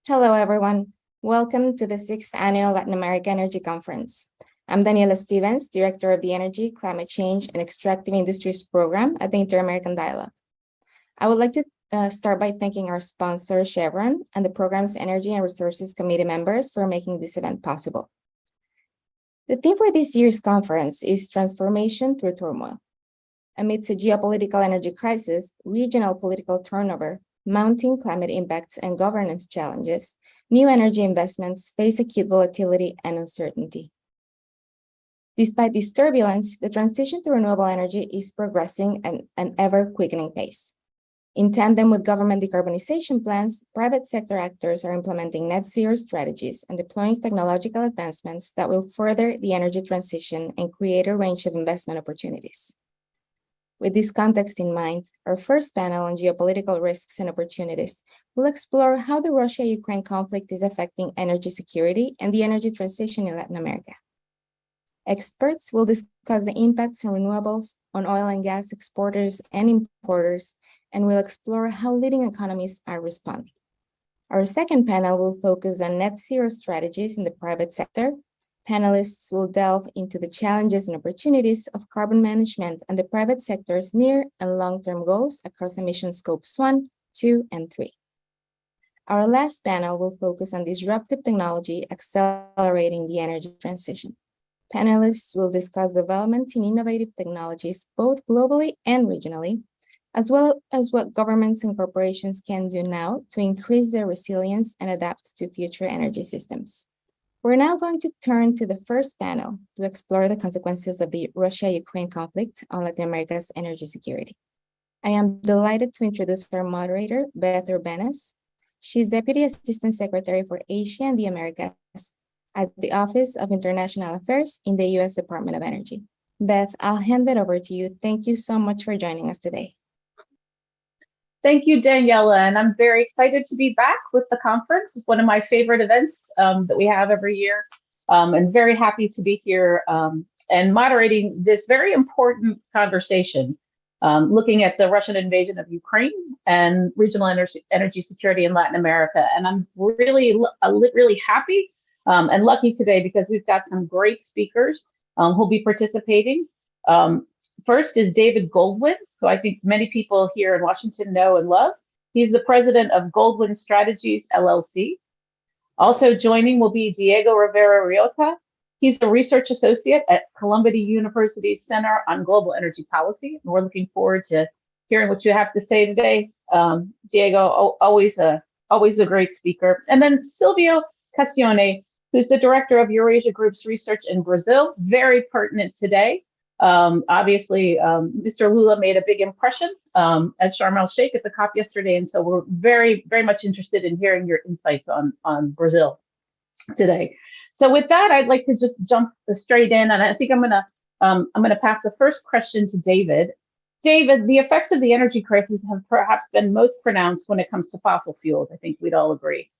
Hello, everyone. Welcome to the 6th Annual Latin America Energy Conference. I'm Daniela Stevens, Director of the Energy, Climate Change, and Extractive Industries Program at the Inter-American Dialogue. I would like to start by thanking our sponsor, Chevron, and the program's Energy and Resources Committee members for making this event possible. The theme for this year's conference is Transformation Through Turmoil. Amidst a geopolitical energy crisis, regional political turnover, mounting climate impacts, and governance challenges, new energy investments face acute volatility and uncertainty. Despite this turbulence, the transition to renewable energy is progressing at an ever-quickening pace. In tandem with government decarbonization plans, private sector actors are implementing net zero strategies and deploying technological advancements that will further the energy transition and create a range of investment opportunities. With this context in mind, our first panel on geopolitical risks and opportunities will explore how the Russia-Ukraine conflict is affecting energy security and the energy transition in Latin America. Experts will discuss the impacts on renewables, on oil and gas exporters and importers, and will explore how leading economies are responding. Our second panel will focus on net zero strategies in the private sector. Panelists will delve into the challenges and opportunities of carbon management and the private sector's near and long-term goals across emission scopes 1, 2, and 3. Our last panel will focus on disruptive technology accelerating the energy transition. Panelists will discuss developments in innovative technologies both globally and regionally, as well as what governments and corporations can do now to increase their resilience and adapt to future energy systems. We're now going to turn to the first panel to explore the consequences of the Russia-Ukraine conflict on Latin America's energy security. I am delighted to introduce our moderator, Beth Urbanes. She's Deputy Assistant Secretary for Asia and the Americas at the Office of International Affairs in the U.S. Department of Energy. Beth, I'll hand it over to you. Thank you so much for joining us today. Thank you, Daniela, and I'm very excited to be back with the conference. It's one of my favorite events that we have every year, and very happy to be here and moderating this very important conversation, looking at the Russian invasion of Ukraine and regional energy security in Latin America. And I'm really happy and lucky today because we've got some great speakers who'll be participating. First is David Goldwyn, who I think many people here in Washington know and love. He's the president of Goldwyn Strategies, LLC. Also joining will be Diego Rivera Riota. He's a research associate at Columbia University's Center on Global Energy Policy. And we're looking forward to hearing what you have to say today. Diego, always a great speaker. And then Silvio Castione, who's the director of Eurasia Group's research in Brazil, very pertinent today. Obviously, Mr. Lula made a big impression at Sharm el-Sheikh at the COP yesterday, and so we're very, very much interested in hearing your insights on Brazil today. So with that, I'd like to just jump straight in, and I think I'm gonna pass the first question to David. David, the effects of the energy crisis have perhaps been most pronounced when it comes to fossil fuels. I think we'd all agree.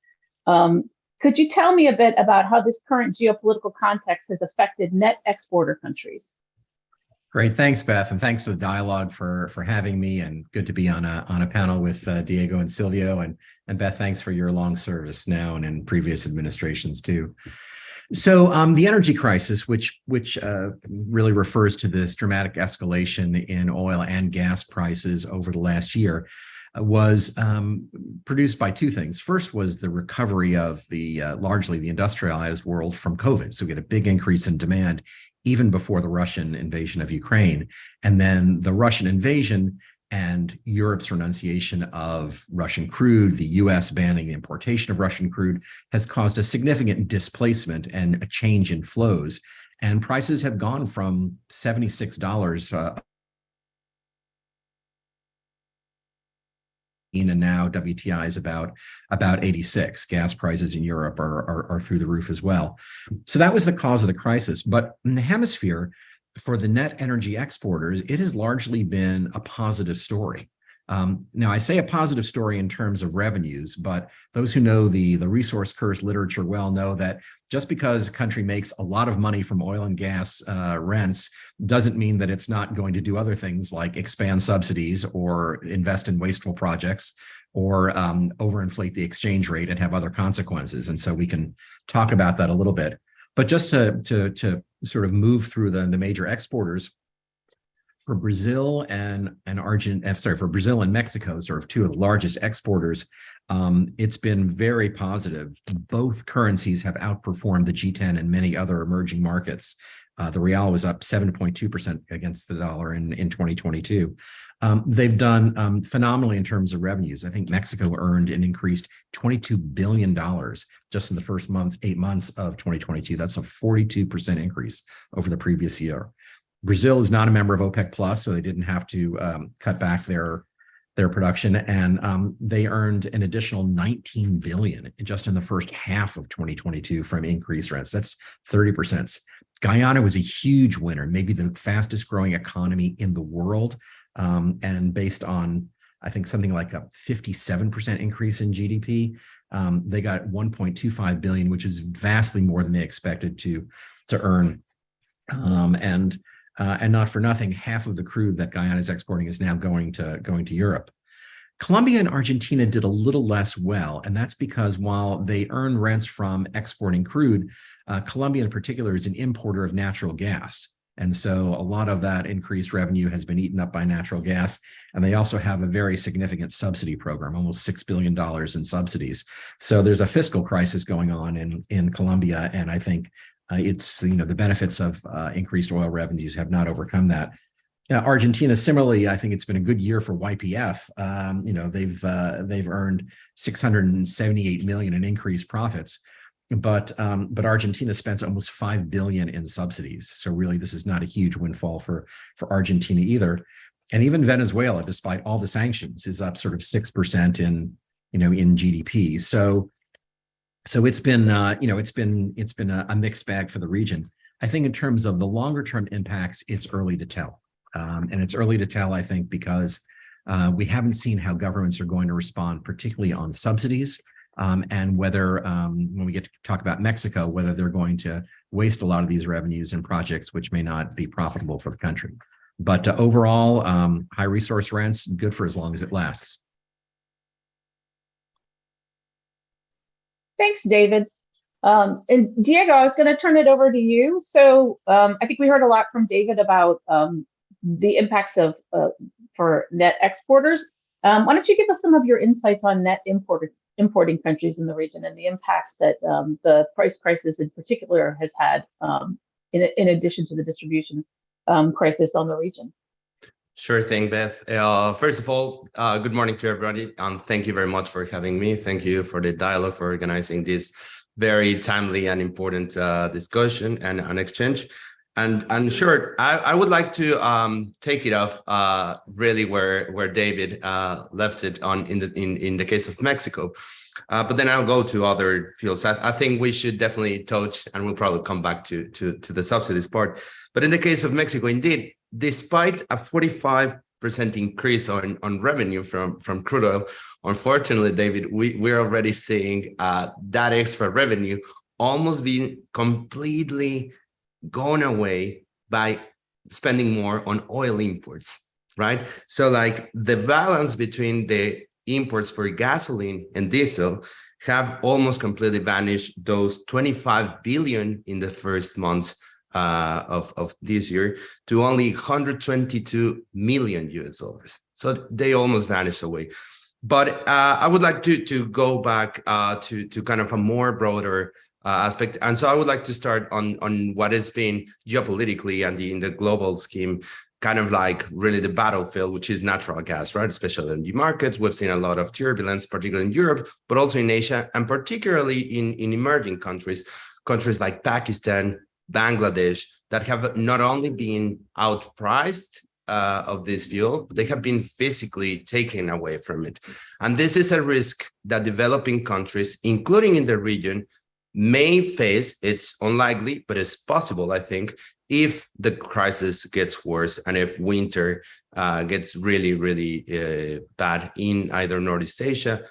Could you tell me a bit about how this current geopolitical context has affected net exporter countries? Great, thanks, Beth, and thanks to the dialogue for having me, and good to be on a panel with Diego and Silvio, and Beth, thanks for your long service now and in previous administrations too. So the energy crisis, which really refers to this dramatic escalation in oil and gas prices over the last year, was produced by two things. First was the recovery of largely the industrialized world from COVID. So we had a big increase in demand even before the Russian invasion of Ukraine. And then the Russian invasion and Europe's renunciation of Russian crude, the US banning the importation of Russian crude, has caused a significant displacement and a change in flows. And prices have gone from $76 and now WTI is about 86. Gas prices in Europe are through the roof as well. So that was the cause of the crisis. But in the hemisphere, for the net energy exporters, it has largely been a positive story. Now, I say a positive story in terms of revenues, but those who know the resource curse literature well know that just because a country makes a lot of money from oil and gas rents doesn't mean that it's not going to do other things like expand subsidies or invest in wasteful projects or overinflate the exchange rate and have other consequences. And so we can talk about that a little bit. But just to sort of move through the major exporters, for Brazil and for Brazil and Mexico, sort of two of the largest exporters, it's been very positive. Both currencies have outperformed the G10 and many other emerging markets. The real was up 7.2% against the dollar in 2022. They've done phenomenally in terms of revenues. I think Mexico earned and increased $22 billion just in the first 8 months of 2022. That's a 42% increase over the previous year. Brazil is not a member of OPEC Plus, so they didn't have to cut back their production, and they earned an additional $19 billion just in the first half of 2022 from increased rents. That's 30%. Guyana was a huge winner, maybe the fastest growing economy in the world, and based on, I think, something like a 57% increase in GDP. They got $1.25 billion, which is vastly more than they expected to earn. And not for nothing, half of the crude that Guyana is exporting is now going to Europe. Colombia and Argentina did a little less well, and that's because while they earn rents from exporting crude, Colombia in particular is an importer of natural gas. And so a lot of that increased revenue has been eaten up by natural gas. And they also have a very significant subsidy program, almost $6 billion in subsidies. So there's a fiscal crisis going on in Colombia, and I think it's, the benefits of increased oil revenues have not overcome that. Argentina, similarly, I think it's been a good year for YPF. They've earned $678 million in increased profits, but Argentina spends almost $5 billion in subsidies. So really, this is not a huge windfall for Argentina either. And even Venezuela, despite all the sanctions, is up sort of 6% in GDP. So it's been a mixed bag for the region. I think in terms of the longer term impacts, it's early to tell. And it's early to tell, I think, because we haven't seen how governments are going to respond, particularly on subsidies, and whether, when we get to talk about Mexico, whether they're going to waste a lot of these revenues in projects which may not be profitable for the country. But overall, high resource rents, good for as long as it lasts. Thanks, David. And Diego, I was going to turn it over to you. So I think we heard a lot from David about the impacts of for net exporters. Why don't you give us some of your insights on net importing countries in the region and the impacts that the price crisis in particular has had, in addition to the distribution crisis on the region? Sure thing, Beth. First of all, good morning to everybody, and thank you very much for having me. Thank you for the dialogue, for organizing this very timely and important discussion and exchange. And sure, I would like to take it off really where David left it on in the case of Mexico. But then I'll go to other fields. I think we should definitely touch, and we'll probably come back to the subsidies part. But in the case of Mexico, indeed, despite a 45% increase on revenue from crude oil, unfortunately, David, we're already seeing that extra revenue almost being completely gone away by spending more on oil imports, right? So like the balance between the imports for gasoline and diesel have almost completely vanished. Those 25 billion in the first months of this year to only 122 million US dollars. So they almost vanished away. But I would like to go back to kind of a more broader aspect. And so I would like to start on what has been geopolitically and in the global scheme, kind of like really the battlefield, which is natural gas, right? Especially in the markets. We've seen a lot of turbulence, particularly in Europe, but also in Asia, and particularly in emerging countries like Pakistan, Bangladesh, that have not only been outpriced of this fuel, they have been physically taken away from it. And this is a risk that developing countries, including in the region, may face. It's unlikely, but it's possible, I think, if the crisis gets worse and if winter gets really, really bad in either Northeast Asia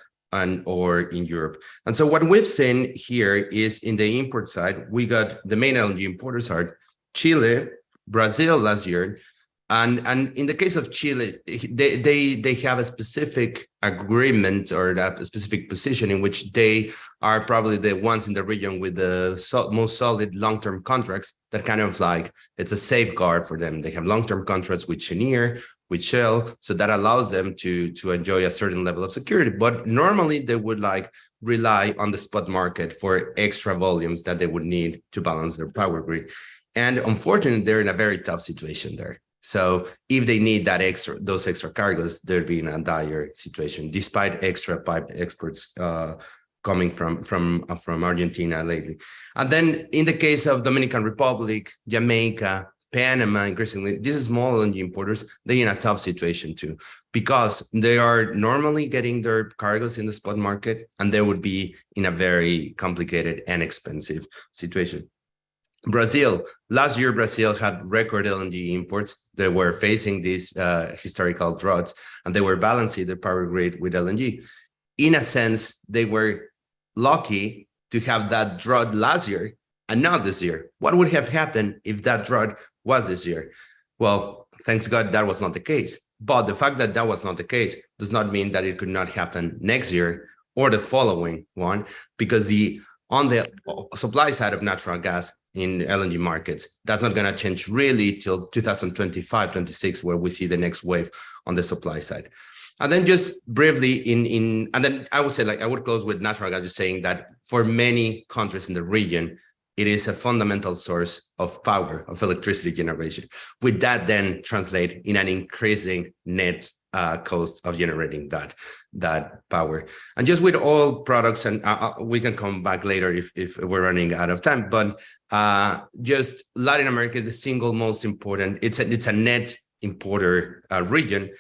or in Europe. And so what we've seen here is in the import side, we got the main LNG importers are Chile, Brazil last year. And in the case of Chile, they have a specific agreement or a specific position in which they are probably the ones in the region with the most solid long-term contracts that kind of like, it's a safeguard for them. They have long-term contracts with Cheniere, with Shell, so that allows them to enjoy a certain level of security. But normally they would like rely on the spot market for extra volumes that they would need to balance their power grid. And unfortunately, they're in a very tough situation there. So if they need those extra cargoes, they'll be in a dire situation, despite extra pipe exports coming from Argentina lately. And then in the case of Dominican Republic, Jamaica, Panama, increasingly, these small LNG importers, they're in a tough situation too, because they are normally getting their cargoes in the spot market, and they would be in a very complicated and expensive situation. Brazil, last year, Brazil had record LNG imports. They were facing these historical droughts, and they were balancing their power grid with LNG. In a sense, they were lucky to have that drought last year and not this year. What would have happened if that drought was this year? Well, thanks God, that was not the case. But the fact that that was not the case does not mean that it could not happen next year or the following one, because on the supply side of natural gas in LNG markets, that's not going to change really till 2025, 26, where we see the next wave on the supply side. And then just briefly and then I would say, like, I would close with natural gas, just saying that for many countries in the region, it is a fundamental source of power, of electricity generation. With that then translate in an increasing net cost of generating that power. And just with oil products, and we can come back later if we're running out of time, but just Latin America is the single most important, it's a net importer region,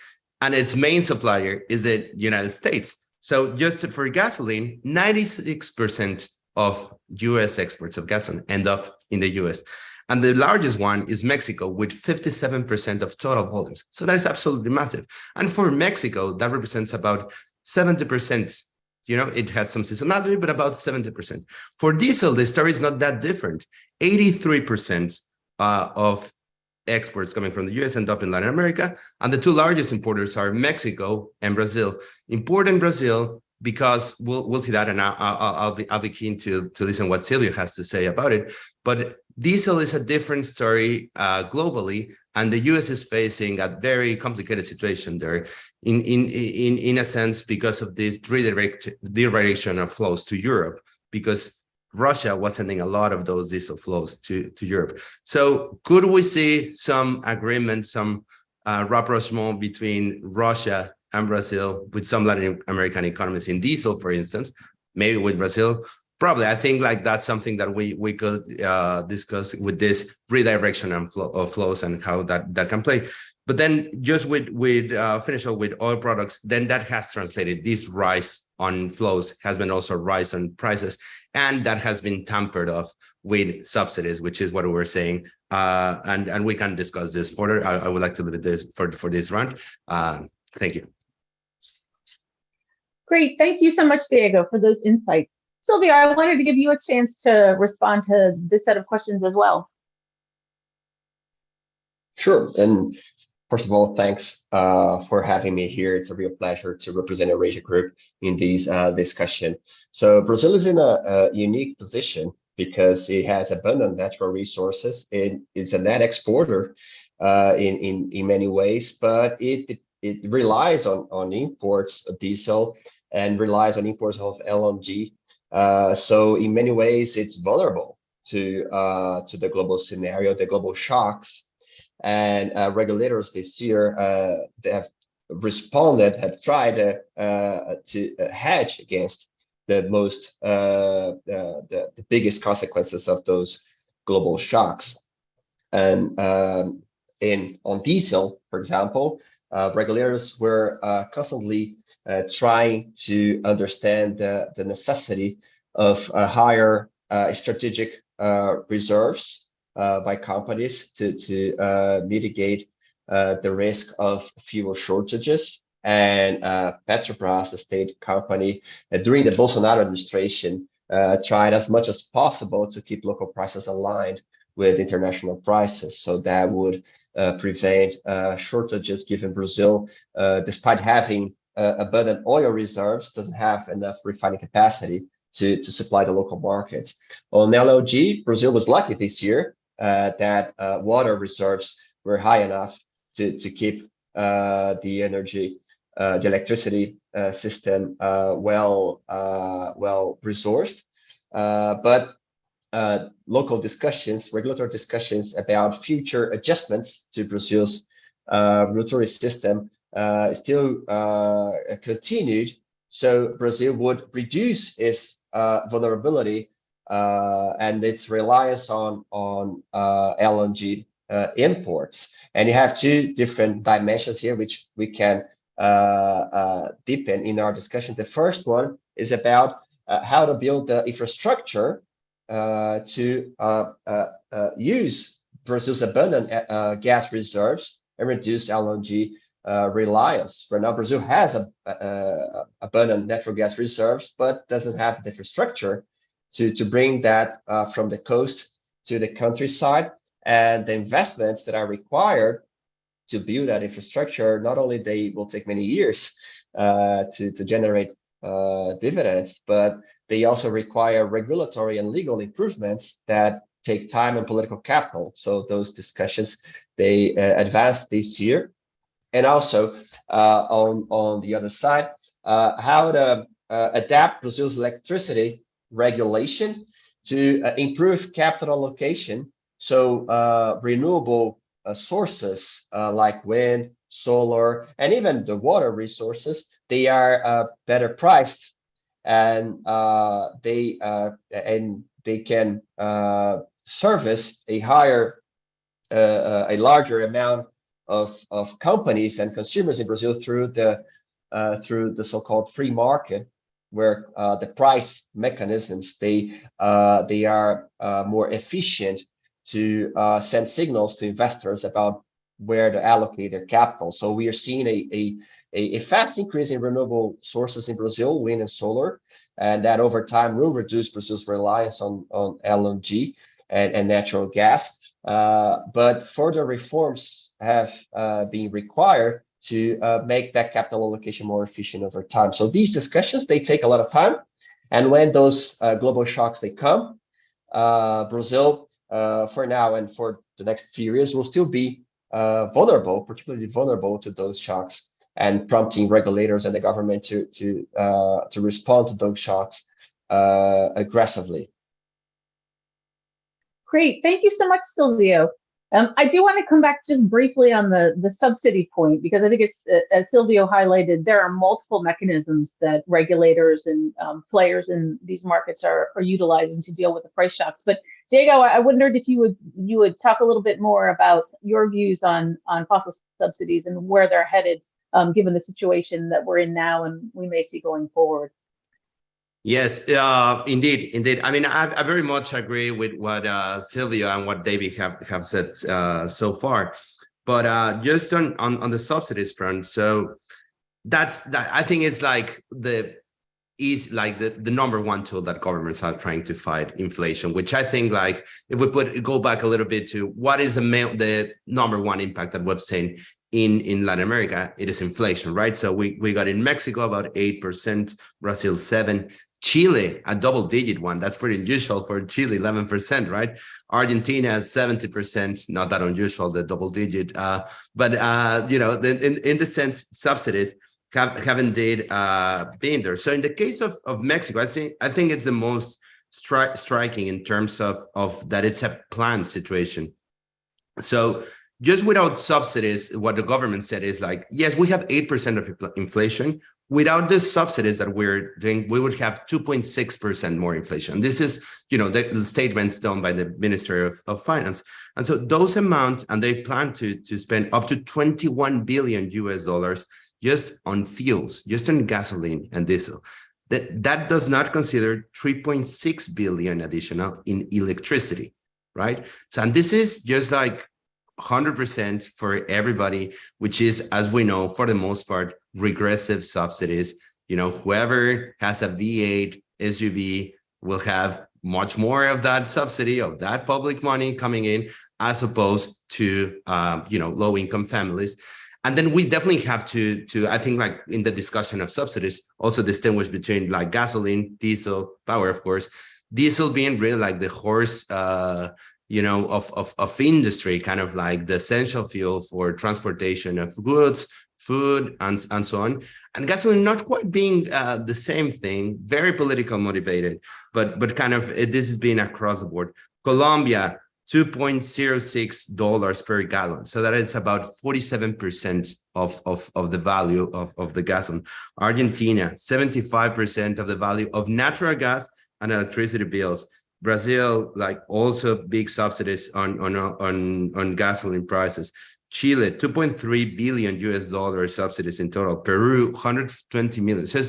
and its main supplier is the United States. So just for gasoline, 96% of US exports of gasoline end up in the US. And the largest one is Mexico with 57% of total volumes. So that is absolutely massive. And for Mexico, that represents about 70%. You know, it has some seasonality, but about 70%. For diesel, the story is not that different. 83% of exports coming from the US end up in Latin America. And the two largest importers are Mexico and Brazil. Important Brazil, because we'll see that, and I'll be keen to listen what Silvio has to say about it. But diesel is a different story globally, and the US is facing a very complicated situation there, in a sense, because of this redirection of flows to Europe, because Russia was sending a lot of those diesel flows to Europe. So could we see some agreement, some rapprochement between Russia and Brazil with some Latin American economies in diesel, for instance, maybe with Brazil? Probably. I think like that's something that we could discuss with this redirection of flows and how that can play. But then just with finish up with oil products, then that has translated this rise on flows has been also rise on prices, and that has been tampered off with subsidies, which is what we were saying. And we can discuss this further. I would like to leave it this for this round. Thank you. Great. Thank you so much, Diego, for those insights. Sylvia, I wanted to give you a chance to respond to this set of questions as well. Sure. And first of all, thanks for having me here. It's a real pleasure to represent a Eurasia group in this discussion. So Brazil is in a unique position because it has abundant natural resources. It's a net exporter in many ways, but it relies on imports of diesel and relies on imports of LNG. So in many ways, it's vulnerable to the global scenario, the global shocks. And regulators this year they have responded, have tried to hedge against the most the biggest consequences of those global shocks. And on diesel, for example, regulators were constantly trying to understand the necessity of higher strategic reserves by companies to mitigate the risk of fuel shortages. And Petrobras, the state company, during the Bolsonaro administration, tried as much as possible to keep local prices aligned with international prices. So that would prevent shortages, given Brazil, despite having abundant oil reserves, doesn't have enough refining capacity to supply the local markets. On LNG, Brazil was lucky this year that water reserves were high enough to keep the electricity system well resourced. But local discussions, regulatory discussions about future adjustments to Brazil's regulatory system still continued. So Brazil would reduce its vulnerability and its reliance on LNG imports. And you have two different dimensions here, which we can deepen in our discussion. The first one is about how to build the infrastructure to use Brazil's abundant gas reserves and reduce LNG reliance. Right now, Brazil has abundant natural gas reserves, but doesn't have the infrastructure to bring that from the coast to the countryside. And the investments that are required to build that infrastructure, not only they will take many years to generate dividends, but they also require regulatory and legal improvements that take time and political capital. So those discussions, they advanced this year. And also on the other side, how to adapt Brazil's electricity regulation to improve capital allocation. So renewable sources like wind, solar, and even the water resources, they are better priced, and they can service a larger amount of companies and consumers in Brazil through the so-called free market, where the price mechanisms they are more efficient to send signals to investors about where to allocate their capital. So we are seeing a fast increase in renewable sources in Brazil, wind and solar, and that over time will reduce Brazil's reliance on LNG and natural gas. But further reforms have been required to make that capital allocation more efficient over time. So these discussions, they take a lot of time. And when those global shocks, they come, Brazil, for now and for the next few years, will still be vulnerable, particularly vulnerable to those shocks, and prompting regulators and the government to respond to those shocks aggressively. Great, thank you so much, Silvio. I do want to come back just briefly on the subsidy point, because I think it's, as Silvio highlighted, there are multiple mechanisms that regulators and players in these markets are utilizing to deal with the price shocks. But Diego, I wondered if you would talk a little bit more about your views on fossil subsidies and where they're headed, given the situation that we're in now and we may see going forward. Yes, indeed. I mean, I very much agree with what Silvio and what David have said so far. But just on the subsidies front, so that I think it's like the number one tool that governments are trying to fight inflation, which I think, like, if we go back a little bit to what is the number one impact that we've seen in Latin America, it is inflation, right? So we got in Mexico about 8%, Brazil 7%, Chile a double-digit one. That's pretty unusual for Chile, 11%, right? Argentina 70%, not that unusual, the double-digit. But you know, in the sense, subsidies haven't been there. So in the case of Mexico, I think it's the most striking in terms of that it's a planned situation. So just without subsidies, what the government said is like, yes, we have 8% of inflation. Without the subsidies that we're doing, we would have 2.6% more inflation. This is, you know, the statements done by the Ministry of Finance. And so those amounts, and they plan to spend up to $21 billion just on fuels, just on gasoline and diesel. That does not consider $3.6 billion additional in electricity. right? So, and this is just like 100% for everybody, which is, as we know, for the most part, regressive subsidies. You know, whoever has a V8 SUV will have much more of that subsidy, of that public money coming in, as opposed to, you know, low-income families. And then we definitely have to, I think, like in the discussion of subsidies, also distinguish between like gasoline, diesel, power, of course, diesel being really like the horse, you know, of industry, kind of like the essential fuel for transportation of goods, food, and so on. And gasoline not quite being the same thing, very political motivated, but kind of this is being across the board. Colombia, $2.06 per gallon. So that is about 47% of the value of the gasoline. Argentina, 75% of the value of natural gas and electricity bills. Brazil, like also big subsidies on gasoline prices. Chile, 2.3 billion US dollars subsidies in total. Peru, 120 million. So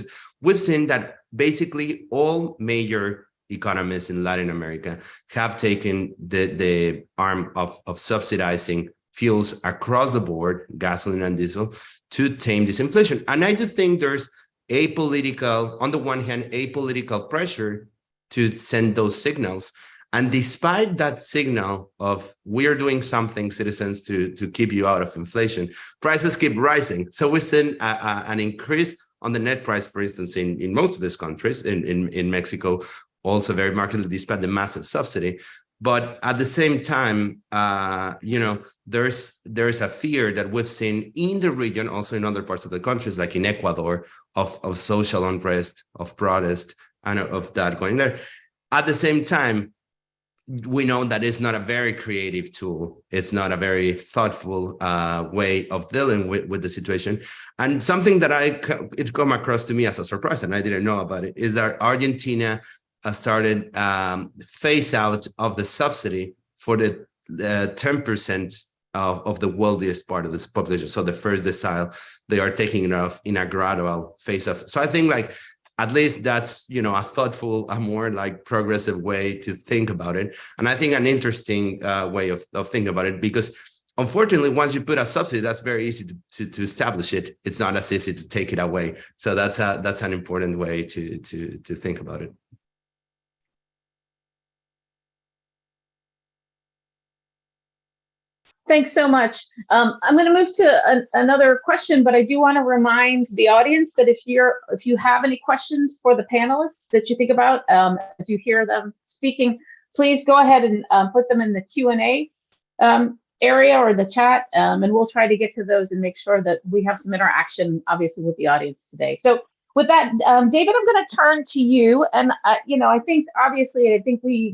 we've seen that basically all major economies in Latin America have taken the arm of subsidizing fuels across the board, gasoline and diesel, to tame this inflation. And I do think there's apolitical, on the one hand, apolitical pressure to send those signals. And despite that signal of we're doing something, citizens, to keep you out of inflation, prices keep rising. So we've seen an increase on the net price, for instance, in most of these countries, in Mexico, also very markedly, despite the massive subsidy. But at the same time, you know, there's a fear that we've seen in the region, also in other parts of the countries, like in Ecuador, of social unrest, of protest, and of that going there. At the same time, we know that it's not a very creative tool. It's not a very thoughtful way of dealing with the situation. And something that it come across to me as a surprise, and I didn't know about it, is that Argentina started phase out of the subsidy for the 10% of the wealthiest part of this population. So the first decile, they are taking it off in a gradual phase off. So I think like, at least that's, you know, a thoughtful, a more like progressive way to think about it. And I think an interesting way of thinking about it, because unfortunately, once you put a subsidy, that's very easy to establish it. It's not as easy to take it away. So that's an important way to think about it. Thanks so much. I'm going to move to another question, but I do want to remind the audience that if you have any questions for the panelists that you think about as you hear them speaking, please go ahead and put them in the Q&A area or the chat, and we'll try to get to those and make sure that we have some interaction, obviously, with the audience today. So with that, David, I'm going to turn to you. And you know, I think obviously,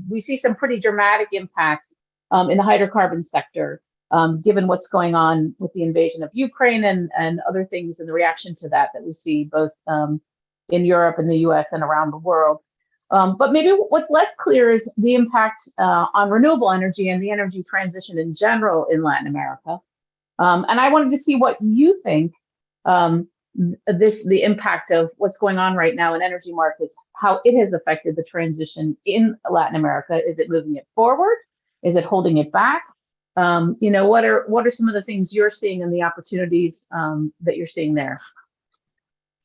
we see some pretty dramatic impacts in the hydrocarbon sector. Given what's going on with the invasion of Ukraine and other things and the reaction to that we see both in Europe and the US and around the world. But maybe what's less clear is the impact on renewable energy and the energy transition in general in Latin America. And I wanted to see what you think the impact of what's going on right now in energy markets, how it has affected the transition in Latin America. Is it moving it forward? Is it holding it back? You know, what are some of the things you're seeing and the opportunities that you're seeing there?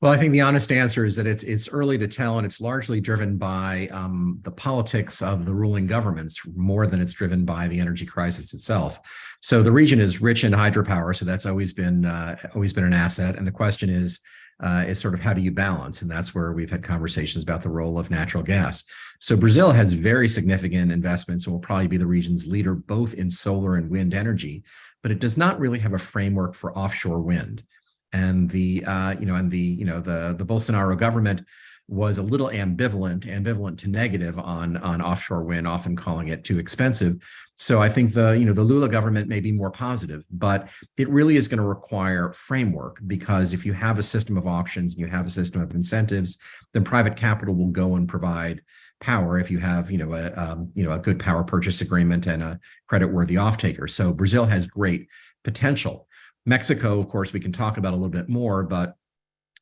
Well, I think the honest answer is that it's early to tell, and it's largely driven by the politics of the ruling governments more than it's driven by the energy crisis itself. So the region is rich in hydropower, so that's always been an asset. And the question is sort of how do you balance? And that's where we've had conversations about the role of natural gas. So Brazil has very significant investments and will probably be the region's leader both in solar and wind energy, but it does not really have a framework for offshore wind. And the Bolsonaro government was a little ambivalent to negative on offshore wind, often calling it too expensive. So I think the Lula government may be more positive, but it really is going to require framework, because if you have a system of auctions and you have a system of incentives, then private capital will go and provide power if you have a good power purchase agreement and a creditworthy off-taker. So Brazil has great potential. Mexico, of course, we can talk about a little bit more, but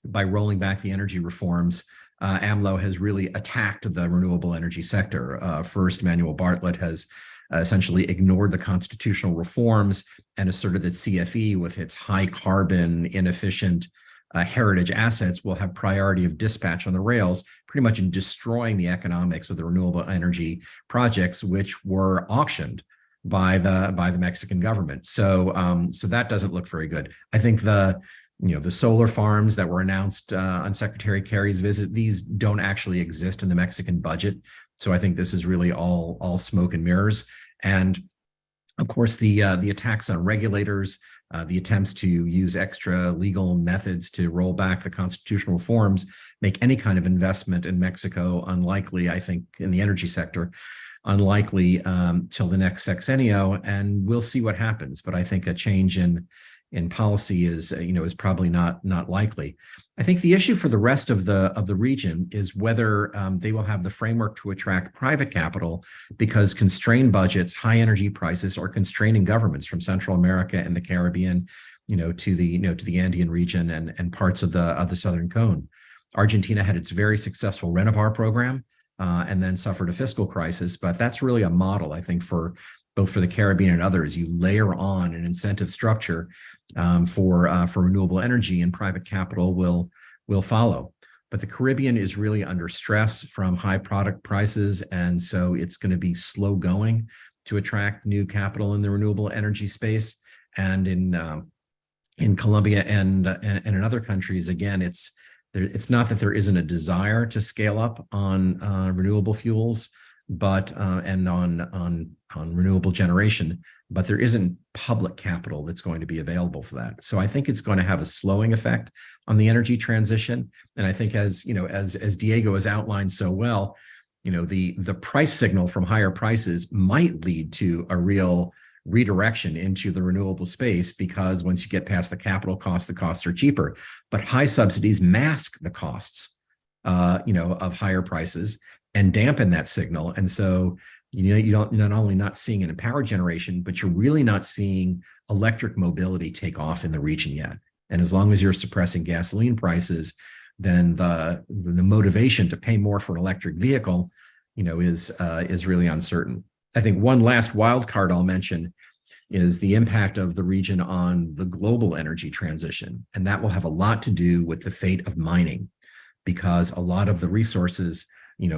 by rolling back the energy reforms, AMLO has really attacked the renewable energy sector. First, Manuel Bartlett has essentially ignored the constitutional reforms and asserted that CFE, with its high carbon, inefficient heritage assets, will have priority of dispatch on the rails, pretty much in destroying the economics of the renewable energy projects, which were auctioned by the Mexican government. So so that doesn't look very good. I think the solar farms that were announced on Secretary Kerry's visit, these don't actually exist in the Mexican budget. So I think this is really all smoke and mirrors. And of course, the attacks on regulators, the attempts to use extra legal methods to roll back the constitutional reforms, make any kind of investment in Mexico unlikely, I think, in the energy sector, unlikely till the next sexenio, and we'll see what happens. But I think a change in policy is probably not likely. I think the issue for the rest of the region is whether they will have the framework to attract private capital, because constrained budgets, high energy prices are constraining governments from Central America and the Caribbean, to the Andean region and parts of the Southern Cone. Argentina had its very successful Renovar program and then suffered a fiscal crisis, but that's really a model, I think, for both for the Caribbean and others. You layer on an incentive structure for renewable energy, and private capital will follow. But the Caribbean is really under stress from high product prices, and so it's going to be slow going to attract new capital in the renewable energy space. And in Colombia and in other countries, again, it's not that there isn't a desire to scale up on renewable fuels, but and on renewable generation, but there isn't public capital that's going to be available for that. So I think it's going to have a slowing effect on the energy transition. And I think, as Diego has outlined so well, the price signal from higher prices might lead to a real redirection into the renewable space, because once you get past the capital costs, the costs are cheaper. But high subsidies mask the costs, of higher prices and dampen that signal. And so, you're not only not seeing it in power generation, but you're really not seeing electric mobility take off in the region yet. And as long as you're suppressing gasoline prices, then the motivation to pay more for an electric vehicle, is really uncertain. I think one last wild card I'll mention is the impact of the region on the global energy transition. And that will have a lot to do with the fate of mining, because a lot of the resources,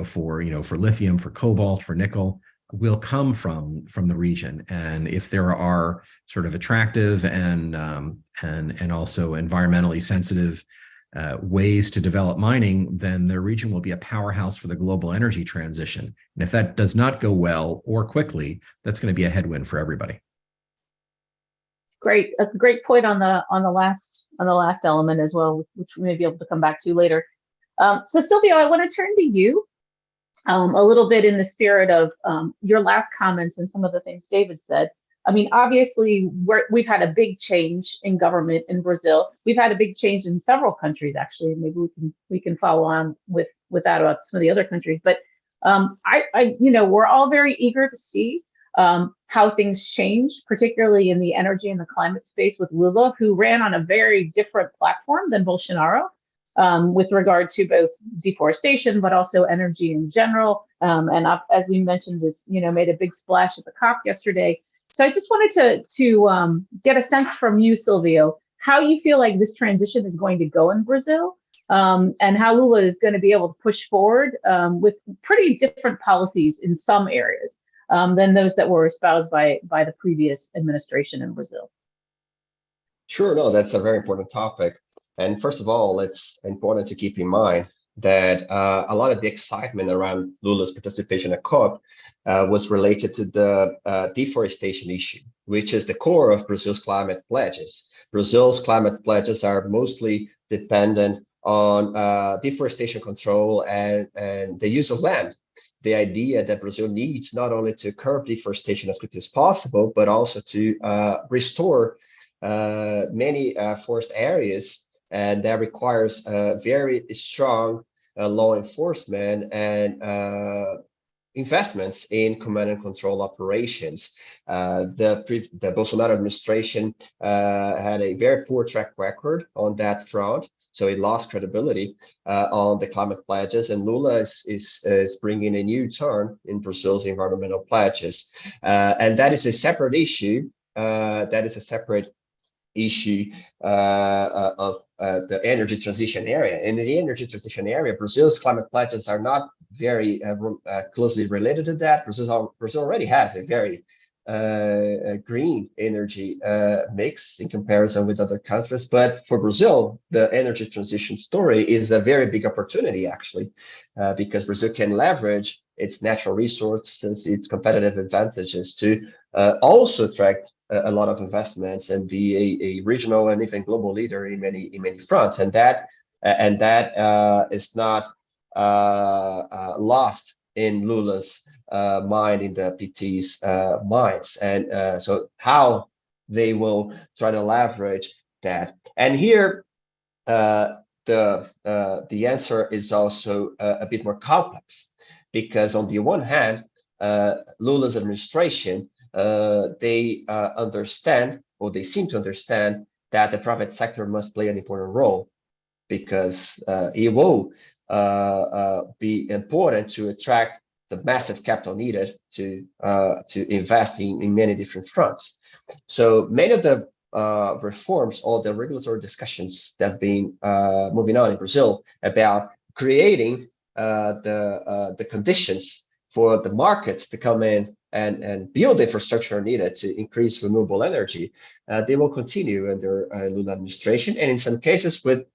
for lithium, for cobalt, for nickel, will come from the region. And if there are sort of attractive and also environmentally sensitive ways to develop mining, then the region will be a powerhouse for the global energy transition. And if that does not go well or quickly, that's going to be a headwind for everybody. Great. That's a great point on the last element as well, which we may be able to come back to later. So Silvio, I want to turn to you a little bit in the spirit of your last comments and some of the things David said. I mean, obviously, we've had a big change in government in Brazil. We've had a big change in several countries, actually. Maybe we can follow on with that about some of the other countries. But we're all very eager to see how things change, particularly in the energy and the climate space with Lula, who ran on a very different platform than Bolsonaro with regard to both deforestation, but also energy in general. And as we mentioned, it's made a big splash at the COP yesterday. So I just wanted to get a sense from you, Silvio, how you feel like this transition is going to go in Brazil, and how Lula is going to be able to push forward with pretty different policies in some areas than those that were espoused by the previous administration in Brazil. Sure, no, that's a very important topic. And first of all, it's important to keep in mind that a lot of the excitement around Lula's participation at COP was related to the deforestation issue, which is the core of Brazil's climate pledges. Brazil's climate pledges are mostly dependent on deforestation control and the use of land. The idea that Brazil needs not only to curb deforestation as quickly as possible, but also to restore many forest areas. And that requires very strong law enforcement and investments in command and control operations. The Bolsonaro administration had a very poor track record on that front. So it lost credibility on the climate pledges, and Lula is bringing a new turn in Brazil's environmental pledges, and that is a separate issue. That is a separate issue of the energy transition area. In the energy transition area, Brazil's climate pledges are not very closely related to that. Brazil already has a very green energy mix in comparison with other countries. But for Brazil, the energy transition story is a very big opportunity, actually, because Brazil can leverage its natural resources, its competitive advantages to also attract a lot of investments and be a regional and even global leader in many fronts, and that is not lost in Lula's mind, in the PT's minds, and so how they will try to leverage that. And here the answer is also a bit more complex, because on the one hand, Lula's administration, they understand, or they seem to understand, that the private sector must play an important role, because it will be important to attract the massive capital needed to invest in many different fronts. So many of the reforms or the regulatory discussions that have been moving on in Brazil about creating the conditions for the markets to come in and build the infrastructure needed to increase renewable energy, they will continue under Lula administration, and in some cases with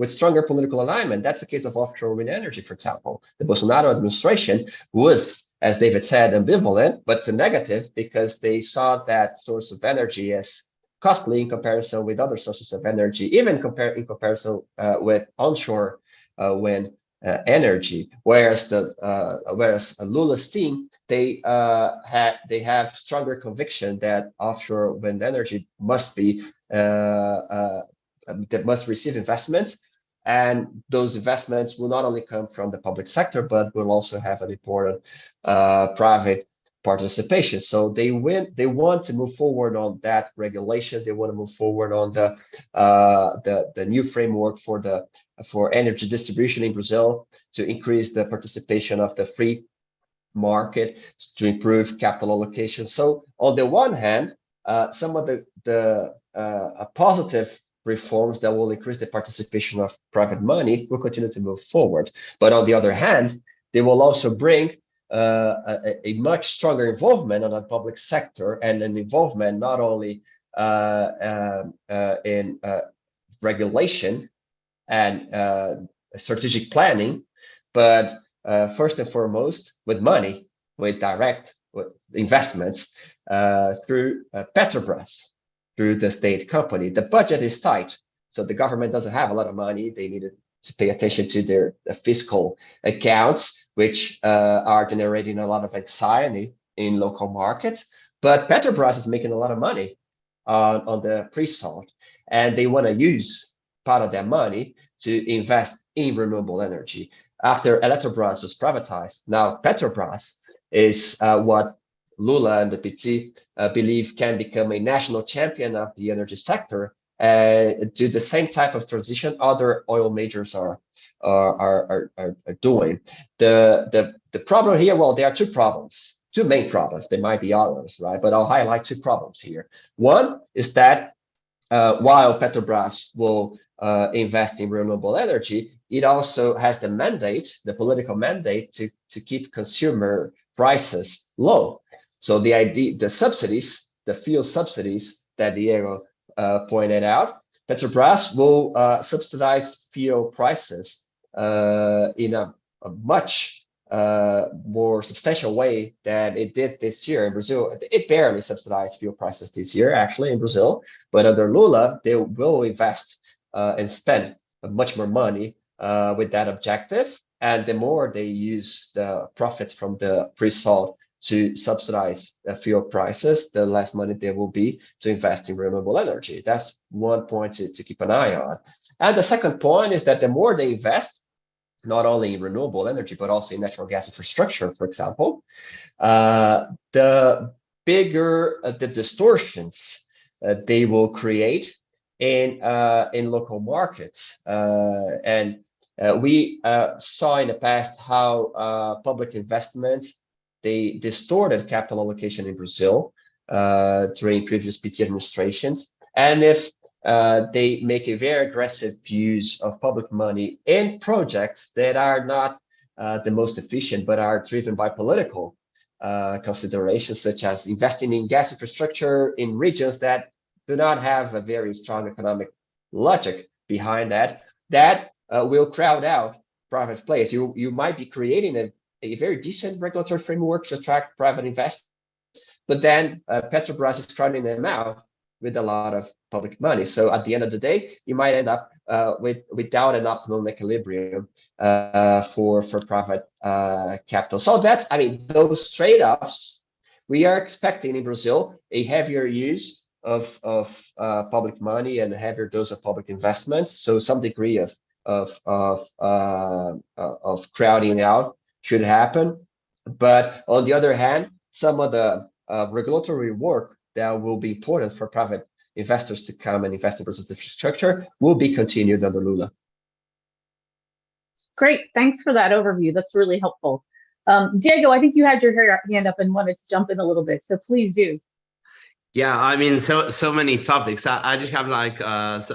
stronger political alignment. That's the case of offshore wind energy, for example. The Bolsonaro administration was, as David said, ambivalent, but to negative, because they saw that source of energy as costly in comparison with other sources of energy, even in comparison with onshore wind energy. Whereas Lula's team, they have stronger conviction that offshore wind energy must be that must receive investments, and those investments will not only come from the public sector, but will also have an important private participation. So they want to move forward on that regulation. They want to move forward on the new framework for energy distribution in Brazil, to increase the participation of the free market, to improve capital allocation. So on the one hand, some of the positive reforms that will increase the participation of private money will continue to move forward. But on the other hand, they will also bring a much stronger involvement on the public sector, and an involvement not only in regulation and strategic planning, but first and foremost with money, with direct investments through Petrobras, through the state company. The budget is tight, so the government doesn't have a lot of money. They needed to pay attention to their fiscal accounts, which are generating a lot of anxiety in local markets. But Petrobras is making a lot of money on the pre-salt, and they want to use part of that money to invest in renewable energy. After Eletrobras was privatized, now Petrobras is what Lula and the PT believe can become a national champion of the energy sector, do the same type of transition other oil majors are doing. The problem here, well, there are two main problems. There might be others, right? But I'll highlight two problems here. One is that while Petrobras will invest in renewable energy, it also has the political mandate to keep consumer prices low. So the subsidies, the fuel subsidies that Diego pointed out, Petrobras will subsidize fuel prices in a much more substantial way than it did this year in Brazil. It barely subsidized fuel prices this year, actually, in Brazil. But under Lula, they will invest and spend much more money with that objective. And the more they use the profits from the pre-salt to subsidize fuel prices, the less money there will be to invest in renewable energy. That's one point to keep an eye on. And the second point is that the more they invest, not only in renewable energy, but also in natural gas infrastructure, for example, the bigger the distortions they will create in local markets. We saw in the past how public investments, they distorted capital allocation in Brazil during previous PT administrations. And if they make a very aggressive use of public money in projects that are not the most efficient, but are driven by political considerations, such as investing in gas infrastructure in regions that do not have a very strong economic logic behind that, will crowd out private players. You might be creating a very decent regulatory framework to attract private investors, but then Petrobras is crowding them out with a lot of public money. So at the end of the day, you might end up without an optimum equilibrium for private capital. So that's, I mean, those trade-offs, we are expecting in Brazil a heavier use of public money and a heavier dose of public investments. So some degree of crowding out should happen. But on the other hand, some of the regulatory work that will be important for private investors to come and invest in Brazil's infrastructure will be continued under Lula. Great, thanks for that overview. That's really helpful. Diego, I think you had your hand up and wanted to jump in a little bit, so please do. Yeah, I mean, so many topics. I just have like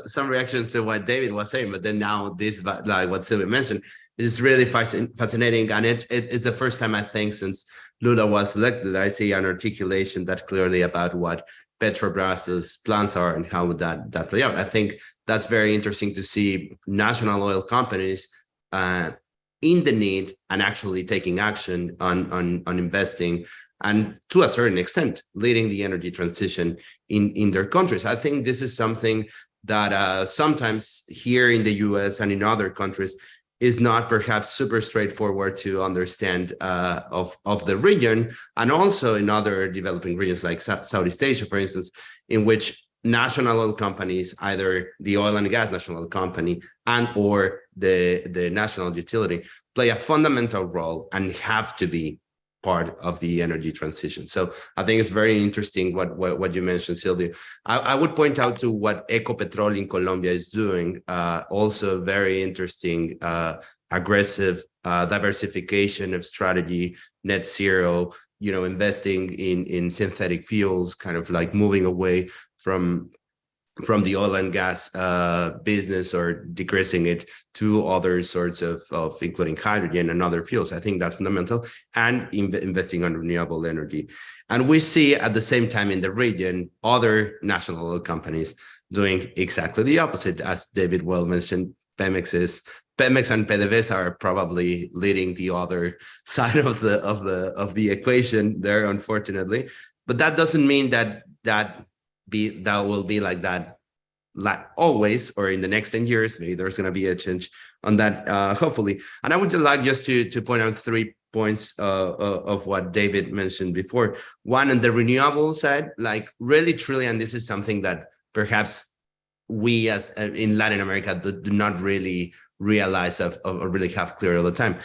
some reactions to what David was saying, but then now this, like what Sylvia mentioned, is really fascinating, and it's the first time I think since Lula was elected that I see an articulation that clearly about what Petrobras's plans are and how would that play out. I think that's very interesting to see national oil companies in the need and actually taking action on investing, and to a certain extent leading the energy transition in their countries. I think this is something that sometimes here in the US and in other countries is not perhaps super straightforward to understand of the region, and also in other developing regions like Southeast Asia, for instance, in which national oil companies, either the oil and gas national oil company and or the national utility, play a fundamental role and have to be part of the energy transition. So I think it's very interesting what you mentioned, Sylvia. I would point out to what Ecopetrol in Colombia is doing, also very interesting, aggressive diversification of strategy, net zero, investing in synthetic fuels, kind of like moving away from the oil and gas business or decreasing it to other sorts of including hydrogen and other fuels. I think that's fundamental, and investing on renewable energy. And we see at the same time in the region, other national oil companies doing exactly the opposite. As David well mentioned, Pemex and PDVSA are probably leading the other side of the equation there, unfortunately. But that doesn't mean that will be like that like always, or in the next 10 years. Maybe there's going to be a change on that, hopefully. And I would like just to point out 3 points of what David mentioned before. One, on the renewable side, like really truly, and this is something that perhaps we as in Latin America do not really realize or really have clear all the time.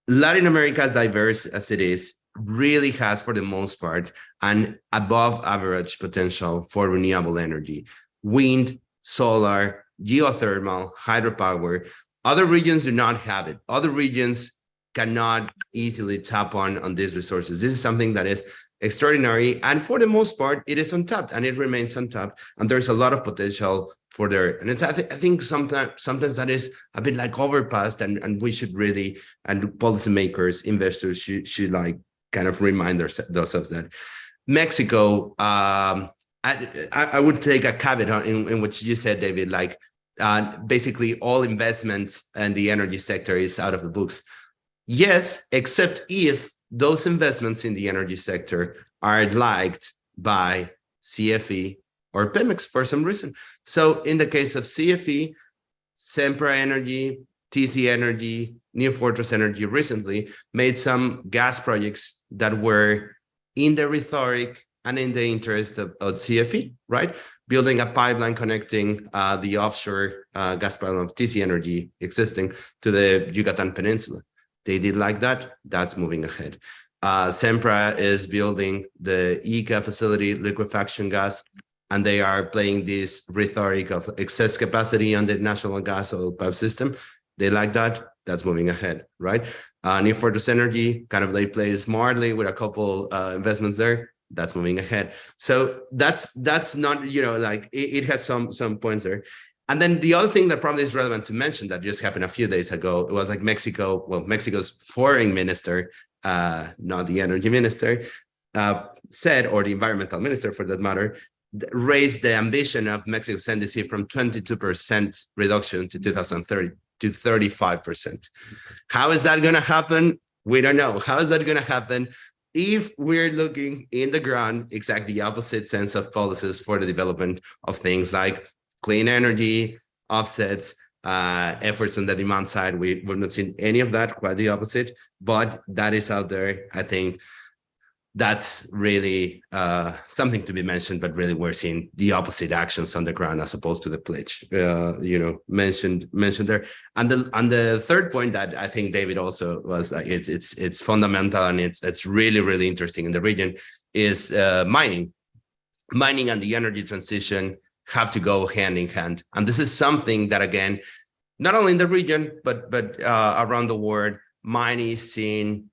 Latin America, as diverse as it is, really has, for the most part, an above average potential for renewable energy. Wind, solar, geothermal, hydropower. Other regions do not have it. Other regions cannot easily tap on these resources. This is something that is extraordinary, and for the most part, it is untapped, and it remains untapped, and there's a lot of potential for there. And it's I think sometimes that is a bit like overpassed, and we should really, and policymakers, investors should like kind of remind themselves that. Mexico, I would take a caveat in which you said, David, like basically all investments and the energy sector is out of the books. Yes, except if those investments in the energy sector are liked by CFE or Pemex for some reason. So in the case of CFE, Sempra Energy, TC Energy, New Fortress Energy recently made some gas projects that were in the rhetoric and in the interest of CFE, right? Building a pipeline connecting the offshore gas pipeline of TC Energy existing to the Yucatan Peninsula. They did like that. That's moving ahead. Sempra is building the ICA facility, liquefaction gas, and they are playing this rhetoric of excess capacity on the national gas or pipe system. They like that. That's moving ahead, right? New Fortress Energy, kind of they play smartly with a couple investments there. That's moving ahead. So that's not, you know, like it has some points there. And then the other thing that probably is relevant to mention that just happened a few days ago, it was like Mexico, well, Mexico's foreign minister, not the energy minister, said, or the environmental minister for that matter, raised the ambition of Mexico's NDC from 22% reduction to 2030 to 35%. How is that going to happen? We don't know. How is that going to happen if we're looking in the ground exactly the opposite sense of policies for the development of things like clean energy, offsets, efforts on the demand side? We've not seen any of that, quite the opposite, but that is out there. I think that's really something to be mentioned, but really we're seeing the opposite actions on the ground as opposed to the pledge, you know, mentioned there. And the third point that I think David also was, it's fundamental and it's really, really interesting in the region is mining. Mining and the energy transition have to go hand in hand. And this is something that, again, not only in the region, but around the world, mining is seen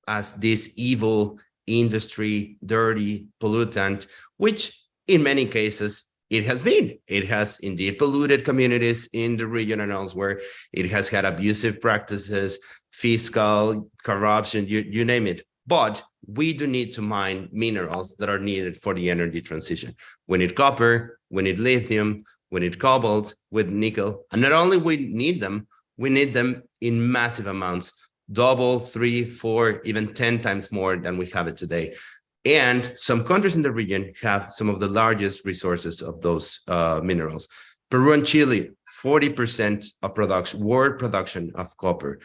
as this evil industry, dirty pollutant, which in many cases it has been. It has indeed polluted communities in the region and elsewhere. It has had abusive practices, fiscal corruption, you name it. But we do need to mine minerals that are needed for the energy transition. We need copper, we need lithium, we need cobalt, with nickel. And not only we need them in massive amounts, double, 3, 4, even 10 times more than we have it today. And some countries in the region have some of the largest resources of those minerals. Peru and Chile, 40% of world production of copper.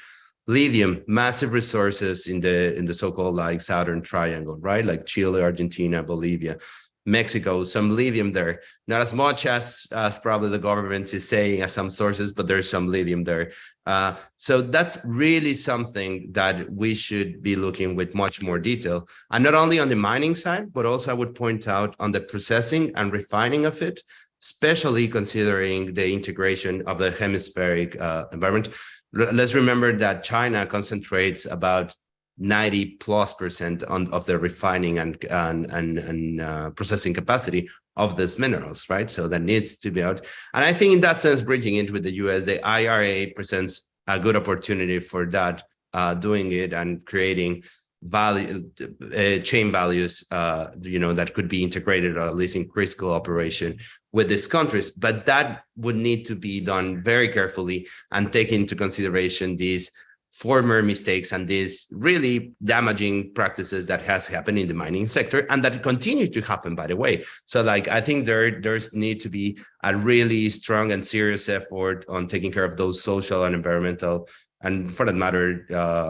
Lithium, massive resources in the so-called like Southern Triangle, right? Like Chile, Argentina, Bolivia. Mexico, some lithium there, not as much as probably the government is saying as some sources, but there's some lithium there. So that's really something that we should be looking with much more detail. And not only on the mining side, but also I would point out on the processing and refining of it, especially considering the integration of the hemispheric environment. Let's remember that China concentrates about 90+% of the refining and processing capacity of these minerals, right? So that needs to be out. And I think in that sense, bridging into with the US, the IRA presents a good opportunity for that, doing it and creating value, chain values, you know, that could be integrated or at least increase cooperation with these countries. But that would need to be done very carefully and take into consideration these former mistakes and these really damaging practices that has happened in the mining sector and that continue to happen, by the way. So like, I think there's need to be a really strong and serious effort on taking care of those social and environmental, and for that matter,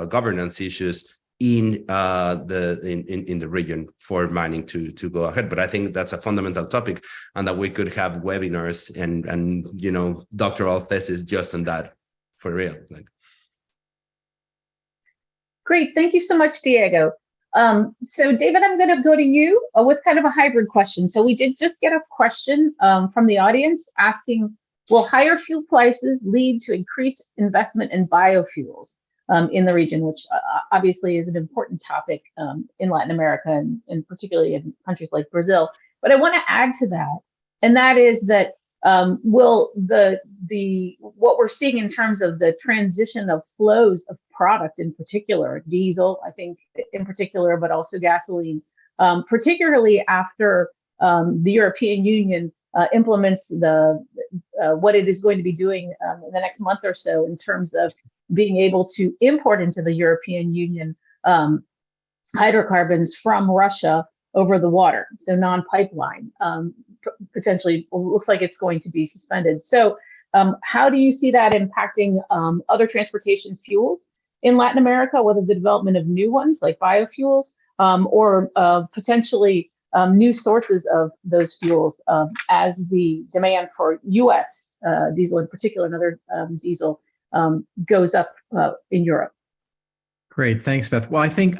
governance issues in the region for mining to go ahead. But I think that's a fundamental topic, and that we could have webinars and you know, doctoral thesis just on that for real. Like, great, thank you so much, Diego. So David, I'm going to go to you with kind of a hybrid question. So we did just get a question from the audience asking, will higher fuel prices lead to increased investment in biofuels in the region, which obviously is an important topic in Latin America and particularly in countries like Brazil. But I want to add to that, and that is that will what we're seeing in terms of the transition of flows of product, in particular diesel, I think in particular, but also gasoline, particularly after the European Union implements what it is going to be doing in the next month or so in terms of being able to import into the European Union hydrocarbons from Russia over the water, so non-pipeline, potentially looks like it's going to be suspended. So how do you see that impacting other transportation fuels in Latin America, whether the development of new ones like biofuels or potentially new sources of those fuels as the demand for US diesel in particular and other diesel goes up in Europe? Great, thanks, Beth. Well, I think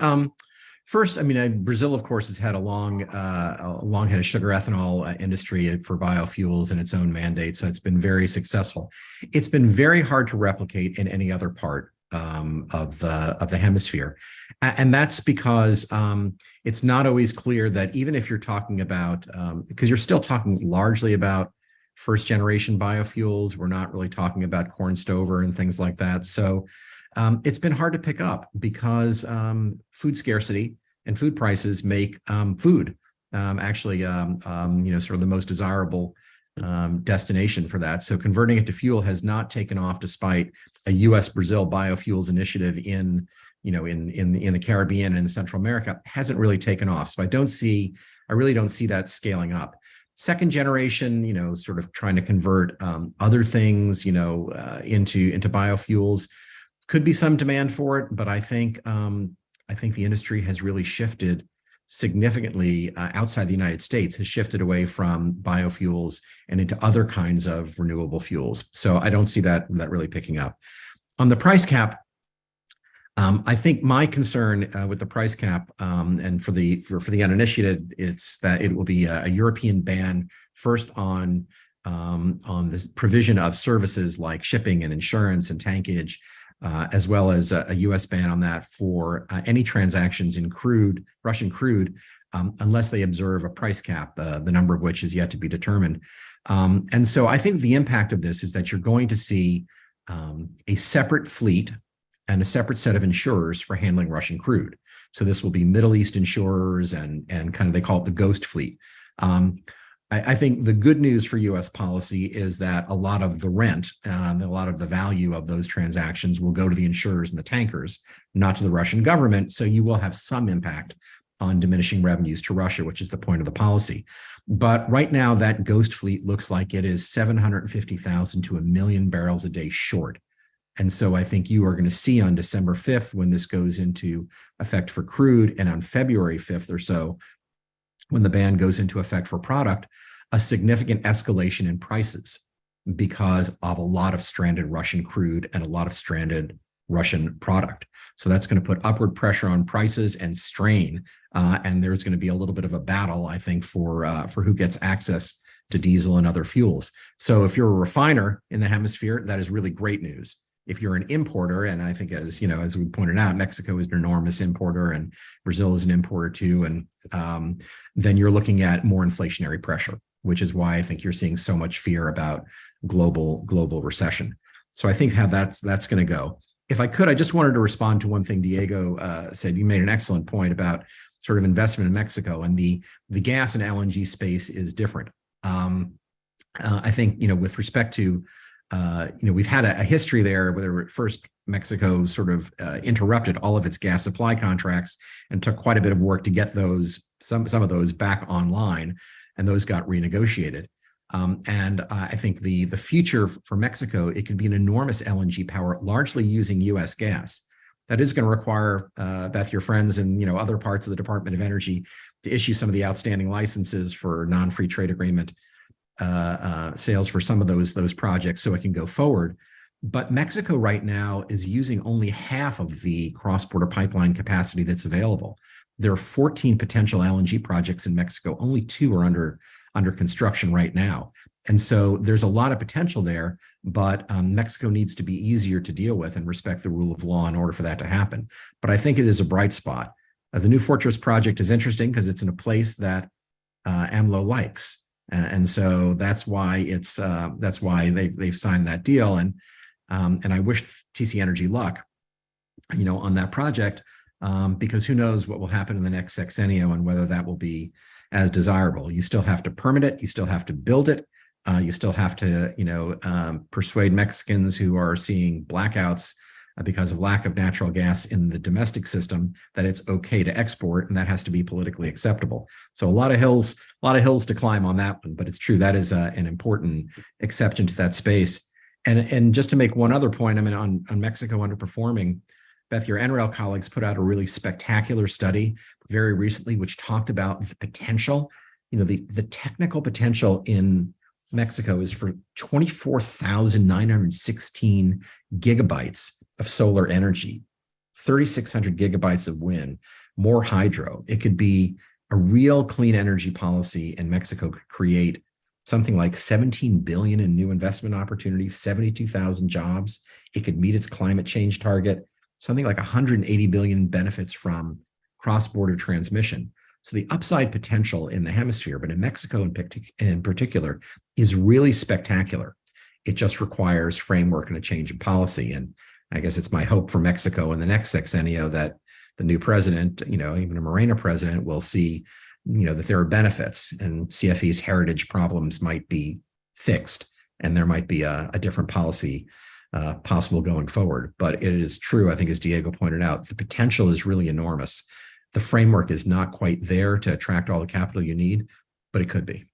First, I mean, Brazil, of course, has had a long had a sugar ethanol industry for biofuels and its own mandate, so it's been very successful. It's been very hard to replicate in any other part of the hemisphere, and that's because it's not always clear that even if you're talking about, because you're still talking largely about first generation biofuels, we're not really talking about corn stover and things like that. So it's been hard to pick up because food scarcity and food prices make food actually, sort of the most desirable destination for that. So converting it to fuel has not taken off despite a U.S.-Brazil biofuels initiative in the Caribbean and Central America hasn't really taken off. So I really don't see that scaling up. Second generation, sort of trying to convert other things, into biofuels. Could be some demand for it, but I think the industry has really shifted significantly outside the United States, has shifted away from biofuels and into other kinds of renewable fuels. So I don't see that really picking up. On the price cap, I think my concern with the price cap and for the uninitiated, it's that it will be a European ban first on this provision of services like shipping and insurance and tankage, as well as a U.S. ban on that for any transactions in Russian crude, unless they observe a price cap, the number of which is yet to be determined. And so I think the impact of this is that you're going to see a separate fleet and a separate set of insurers for handling Russian crude. So this will be Middle East insurers and kind of, they call it the ghost fleet. I think the good news for U.S. policy is that a lot of the rent, a lot of the value of those transactions will go to the insurers and the tankers, not to the Russian government. So you will have some impact on diminishing revenues to Russia, which is the point of the policy. But right now, that ghost fleet looks like it is 750,000 to 1 million barrels a day short. And so I think you are going to see on December 5th, when this goes into effect for crude, and on February 5th or so, when the ban goes into effect for product, a significant escalation in prices because of a lot of stranded Russian crude and a lot of stranded Russian product. So that's going to put upward pressure on prices and strain. And there's going to be a little bit of a battle, I think, for who gets access to diesel and other fuels. So if you're a refiner in the hemisphere, that is really great news. If you're an importer, and I think as we pointed out, Mexico is an enormous importer and Brazil is an importer too, and then you're looking at more inflationary pressure, which is why I think you're seeing so much fear about global recession. So I think how that's going to go. If I could, I just wanted to respond to one thing Diego said. You made an excellent point about sort of investment in Mexico, and the gas and LNG space is different. I think, with respect to we've had a history there where first Mexico sort of interrupted all of its gas supply contracts and took quite a bit of work to get some of those back online, and those got renegotiated. And I think the future for Mexico, it could be an enormous LNG power, largely using U.S. gas. That is going to require, Beth, your friends and other parts of the Department of Energy to issue some of the outstanding licenses for non-free trade agreement sales for some of those projects so it can go forward. But Mexico right now is using only half of the cross-border pipeline capacity that's available. There are 14 potential LNG projects in Mexico. Only 2 are under construction right now. And so there's a lot of potential there, but Mexico needs to be easier to deal with and respect the rule of law in order for that to happen. But I think it is a bright spot. The New Fortress project is interesting because it's in a place that AMLO likes. And so that's why they've signed that deal. And I wish TC Energy luck, on that project, because who knows what will happen in the next sexennium and whether that will be as desirable. You still have to permit it. You still have to build it. You still have to, persuade Mexicans who are seeing blackouts because of lack of natural gas in the domestic system that it's okay to export, and that has to be politically acceptable. So a lot of hills to climb on that one, but it's true that is an important exception to that space. And just to make one other point, on Mexico underperforming, Beth, your NREL colleagues put out a really spectacular study very recently, which talked about the potential, the technical potential in Mexico is for 24,916 gigabytes of solar energy. 3,600 gigabytes of wind, more hydro. It could be a real clean energy policy, and Mexico could create something like 17 billion in new investment opportunities, 72,000 jobs. It could meet its climate change target, something like 180 billion benefits from cross-border transmission. So the upside potential in the hemisphere, but in Mexico in particular, is really spectacular. It just requires framework and a change in policy. And I guess it's my hope for Mexico in the next sexenio that the new president, even a Morena president, will see, that there are benefits and CFE's heritage problems might be fixed, and there might be a different policy possible going forward. But it is true, I think, as Diego pointed out, the potential is really enormous. The framework is not quite there to attract all the capital you need, but it could be.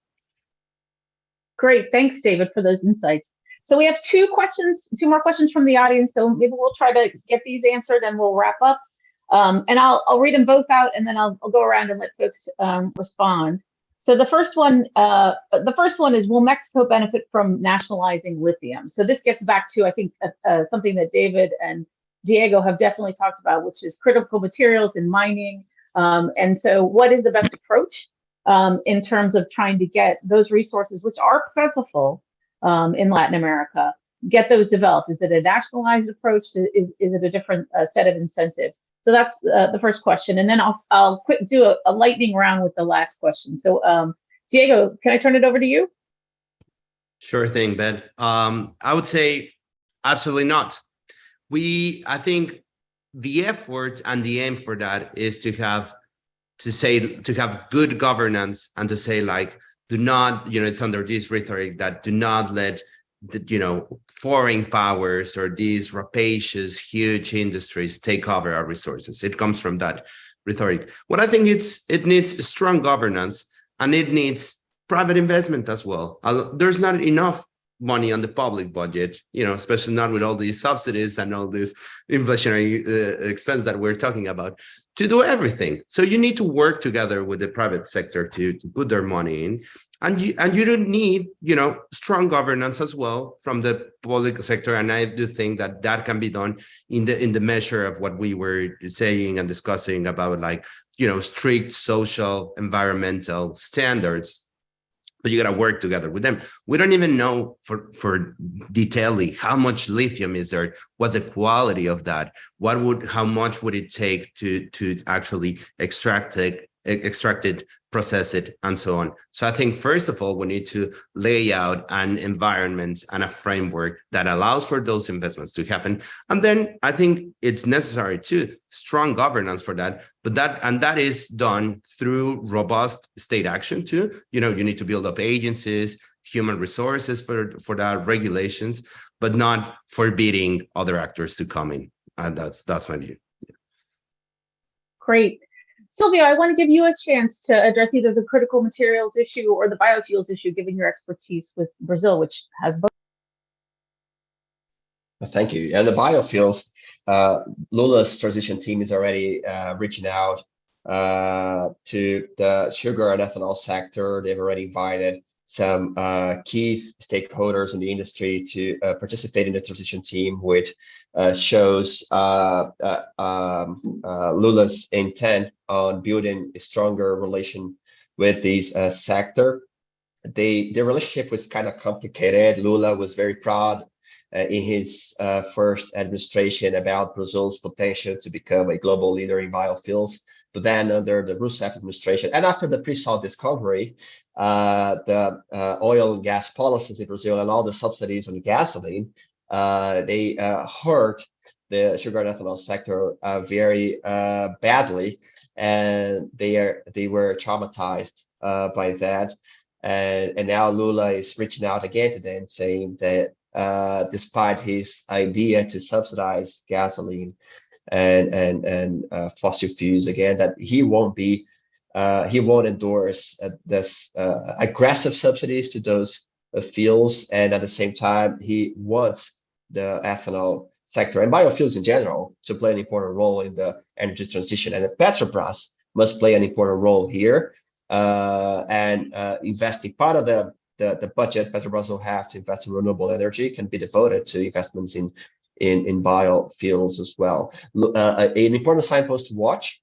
Great, thanks, David, for those insights. So we have two more questions from the audience. So maybe we'll try to get these answered and we'll wrap up. And I'll read them both out, and then I'll go around and let folks respond. So the first one is, will Mexico benefit from nationalizing lithium? So this gets back to, I think, something that David and Diego have definitely talked about, which is critical materials in mining. And so what is the best approach in terms of trying to get those resources, which are plentiful in Latin America, get those developed? Is it a nationalized approach? Is it a different set of incentives? So that's the first question. And then I'll do a lightning round with the last question. So Diego, can I turn it over to you? Sure thing, Ben. I would say absolutely not. I think the effort and the aim for that is to have good governance, and to say, like, do not, it's under this rhetoric that do not let foreign powers or these rapacious, huge industries take over our resources. It comes from that rhetoric. What I think it needs strong governance, and it needs private investment as well. There's not enough money on the public budget, especially not with all these subsidies and all this inflationary expense that we're talking about, to do everything. So you need to work together with the private sector to put their money in. And you don't need, strong governance as well from the public sector. And I do think that can be done in the measure of what we were saying and discussing about, like, strict social, environmental standards. But you got to work together with them. We don't even know for detailedly how much lithium is there. What's the quality of that? How much would it take to actually extract it, process it, and so on. So I think, first of all, we need to lay out an environment and a framework that allows for those investments to happen. And then I think it's necessary to strong governance for that. But that is done through robust state action too. You need to build up agencies, human resources for that, regulations, but not forbidding other actors to come in. And that's my view. Great. Sylvia, I want to give you a chance to address either the critical materials issue or the biofuels issue, given your expertise with Brazil, which has both. Thank you. And the biofuels, Lula's transition team is already reaching out to the sugar and ethanol sector. They've already invited some key stakeholders in the industry to participate in the transition team, which shows Lula's intent on building a stronger relation with these sector. The relationship was kind of complicated. Lula was very proud in his first administration about Brazil's potential to become a global leader in biofuels. But then under the Rousseff administration, and after the pre-salt discovery, the oil and gas policies in Brazil and all the subsidies on gasoline, they hurt the sugar and ethanol sector very badly, and they were traumatized by that. And now Lula is reaching out again to them, saying that despite his idea to subsidize gasoline and fossil fuels again, that he won't endorse this aggressive subsidies to those fuels, and at the same time he wants the ethanol sector and biofuels in general to play an important role in the energy transition, and Petrobras must play an important role here, and investing part of the budget Petrobras will have to invest in renewable energy can be devoted to investments in in biofuels as well. An important signpost to watch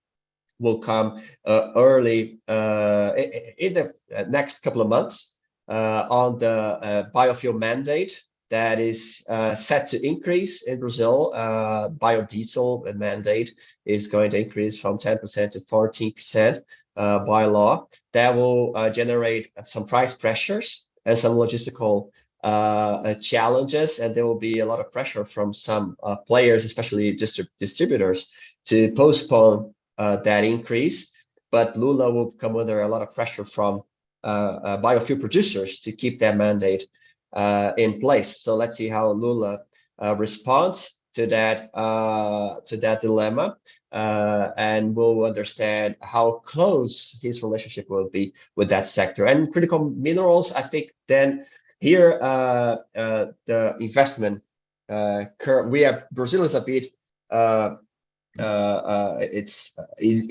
will come early in the next couple of months on the biofuel mandate that is set to increase in Brazil. Biodiesel mandate is going to increase from 10% to 14% by law. That will generate some price pressures and some logistical challenges, and there will be a lot of pressure from some players, especially distributors, to postpone that increase. But Lula will come under a lot of pressure from biofuel producers to keep that mandate in place. So let's see how Lula responds to that dilemma, and we'll understand how close his relationship will be with that sector. And critical minerals, I think then here the investment curve, Brazil is a bit it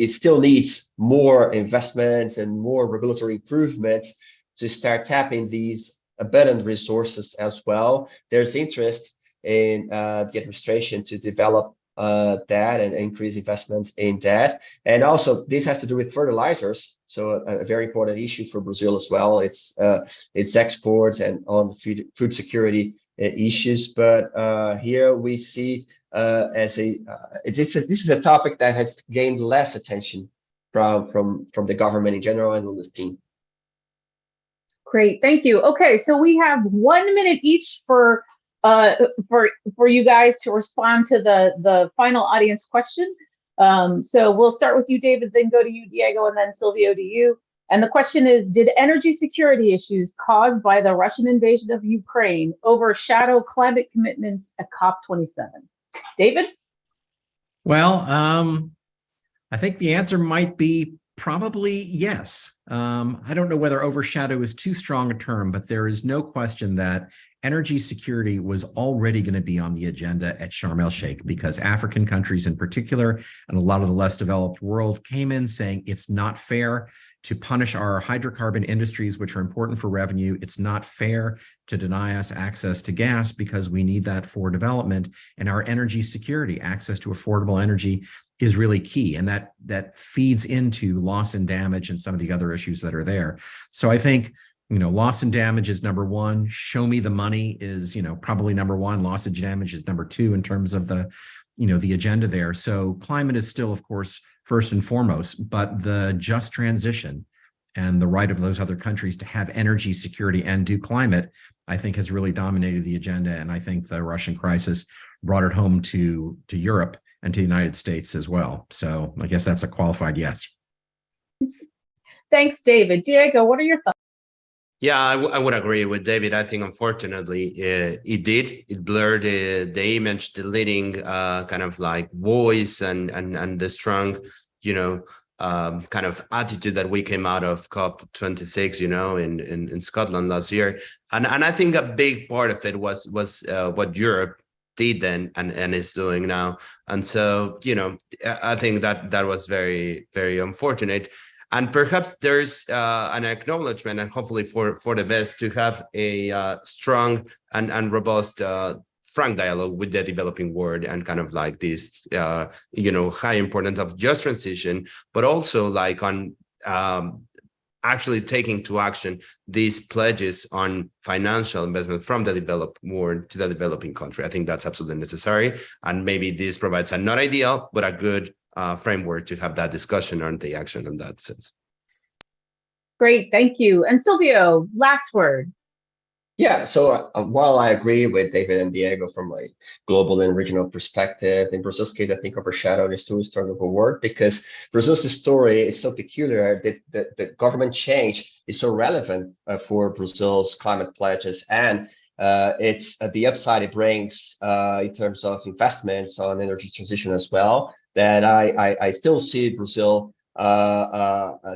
still needs more investments and more regulatory improvements to start tapping these abundant resources as well. There's interest in the administration to develop that and increase investments in that. And also this has to do with fertilizers. So a very important issue for Brazil as well. It's exports and on food security issues. But here we see this is a topic that has gained less attention from the government in general and on the team. Great, thank you. Okay, so we have 1 minute each for you guys to respond to the final audience question. So we'll start with you, David, then go to you, Diego, and then Silvio to you. And the question is, did energy security issues caused by the Russian invasion of Ukraine overshadow climate commitments at COP27? David? Well, I think the answer might be probably yes. I don't know whether overshadow is too strong a term, but there is no question that energy security was already going to be on the agenda at Sharm el-Sheikh, because African countries in particular and a lot of the less developed world came in saying it's not fair to punish our hydrocarbon industries, which are important for revenue. It's not fair to deny us access to gas because we need that for development, and our energy security, access to affordable energy, is really key. And that feeds into loss and damage and some of the other issues that are there. So I think, loss and damage is number one. Show me the money is, probably number one. Loss and damage is number two in terms of the agenda there. So climate is still, of course, first and foremost, but the just transition and the right of those other countries to have energy security and do climate, I think, has really dominated the agenda. And I think the Russian crisis brought it home to Europe and to the United States as well. So I guess that's a qualified yes. Thanks, David. Diego, what are your thoughts? Yeah, I would agree with David. I think, unfortunately, it blurred the image, the leading kind of like voice and the strong, kind of attitude that we came out of COP26, in Scotland last year. And I think a big part of it was what Europe did then and is doing now. And so, I think that was very, very unfortunate. And perhaps there's an acknowledgement, and hopefully for the best, to have a strong and robust, frank dialogue with the developing world, and kind of like this, high importance of just transition, but also like on actually taking to action these pledges on financial investment from the developed world to the developing country. I think that's absolutely necessary. And maybe this provides a not ideal, but a good framework to have that discussion on the action in that sense. Great, thank you. And Silvio, last word. Yeah, so while I agree with David and Diego from a global and regional perspective, in Brazil's case, I think overshadowed is too strong of a word, because Brazil's story is so peculiar that the government change is so relevant for Brazil's climate pledges, and it's the upside it brings in terms of investments on energy transition as well, that I still see Brazil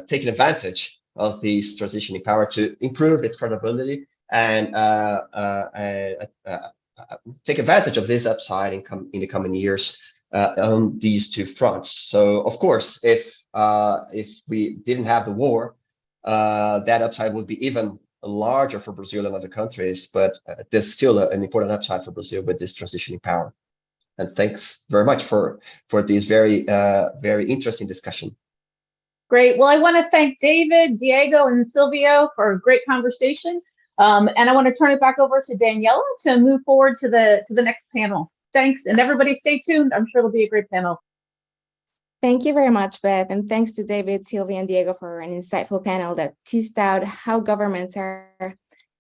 taking advantage of this transitioning power to improve its credibility and take advantage of this upside in the coming years on these two fronts. So, of course, if we didn't have the war, that upside would be even larger for Brazil and other countries. But there's still an important upside for Brazil with this transitioning power. And thanks very much for this very interesting discussion. Great. Well, I want to thank David, Diego, and Silvio for a great conversation. And I want to turn it back over to Daniela to move forward to the next panel. Thanks, and everybody stay tuned. I'm sure it'll be a great panel. Thank you very much, Beth, and thanks to David, Sylvia, and Diego for an insightful panel that teased out how governments are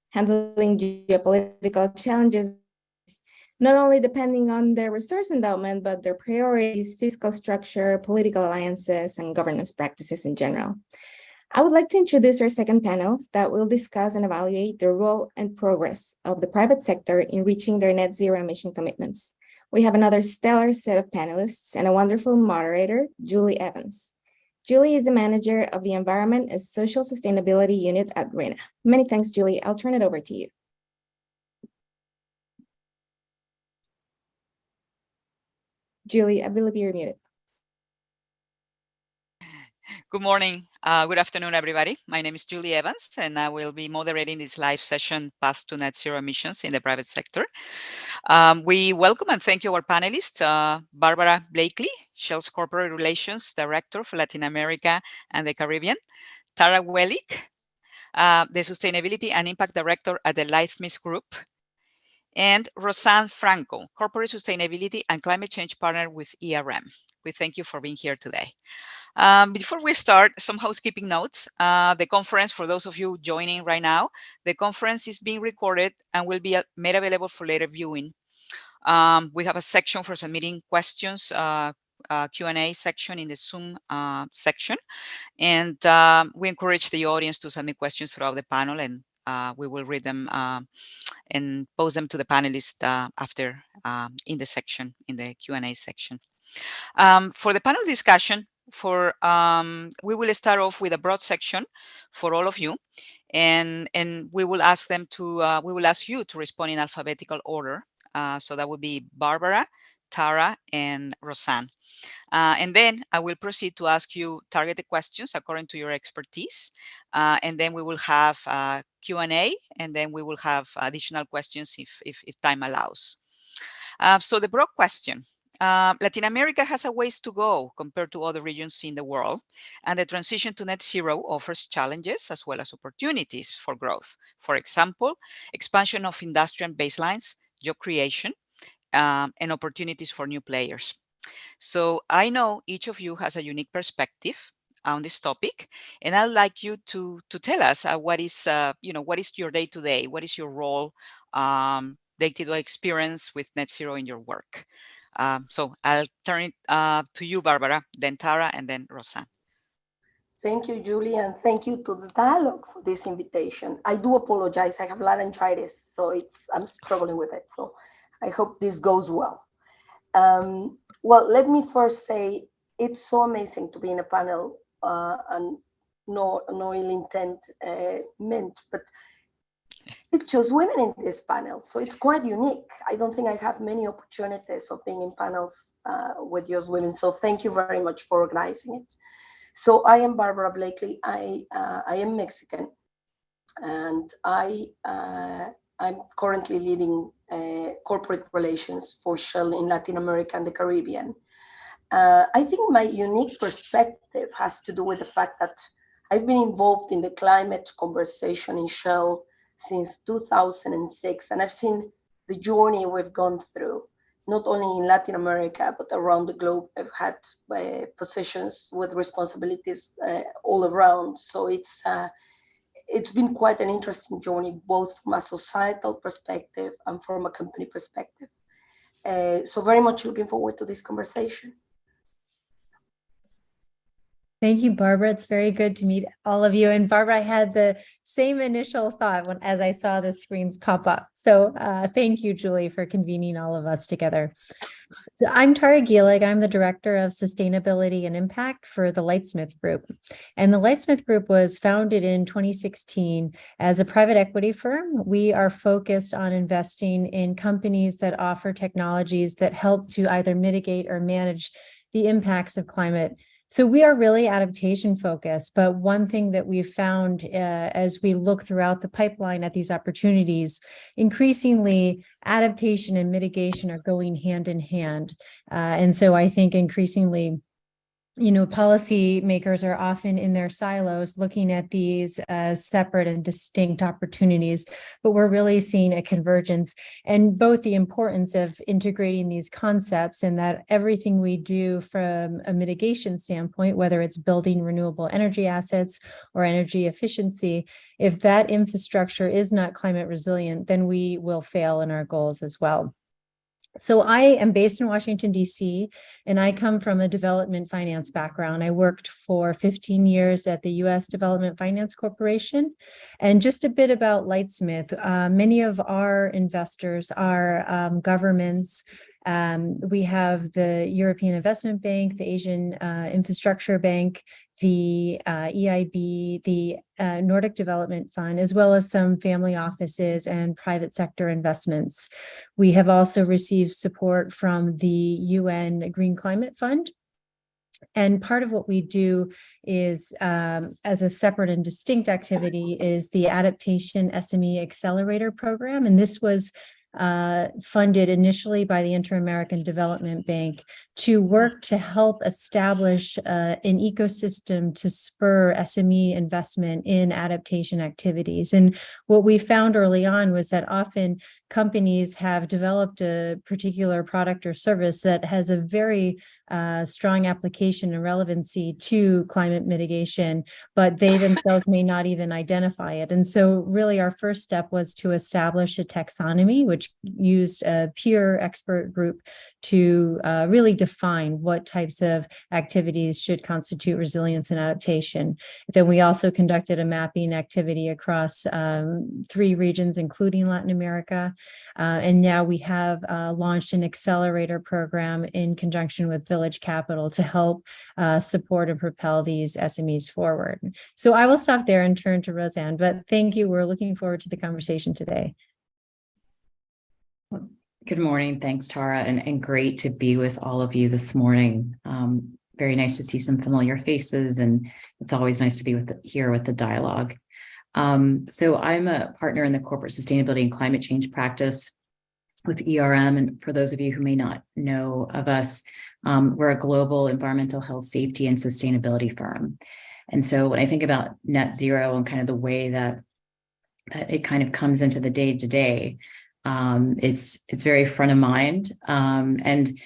handling geopolitical challenges, not only depending on their resource endowment, but their priorities, fiscal structure, political alliances, and governance practices in general. I would like to introduce our second panel that will discuss and evaluate the role and progress of the private sector in reaching their net zero emission commitments. We have another stellar set of panelists and a wonderful moderator, Julie Evans. Julie is the manager of the Environment and Social Sustainability Unit at RENA. Many thanks, Julie. I'll turn it over to you. Julie, I believe you're muted. Good morning, good afternoon, everybody. My name is Julie Evans, and I will be moderating this live session, Path to Net Zero Emissions in the Private Sector. We welcome and thank you our panelists, Barbara Blakely, Shell's Corporate Relations Director for Latin America and the Caribbean, Tara Wellick, the Sustainability and Impact Director at the Amidst Group, and Rosanne Franco, Corporate Sustainability and Climate Change Partner with ERM. We thank you for being here today. Before we start, some housekeeping notes. The conference, for those of you joining right now, the conference is being recorded and will be made available for later viewing. We have a section for submitting questions, Q&A section in the Zoom section. And we encourage the audience to submit questions throughout the panel, and we will read them and pose them to the panelists after in the section, in the Q&A section. For the panel discussion, we will start off with a broad section for all of you, and we will ask them to we will ask you to respond in alphabetical order. So that would be Barbara, Tara, and Rosanne. And then I will proceed to ask you targeted questions according to your expertise. And then we will have Q&A, and then we will have additional questions if time allows. So the broad question. Latin America has a ways to go compared to other regions in the world, and the transition to net zero offers challenges as well as opportunities for growth. For example, expansion of industrial baselines, job creation, and opportunities for new players. So I know each of you has a unique perspective on this topic, and I'd like you to tell us what is what is your day-to-day, what is your role, day-to-day experience with net zero in your work. So I'll turn it to you, Barbara, then Tara, and then Rosanne. Thank you, Julie, and thank you to the dialogue for this invitation. I do apologize. I have laryngitis, so I'm struggling with it. So I hope this goes well. Well, let me first say it's so amazing to be in a panel, and no ill intent meant, but it's just women in this panel, so it's quite unique. I don't think I have many opportunities of being in panels with just women, so thank you very much for organizing it. So I am Barbara Blakely. I am Mexican, and I'm currently leading corporate relations for Shell in Latin America and the Caribbean. I think my unique perspective has to do with the fact that I've been involved in the climate conversation in Shell since 2006, and I've seen the journey we've gone through, not only in Latin America, but around the globe. I've had positions with responsibilities all around. So it's been quite an interesting journey, both from a societal perspective and from a company perspective. So very much looking forward to this conversation. Thank you, Barbara. It's very good to meet all of you. And Barbara, I had the same initial thought as I saw the screens pop up. So thank you, Julie, for convening all of us together. So I'm Tara Gielig. I'm the Director of Sustainability and Impact for the Lightsmith Group. And the Lightsmith Group was founded in 2016 as a private equity firm. We are focused on investing in companies that offer technologies that help to either mitigate or manage the impacts of climate So we are really adaptation focused, but one thing that we've found as we look throughout the pipeline at these opportunities, increasingly adaptation and mitigation are going hand in hand. And so I think increasingly, policymakers are often in their silos looking at these as separate and distinct opportunities, but we're really seeing a convergence, and both the importance of integrating these concepts and that everything we do from a mitigation standpoint, whether it's building renewable energy assets or energy efficiency, if that infrastructure is not climate resilient, then we will fail in our goals as well. So I am based in Washington, D.C., and I come from a development finance background. I worked for 15 years at the U.S. Development Finance Corporation. And just a bit about Lightsmith, many of our investors are governments. We have the European Investment Bank, the Asian Infrastructure Bank, the EIB, the Nordic Development Fund, as well as some family offices and private sector investments. We have also received support from the UN Green Climate Fund. And part of what we do is, as a separate and distinct activity, is the Adaptation SME Accelerator Program. And this was funded initially by the Inter-American Development Bank to work to help establish an ecosystem to spur SME investment in adaptation activities. And what we found early on was that often companies have developed a particular product or service that has a very strong application and relevancy to climate mitigation, but they themselves may not even identify it. And so really our first step was to establish a taxonomy, which used a peer expert group to really define what types of activities should constitute resilience and adaptation. Then we also conducted a mapping activity across 3 regions, including Latin America. And now we have launched an accelerator program in conjunction with Village Capital to help support and propel these SMEs forward. So I will stop there and turn to Roseanne, but thank you. We're looking forward to the conversation today. Good morning. Thanks, Tara, and great to be with all of you this morning. Very nice to see some familiar faces, and it's always nice to be here with the dialogue. So I'm a partner in the corporate sustainability and climate change practice with ERM. And for those of you who may not know of us, we're a global environmental health, safety, and sustainability firm. And so when I think about net zero and kind of the way that it kind of comes into the day-to-day, it's very front of mind. And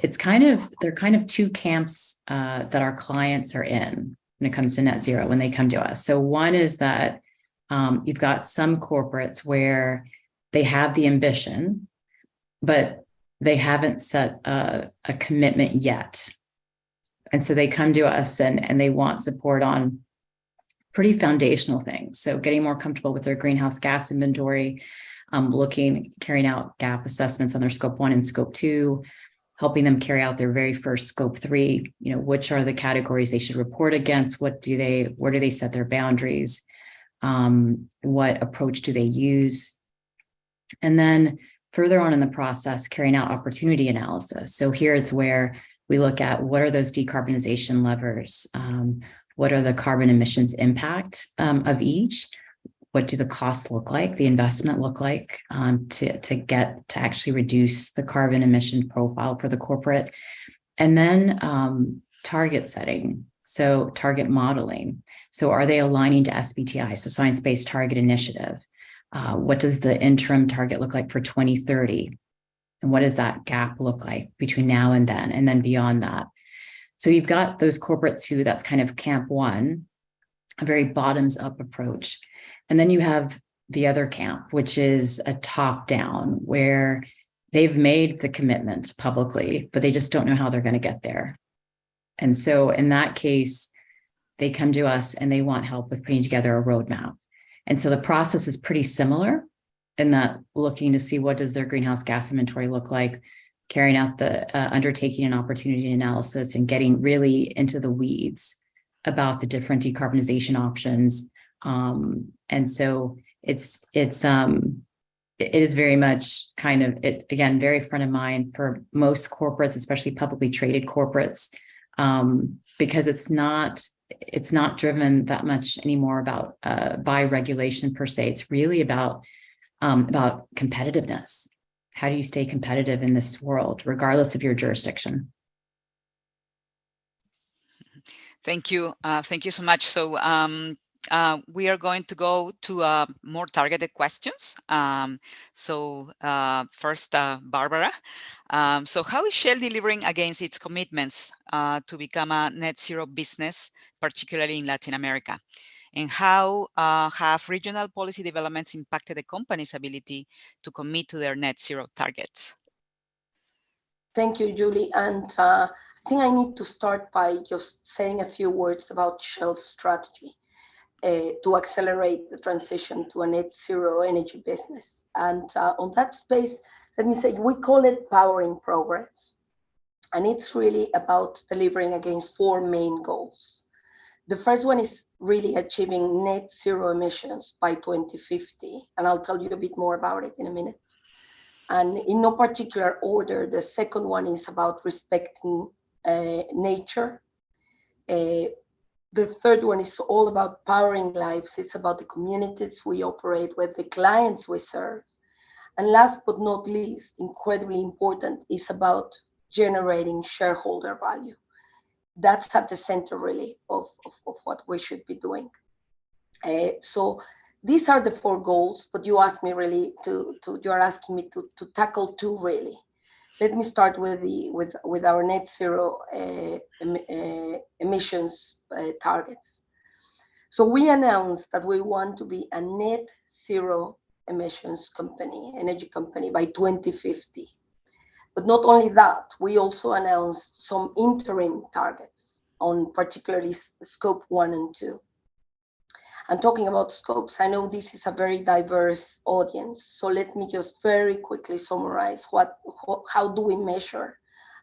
they're kind of 2 camps that our clients are in when it comes to net zero when they come to us. So one is that you've got some corporates where they have the ambition, but they haven't set a commitment yet. And so they come to us and they want support on pretty foundational things. So getting more comfortable with their greenhouse gas inventory, carrying out gap assessments on their scope 1 and scope 2, helping them carry out their very first scope 3, which are the categories they should report against, where do they set their boundaries, what approach do they use, and then further on in the process, carrying out opportunity analysis. So here it's where we look at what are those decarbonization levers, what are the carbon emissions impact of each, what do the costs look like, the investment look like to actually reduce the carbon emission profile for the corporate, and then target setting, so target modeling. So are they aligning to SBTI, so Science-Based Target Initiative? What does the interim target look like for 2030? And what does that gap look like between now and then beyond that? So you've got those corporates who that's kind of camp 1, a very bottoms up approach. And then you have the other camp, which is a top down, where they've made the commitment publicly, but they just don't know how they're going to get there. And so in that case, they come to us and they want help with putting together a roadmap. And so the process is pretty similar in that looking to see what does their greenhouse gas inventory look like, carrying out the undertaking and opportunity analysis, and getting really into the weeds about the different decarbonization options. And so it is very much again, very front of mind for most corporates, especially publicly traded corporates. because it's not driven that much anymore about by regulation per se. It's really about competitiveness. How do you stay competitive in this world, regardless of your jurisdiction? Thank you. Thank you so much. So we are going to go to more targeted questions. First, Barbara. So how is Shell delivering against its commitments to become a net zero business, particularly in Latin America? And how have regional policy developments impacted the company's ability to commit to their net zero targets? Thank you, Julie. And I think I need to start by just saying a few words about Shell's strategy to accelerate the transition to a net zero energy business. And on that space, let me say, we call it powering progress. And it's really about delivering against 4 main goals. The first one is really achieving net zero emissions by 2050. And I'll tell you a bit more about it in a minute. And in no particular order, the second one is about respecting nature. The third one is all about powering lives. It's about the communities we operate with, the clients we serve. And last but not least, incredibly important, is about generating shareholder value. That's at the center really of what we should be doing. So these are the 4 goals, but you asked me really you're asking me to tackle 2 really. Let me start with our net zero emissions targets. So we announced that we want to be a net zero emissions company, energy company by 2050. But not only that, we also announced some interim targets on particularly scope 1 and 2. And talking about scopes, I know this is a very diverse audience, so let me just very quickly summarize how do we measure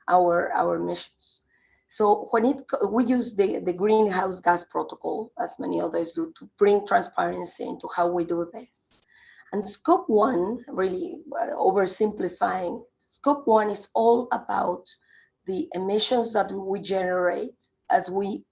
our emissions. So when we use the greenhouse gas protocol, as many others do, to bring transparency into how we do this. And scope 1, really oversimplifying, scope 1 is all about the emissions that we generate as we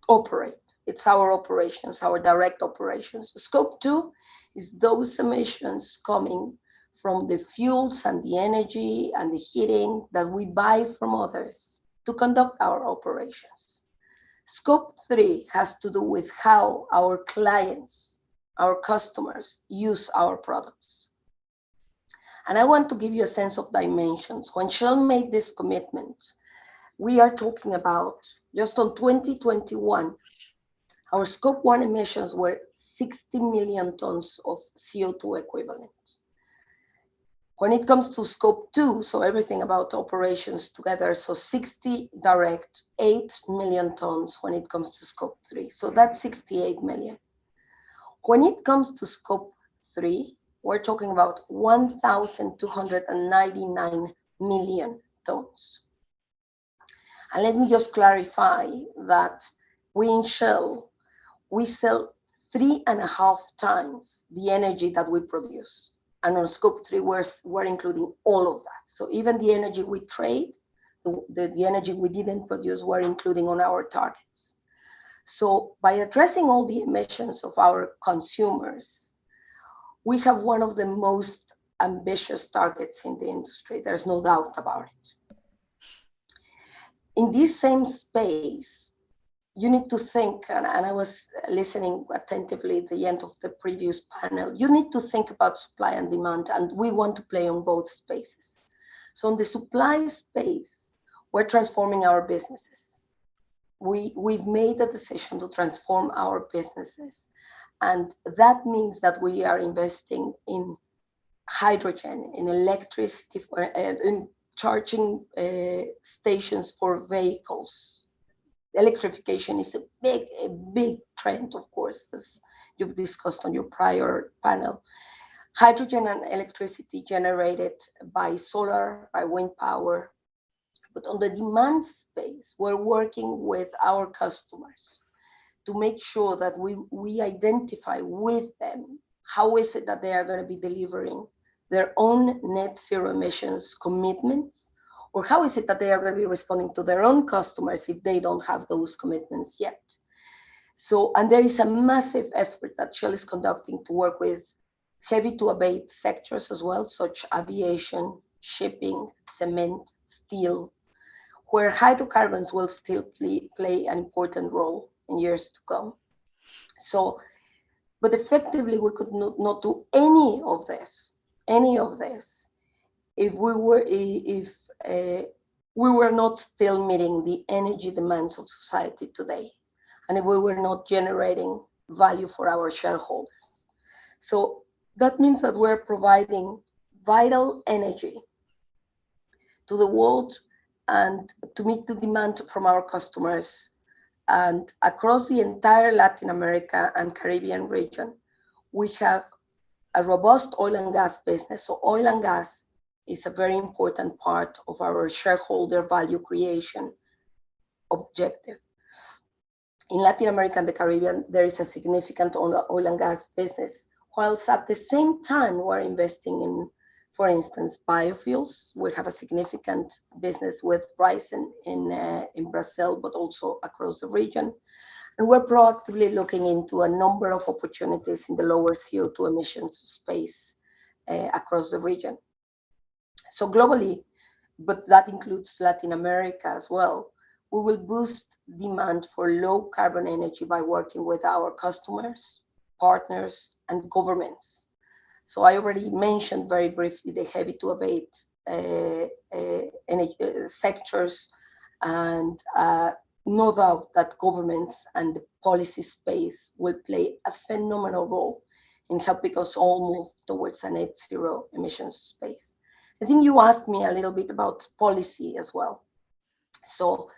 operate. It's our operations, our direct operations. Scope 2 is those emissions coming from the fuels and the energy and the heating that we buy from others to conduct our operations. Scope 3 has to do with how our clients, our customers use our products. And I want to give you a sense of dimensions. When Shell made this commitment, we are talking about just on 2021, our scope 1 emissions were 60 million tons of CO2 equivalent. When it comes to scope 2, so everything about operations together, so 60 direct, 8 million tons when it comes to scope 3. So that's 68 million. When it comes to scope 3, we're talking about 1,299 million tons. And let me just clarify that we in Shell, we sell 3.5 times the energy that we produce. And on scope 3, we're including all of that. So even the energy we trade, the energy we didn't produce, we're including on our targets. So by addressing all the emissions of our consumers, we have one of the most ambitious targets in the industry. There's no doubt about it. In this same space, you need to think, and I was listening attentively at the end of the previous panel, you need to think about supply and demand, and we want to play on both spaces. So in the supply space, we're transforming our businesses. We've made a decision to transform our businesses, and that means that we are investing in hydrogen, in electricity, in charging stations for vehicles. Electrification is a big trend, of course, as you've discussed on your prior panel. Hydrogen and electricity generated by solar, by wind power. But on the demand space, we're working with our customers to make sure that we identify with them how is it that they are going to be delivering their own net zero emissions commitments, Or how is it that they are going to be responding to their own customers if they don't have those commitments yet? So, and there is a massive effort that Shell is conducting to work with heavy to abate sectors as well, such aviation, shipping, cement, steel, where hydrocarbons will still play an important role in years to come. So, but effectively, we could not do any of this, if we were not still meeting the energy demands of society today, and if we were not generating value for our shareholders. So that means that we're providing vital energy to the world and to meet the demand from our customers. And across the entire Latin America and Caribbean region, we have a robust oil and gas business. So oil and gas is a very important part of our shareholder value creation objective. In Latin America and the Caribbean, there is a significant oil and gas business, whilst at the same time we're investing in, for instance, biofuels. We have a significant business with rice in Brazil, but also across the region. And we're proactively looking into a number of opportunities in the lower CO2 emissions space across the region. So globally, but that includes Latin America as well, we will boost demand for low carbon energy by working with our customers, partners, and governments. So I already mentioned very briefly the heavy to abate energy sectors, and no doubt that governments and the policy space will play a phenomenal role in helping us all move towards a net zero emissions space. I think you asked me a little bit about policy as well. So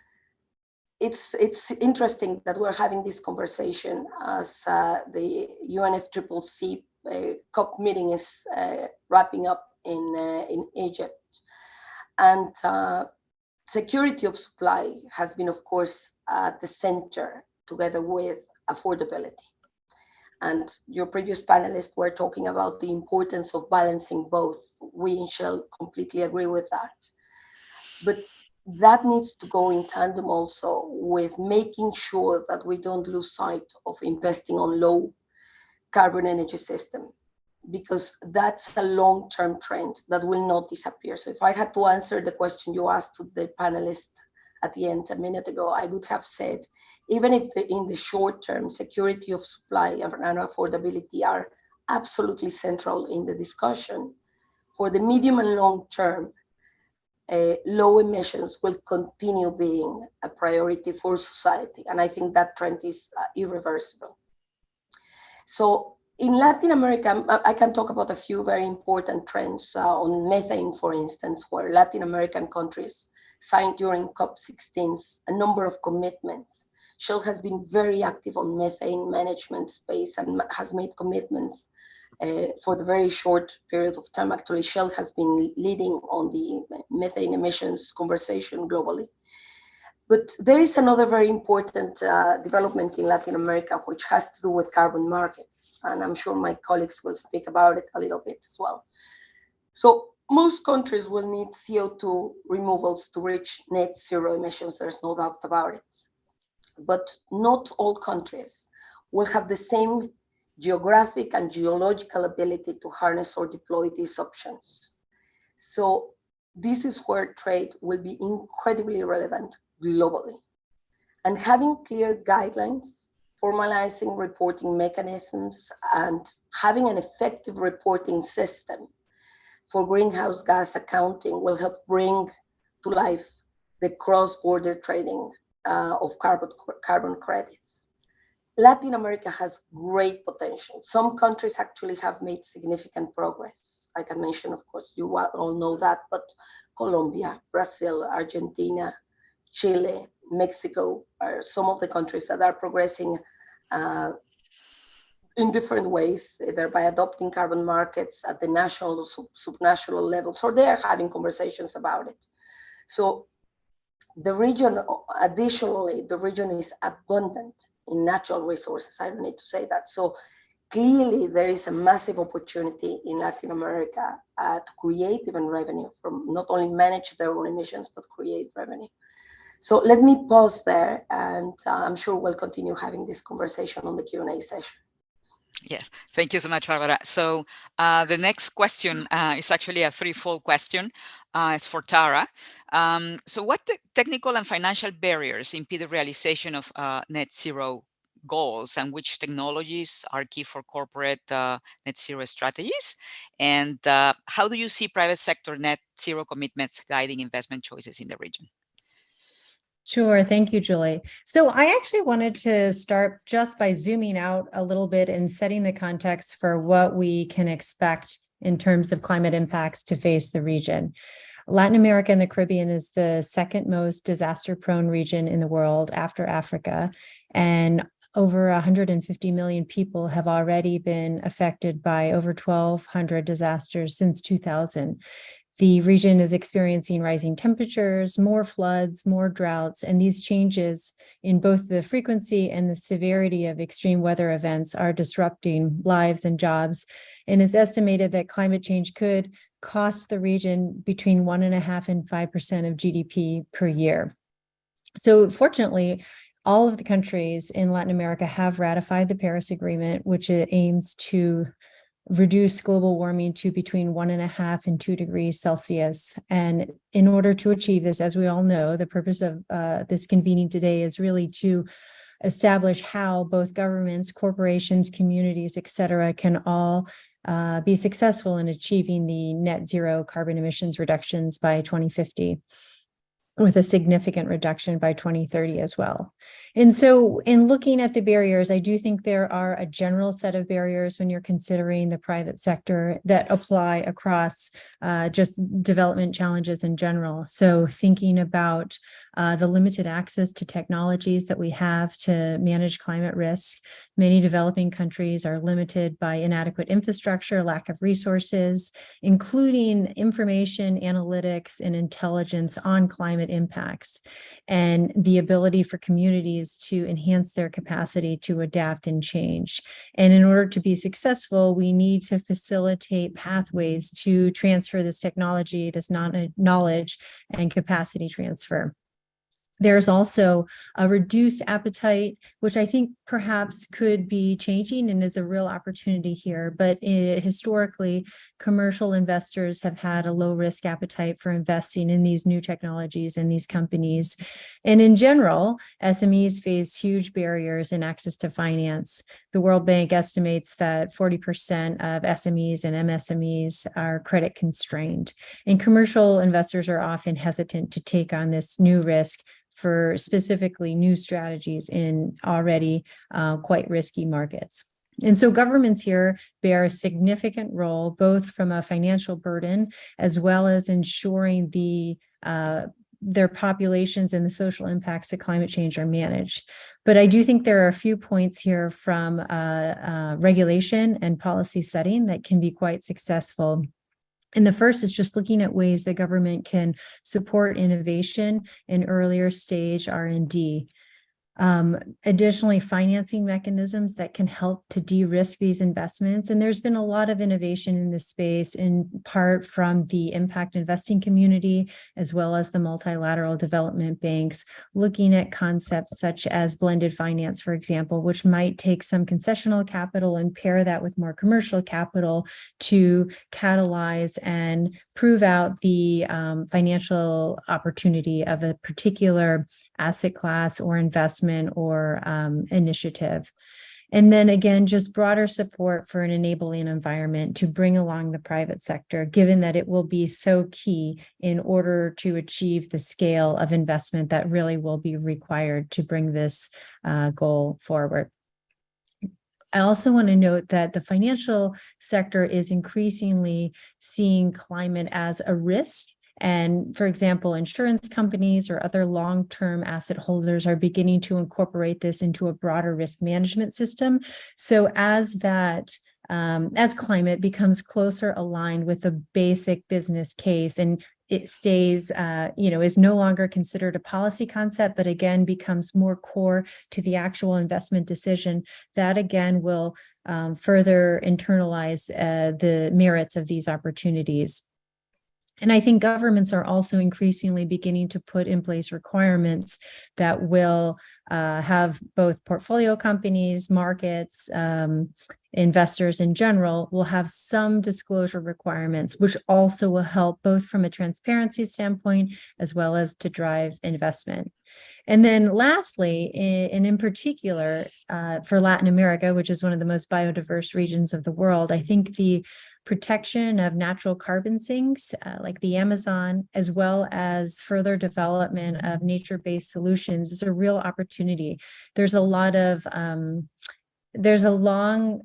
it's interesting that we're having this conversation as the UNFCCC COP meeting is wrapping up in Egypt. And security of supply has been, of course, at the center together with affordability. And your previous panelists were talking about the importance of balancing both. We in Shell completely agree with that. But that needs to go in tandem also with making sure that we don't lose sight of investing on low carbon energy system, because that's a long-term trend that will not disappear. So if I had to answer the question you asked to the panelists at the end a minute ago, I would have said, even if in the short term, security of supply and affordability are absolutely central in the discussion, for the medium and long term, low emissions will continue being a priority for society. And I think that trend is irreversible. So in Latin America, I can talk about a few very important trends on methane, for instance, where Latin American countries signed during COP16 a number of commitments. Shell has been very active on methane management space and has made commitments for the very short period of time. Actually, Shell has been leading on the methane emissions conversation globally. But there is another very important development in Latin America, which has to do with carbon markets. And I'm sure my colleagues will speak about it a little bit as well. So most countries will need CO2 removals to reach net zero emissions. There's no doubt about it. But not all countries will have the same geographic and geological ability to harness or deploy these options. So this is where trade will be incredibly relevant globally. And having clear guidelines, formalizing reporting mechanisms, and having an effective reporting system for greenhouse gas accounting will help bring to life the cross-border trading of carbon credits. Latin America has great potential. Some countries actually have made significant progress. I can mention, of course, you all know that, but Colombia, Brazil, Argentina, Chile, Mexico are some of the countries that are progressing in different ways, either by adopting carbon markets at the national, subnational levels, or they are having conversations about it. So the region, additionally, the region is abundant in natural resources. I don't need to say that. So clearly there is a massive opportunity in Latin America to create even revenue from not only manage their own emissions, but create revenue. So let me pause there, and I'm sure we'll continue having this conversation on the Q&A session. Yes, thank you so much, Barbara. So the next question is actually a threefold question. It's for Tara. So what technical and financial barriers impede the realization of net zero goals, and which technologies are key for corporate net zero strategies? And how do you see private sector net zero commitments guiding investment choices in the region? Sure. Thank you, Julie. So I actually wanted to start just by zooming out a little bit and setting the context for what we can expect in terms of climate impacts to face the region. Latin America and the Caribbean is the second most disaster-prone region in the world after Africa, and over 150 million people have already been affected by over 1,200 disasters since 2000. The region is experiencing rising temperatures, more floods, more droughts, and these changes in both the frequency and the severity of extreme weather events are disrupting lives and jobs. And it's estimated that climate change could cost the region between 1.5% and 5% of GDP per year. So fortunately, all of the countries in Latin America have ratified the Paris Agreement, which aims to reduce global warming to between 1.5 and 2 degrees Celsius. And in order to achieve this, as we all know, the purpose of this convening today is really to establish how both governments, corporations, communities, et cetera, can all be successful in achieving the net zero carbon emissions reductions by 2050. With a significant reduction by 2030 as well. And so in looking at the barriers, I do think there are a general set of barriers when you're considering the private sector that apply across just development challenges in general. So thinking about the limited access to technologies that we have to manage climate risk. Many developing countries are limited by inadequate infrastructure, lack of resources, including information, analytics, and intelligence on climate impacts, and the ability for communities to enhance their capacity to adapt and change. And in order to be successful, we need to facilitate pathways to transfer this technology, this knowledge, and capacity transfer. There's also a reduced appetite, which I think perhaps could be changing and is a real opportunity here. But historically, commercial investors have had a low risk appetite for investing in these new technologies and these companies. And in general, SMEs face huge barriers in access to finance. The World Bank estimates that 40% of SMEs and MSMEs are credit constrained. And commercial investors are often hesitant to take on this new risk for specifically new strategies in already quite risky markets. And so governments here bear a significant role, both from a financial burden, as well as ensuring their populations and the social impacts of climate change are managed. But I do think there are a few points here from regulation and policy setting that can be quite successful. And the first is just looking at ways the government can support innovation in earlier stage R&D. Additionally, financing mechanisms that can help to de-risk these investments. And there's been a lot of innovation in this space, in part from the impact investing community, as well as the multilateral development banks, looking at concepts such as blended finance, for example, which might take some concessional capital and pair that with more commercial capital to catalyze and prove out the financial opportunity of a particular asset class or investment or initiative. And then again, just broader support for an enabling environment to bring along the private sector, given that it will be so key in order to achieve the scale of investment that really will be required to bring this goal forward. I also want to note that the financial sector is increasingly seeing climate as a risk. And for example, insurance companies or other long-term asset holders are beginning to incorporate this into a broader risk management system. So as climate becomes closer aligned with the basic business case, and it stays, is no longer considered a policy concept, but again, becomes more core to the actual investment decision, that again will further internalize the merits of these opportunities. And I think governments are also increasingly beginning to put in place requirements that will have both portfolio companies, markets, investors in general will have some disclosure requirements, which also will help both from a transparency standpoint as well as to drive investment. And then lastly, and in particular for Latin America, which is one of the most biodiverse regions of the world, I think the protection of natural carbon sinks like the Amazon, as well as further development of nature-based solutions is a real opportunity. There's a lot of there's a long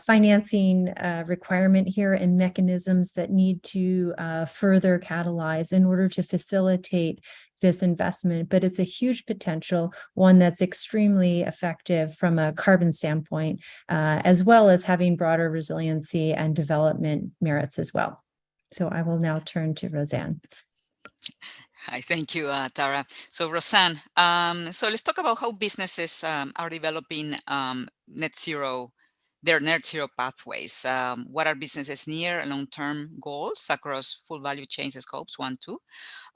financing requirement here and mechanisms that need to further catalyze in order to facilitate this investment, but it's a huge potential, one that's extremely effective from a carbon standpoint, as well as having broader resiliency and development merits as well. So I will now turn to Roseanne. Hi, thank you, Tara. So Roseanne, so let's talk about how businesses are developing their net zero pathways. What are businesses near and long-term goals across full value chains scopes 1, 2?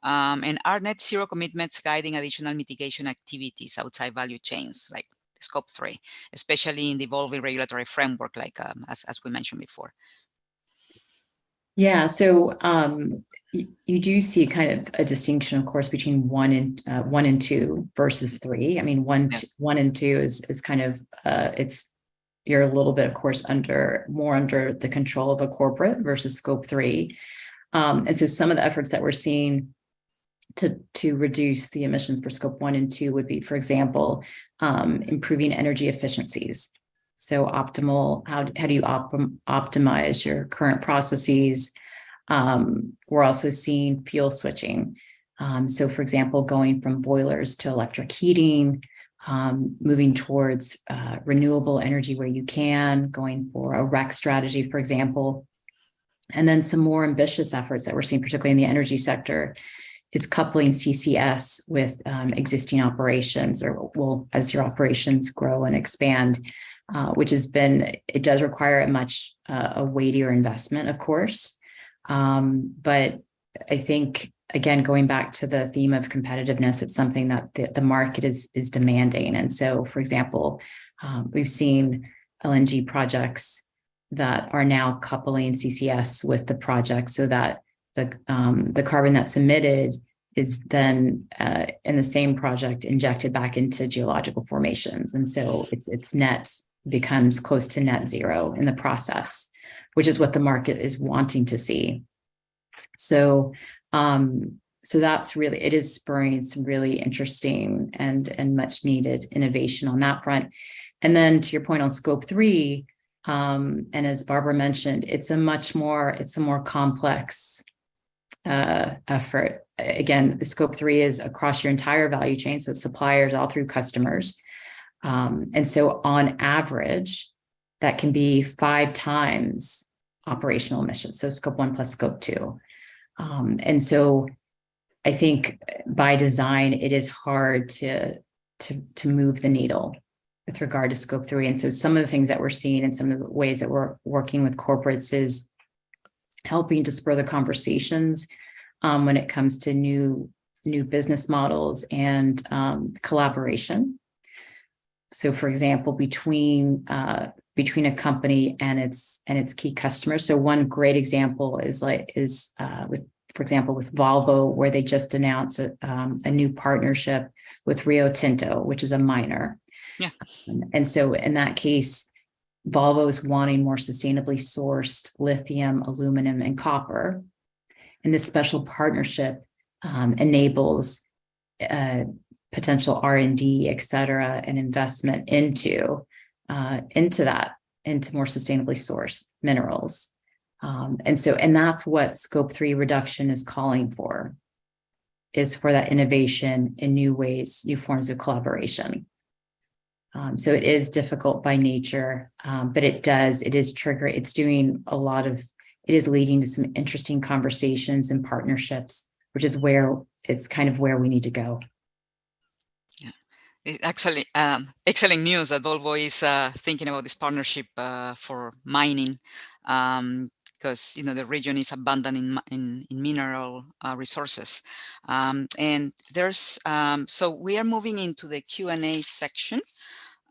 And are net zero commitments guiding additional mitigation activities outside value chains, like scope 3, especially in the evolving regulatory framework, like as we mentioned before? Yeah, so you do see kind of a distinction, of course, between 1 and 2 versus 3. I mean, 1 and 2 is kind of you're a little bit, of course, more under the control of a corporate versus scope 3. And so some of the efforts that we're seeing to reduce the emissions for scope 1 and 2 would be, for example, improving energy efficiencies. So optimal, how do you optimize your current processes? We're also seeing fuel switching. So for example, going from boilers to electric heating, moving towards renewable energy where you can, going for a REC strategy, for example. And then some more ambitious efforts that we're seeing, particularly in the energy sector, is coupling CCS with existing operations, or well, as your operations grow and expand, which it does require a much weightier investment, of course. But I think, again, going back to the theme of competitiveness, it's something that the market is demanding. And so, for example, we've seen LNG projects that are now coupling CCS with the project so that the carbon that's emitted is then in the same project injected back into geological formations. And so it's becomes close to net zero in the process, which is what the market is wanting to see. So that's really, it is spurring some really interesting and much needed innovation on that front. And then to your point on scope 3, and as Barbara mentioned, it's a more complex effort. Again, the scope 3 is across your entire value chain, so suppliers all through customers. And so on average, that can be 5 times operational emissions. So scope 1 plus scope 2. And so I think by design, it is hard to move the needle with regard to scope 3. And so some of the things that we're seeing and some of the ways that we're working with corporates is helping to spur the conversations when it comes to new business models and collaboration. So, for example, between a company and its key customers. So, one great example is for example, with Volvo, where they just announced a new partnership with Rio Tinto, which is a miner. Yeah. And so, in that case, Volvo is wanting more sustainably sourced lithium, aluminum, and copper. And this special partnership enables potential R&D, et cetera, and investment into more sustainably sourced minerals. And that's what scope 3 reduction is calling for, is for that innovation in new ways, new forms of collaboration. So it is difficult by nature, but it is leading to some interesting conversations and partnerships which is where it's kind of where we need to go. Actually, excellent news that Volvo is thinking about this partnership for mining, because the region is abundant in mineral resources, and there's so we are moving into the Q&A section.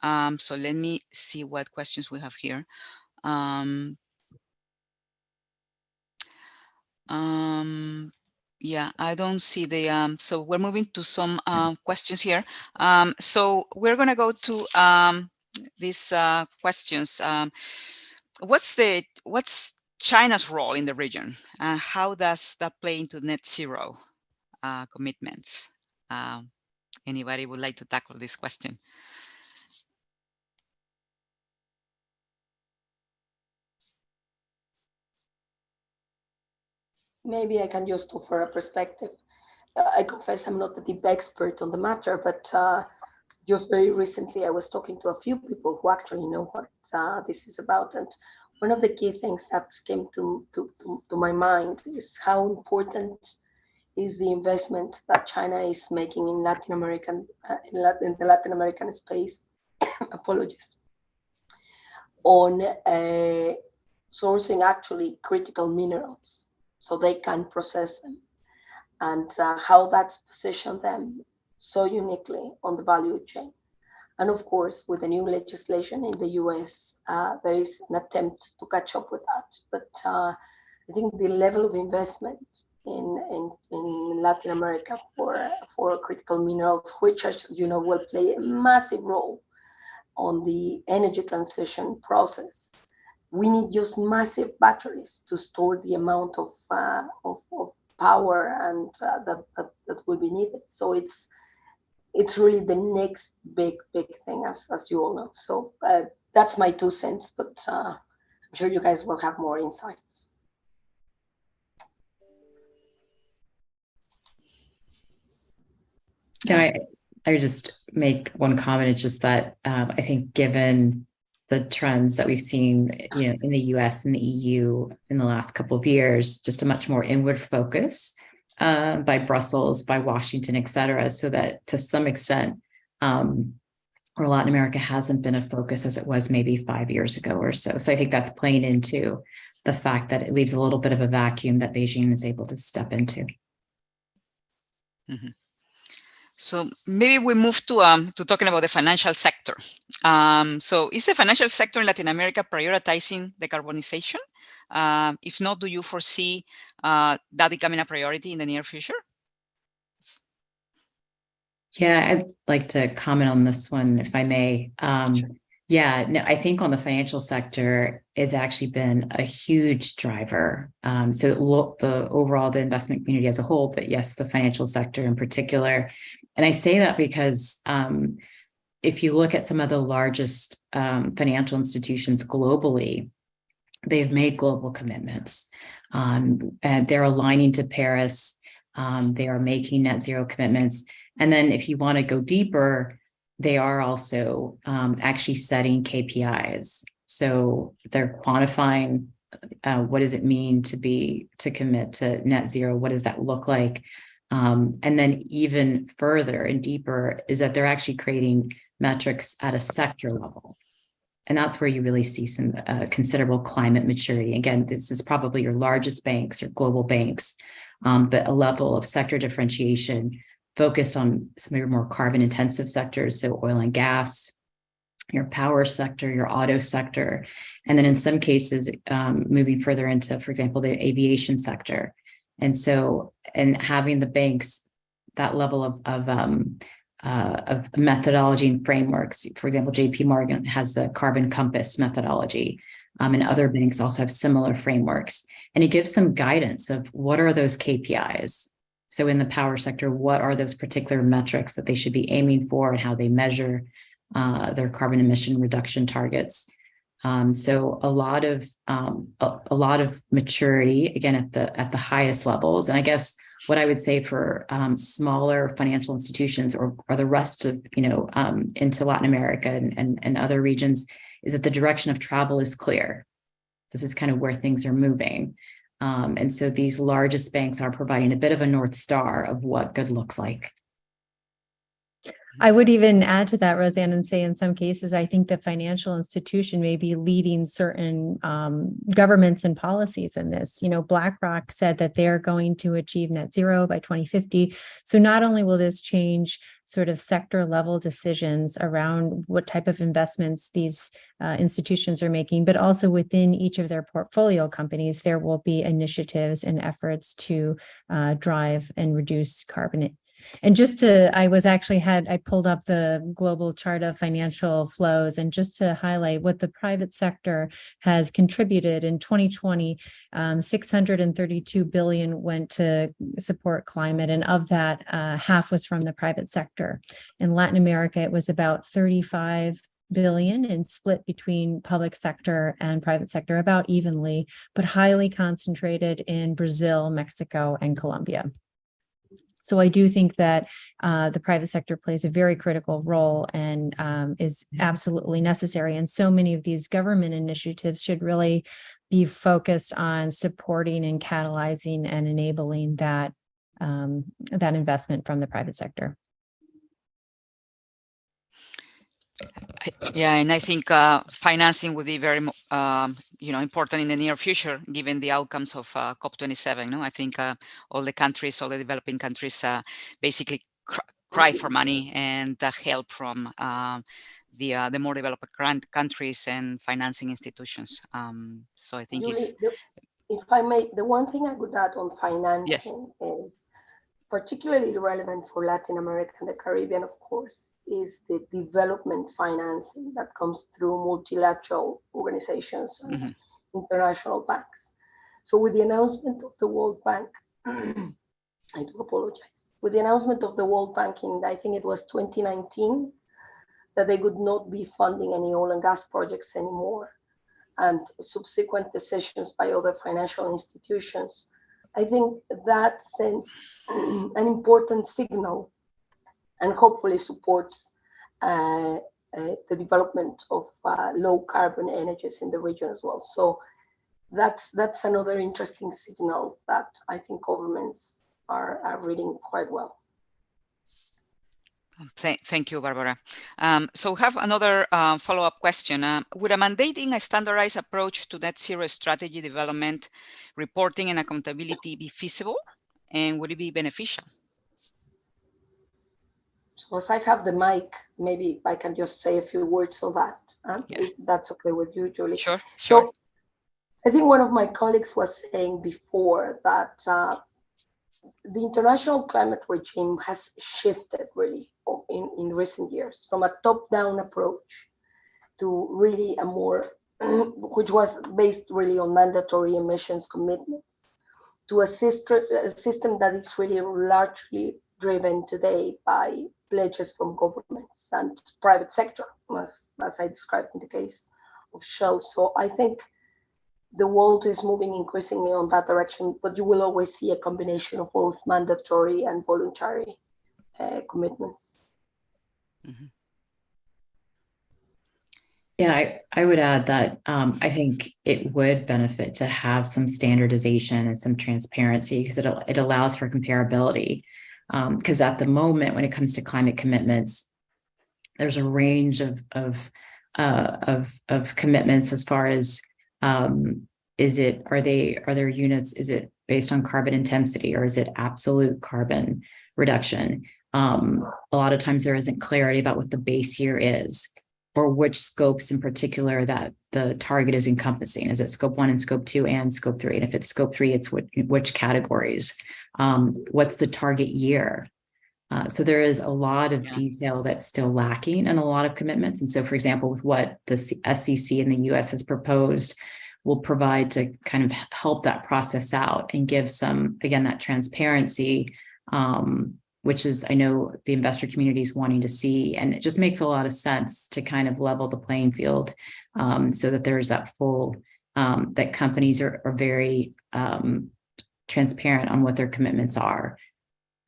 So let me see what questions we have here. Yeah, I don't see the so we're moving to some questions here. So we're gonna go to these questions. What's China's role in the region? How does that play into net zero commitments? Anybody would like to tackle this question? Maybe I can just offer a perspective. I confess I'm not a deep expert on the matter, but just very recently I was talking to a few people who actually know what this is about. And one of the key things that came to my mind is how important is the investment that China is making in Latin American, in the Latin American space, apologies, on sourcing actually critical minerals so they can process them, and how that's positioned them so uniquely on the value chain. And of course, with the new legislation in the US, there is an attempt to catch up with that. But I think the level of investment in Latin America for critical minerals, which, as you know, will play a massive role on the energy transition process. We need just massive batteries to store the amount of power and that will be needed. So it's really the next big thing, as you all know. So that's my 2 cents, but I'm sure you guys will have more insights. Yeah, I would just make one comment. It's just that I think given the trends that we've seen, in the US and the EU in the last couple of years, just a much more inward focus by Brussels, by Washington, et cetera, so that to some extent, or Latin America hasn't been a focus as it was maybe 5 years ago or so. So I think that's playing into the fact that it leaves a little bit of a vacuum that Beijing is able to step into. Mm-hmm. So maybe we move to talking about the financial sector. So is the financial sector in Latin America prioritizing decarbonization? If not, do you foresee that becoming a priority in the near future? Yeah, I'd like to comment on this one, if I may. Yeah, no, I think on the financial sector, it's actually been a huge driver. So the investment community as a whole, but yes, the financial sector in particular. And I say that because if you look at some of the largest financial institutions globally, they've made global commitments, and they're aligning to Paris. They are making net zero commitments. And then if you want to go deeper, they are also actually setting KPIs. So they're quantifying what does it mean to commit to net zero? What does that look like? And then even further and deeper is that they're actually creating metrics at a sector level. And that's where you really see some considerable climate maturity. Again, this is probably your largest banks or global banks, but a level of sector differentiation focused on some of your more carbon intensive sectors. So oil and gas, your power sector, your auto sector, and then in some cases, moving further into, for example, the aviation sector. And so, and having the banks, that level of methodology and frameworks. For example, JP Morgan has the carbon compass methodology, and other banks also have similar frameworks. And it gives some guidance of what are those KPIs. So in the power sector, what are those particular metrics that they should be aiming for and how they measure their carbon emission reduction targets. So a lot of maturity, again, at the highest levels. And I guess what I would say for smaller financial institutions or the rest of, into Latin America and other regions is that the direction of travel is clear. This is kind of where things are moving. And so these largest banks are providing a bit of a North Star of what good looks like. I would even add to that, Roseanne, and say in some cases, I think the financial institution may be leading certain governments and policies in this. You know, BlackRock said that they're going to achieve net zero by 2050. So not only will this change sort of sector level decisions around what type of investments these institutions are making, but also within each of their portfolio companies, there will be initiatives and efforts to drive and reduce carbon. And just to, I pulled up the global chart of financial flows, and just to highlight what the private sector has contributed in 2020, 632 billion went to support climate. And of that, half was from the private sector. In Latin America, it was about 35 billion and split between public sector and private sector about evenly, but highly concentrated in Brazil, Mexico, and Colombia. So I do think that the private sector plays a very critical role and is absolutely necessary. And so many of these government initiatives should really be focused on supporting and catalyzing and enabling that that investment from the private sector. Yeah, and I think financing would be very, important in the near future, given the outcomes of COP27. No, I think all the countries, all the developing countries, basically cry for money and help from the more developed countries and financing institutions. So I think Julie, if I may, the one thing I would add on financing is particularly relevant for Latin America and the Caribbean, of course, is the development financing that comes through multilateral organizations and international banks. So with the announcement of the World Bank, I do apologize, with the announcement of the World Bank in, I think it was 2019, that they would not be funding any oil and gas projects anymore, and subsequent decisions by other financial institutions, I think that sends an important signal and hopefully supports the development of low carbon energies in the region as well. So that's another interesting signal that I think governments are reading quite well. Thank you, Barbara. So we have another follow-up question. Would a mandating a standardized approach to net zero strategy development, reporting and accountability be feasible? And would it be beneficial? So as I have the mic, maybe I can just say a few words on that, if that's okay with you, Julie. Sure. So I think one of my colleagues was saying before that the international climate regime has shifted really in recent years from a top-down approach to really a more, which was based really on mandatory emissions commitments, to a system that is really largely driven today by pledges from governments and private sector, as I described in the case of Shell. So I think the world is moving increasingly on that direction, but you will always see a combination of both mandatory and voluntary commitments. Yeah, I would add that I think it would benefit to have some standardization and some transparency, because it allows for comparability. Because at the moment, when it comes to climate commitments, there's a range of commitments as far as are there units? Is it based on carbon intensity, or is it absolute carbon reduction? A lot of times there isn't clarity about what the base year is, or which scopes in particular that the target is encompassing. Is it scope 1 and scope 2 and scope 3? And if it's scope 3, it's which categories? What's the target year? So there is a lot of detail that's still lacking and a lot of commitments. And so, for example, with what the SEC in the US has proposed, will provide to kind of help that process out and give some, again, that transparency, which is, I know the investor community is wanting to see, and it just makes a lot of sense to kind of level the playing field, so that there's that full, that companies are very transparent on what their commitments are.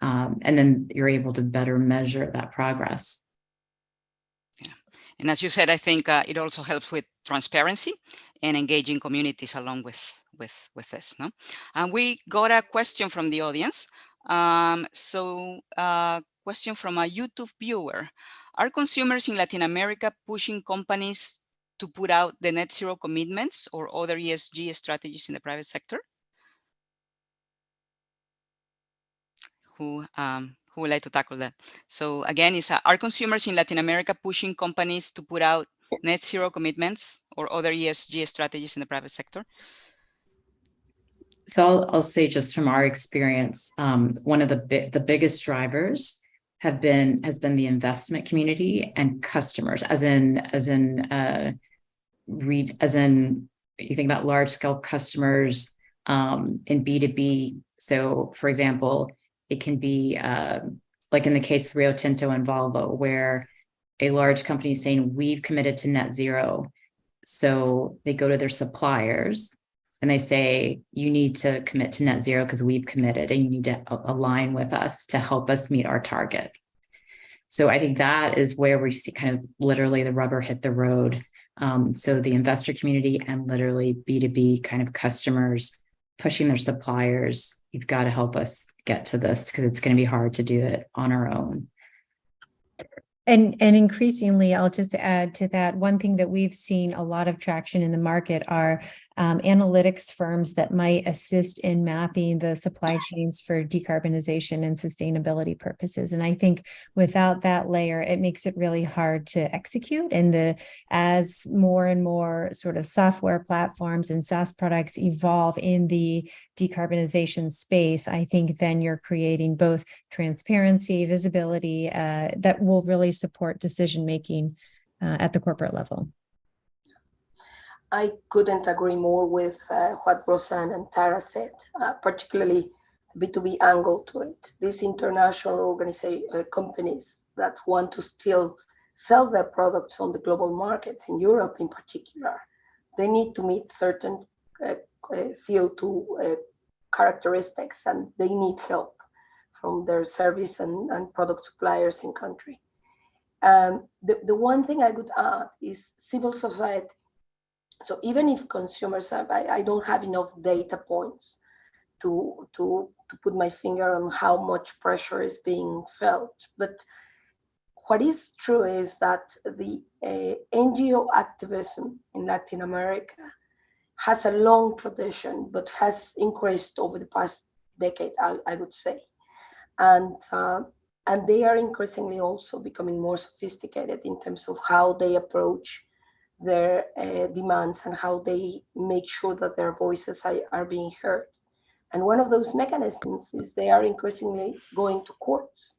And then you're able to better measure that progress. Yeah. And as you said, I think it also helps with transparency and engaging communities along with with this. No, and we got a question from the audience. Question from a YouTube viewer: are consumers in Latin America pushing companies to put out the net zero commitments or other ESG strategies in the private sector? Who would like to tackle that? So again, are consumers in Latin America pushing companies to put out net zero commitments or other ESG strategies in the private sector? So I'll say, just from our experience, one of the biggest drivers has been the investment community and customers, as in you think about large scale customers in B2B. So for example, it can be like in the case of Rio Tinto and Volvo, where a large company is saying, we've committed to net zero. So they go to their suppliers and they say, you need to commit to net zero because we've committed, and you need to align with us to help us meet our target. So I think that is where we see kind of literally the rubber hit the road. So the investor community and literally B2B kind of customers pushing their suppliers, you've got to help us get to this because it's going to be hard to do it on our own. And increasingly, I'll just add to that, one thing that we've seen a lot of traction in the market are analytics firms that might assist in mapping the supply chains for decarbonization and sustainability purposes. And I think without that layer, it makes it really hard to execute. And as more and more sort of software platforms and SaaS products evolve in the decarbonization space, I think then you're creating both transparency, visibility that will really support decision-making at the corporate level. I couldn't agree more with what Roseanne and Tara said, particularly the B2B angle to it. These international companies that want to still sell their products on the global markets, in Europe in particular, they need to meet certain CO2 characteristics, and they need help from their service and product suppliers in country. The one thing I would add is civil society. So even if consumers I don't have enough data points to put my finger on how much pressure is being felt, but what is true is that the NGO activism in Latin America has a long tradition, but has increased over the past decade, I would say. And they are increasingly also becoming more sophisticated in terms of how they approach their demands and how they make sure that their voices are being heard. And one of those mechanisms is they are increasingly going to courts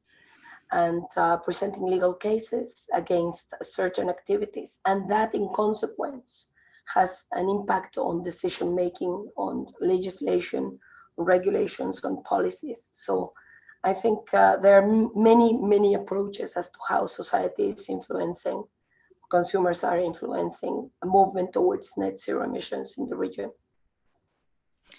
and presenting legal cases against certain activities. And that, in consequence, has an impact on decision-making, on legislation, on regulations, on policies. So I think there are many approaches as to how society is influencing, consumers are influencing a movement towards net zero emissions in the region.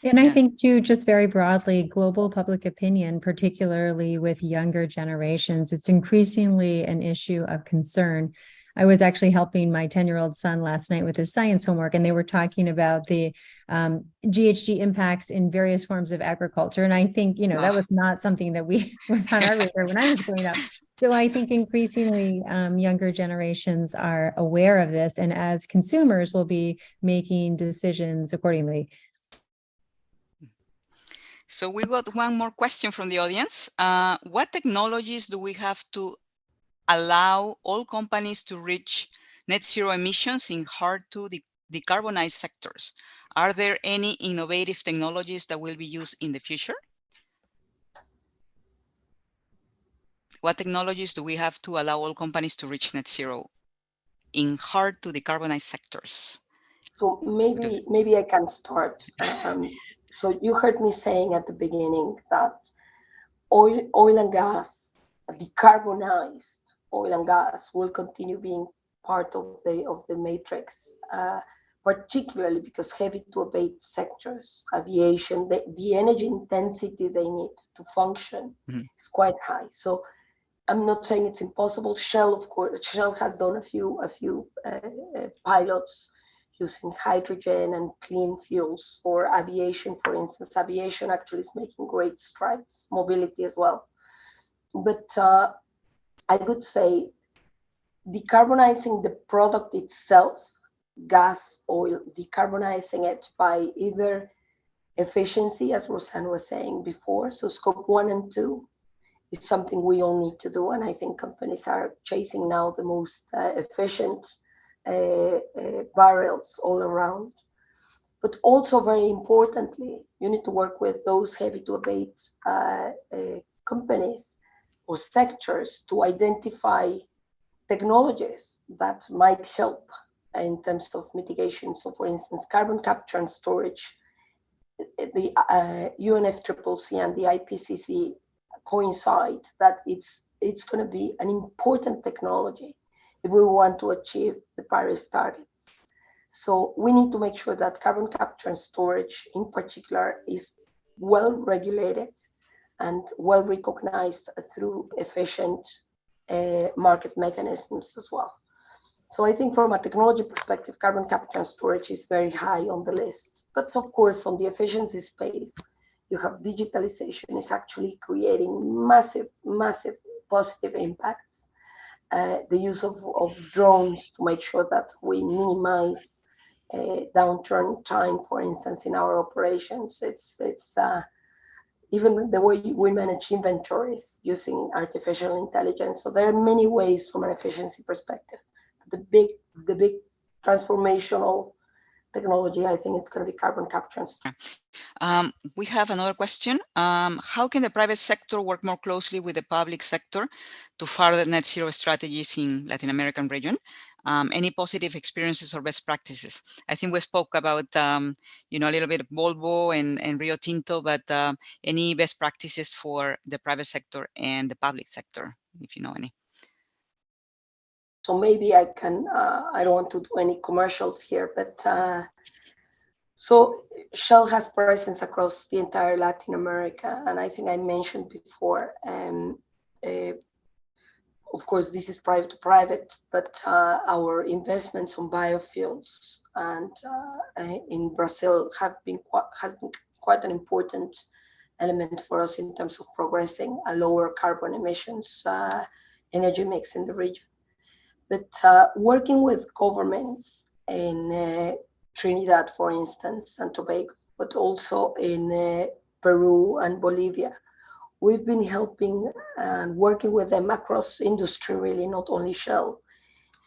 And I think too, just very broadly, global public opinion, particularly with younger generations, it's increasingly an issue of concern. I was actually helping my 10-year-old son last night with his science homework, and they were talking about the GHG impacts in various forms of agriculture. And I think, that was not something that was on our radar when I was growing up. So I think increasingly younger generations are aware of this, and as consumers will be making decisions accordingly. So we got one more question from the audience. What technologies do we have to allow all companies to reach net zero emissions in hard to decarbonize sectors? Are there any innovative technologies that will be used in the future? What technologies do we have to allow all companies to reach net zero in hard to decarbonize sectors? So maybe I can start. So you heard me saying at the beginning that oil and gas, decarbonized oil and gas, will continue being part of the matrix, particularly because heavy to abate sectors, aviation, the energy intensity they need to function is quite high. So I'm not saying it's impossible. Shell, of course, Shell has done a few pilots using hydrogen and clean fuels for aviation, for instance. Aviation actually is making great strides, mobility as well. But I would say decarbonizing the product itself, gas, oil, decarbonizing it by either efficiency, as Rosanne was saying before, so scope 1 and 2 is something we all need to do, and I think companies are chasing now the most efficient barrels all around. But also very importantly, you need to work with those heavy to abate companies or sectors to identify technologies that might help in terms of mitigation. So for instance, carbon capture and storage, the UNFCCC and the IPCC coincide that it's going to be an important technology if we want to achieve the Paris targets. So we need to make sure that carbon capture and storage in particular is well regulated and well recognized through efficient market mechanisms as well. So I think from a technology perspective, carbon capture and storage is very high on the list. But of course, on the efficiency space, you have digitalization is actually creating massive, massive positive impacts. The use of drones to make sure that we minimize downturn time, for instance, in our operations. It's even the way we manage inventories using artificial intelligence. So there are many ways from an efficiency perspective. The big transformational technology, I think it's going to be carbon capture and storage. We have another question. How can the private sector work more closely with the public sector to further net zero strategies in Latin American region? Any positive experiences or best practices? I think we spoke about, a little bit of Volvo and Rio Tinto, but any best practices for the private sector and the public sector, if you know any? So maybe I can, I don't want to do any commercials here, but so Shell has presence across the entire Latin America. And I think I mentioned before, of course, this is private to private, but our investments on biofuels and in Brazil has been quite an important element for us in terms of progressing a lower carbon emissions energy mix in the region. But working with governments in Trinidad, for instance, and Tobago, but also in Peru and Bolivia, we've been helping and working with them across industry, really, not only Shell,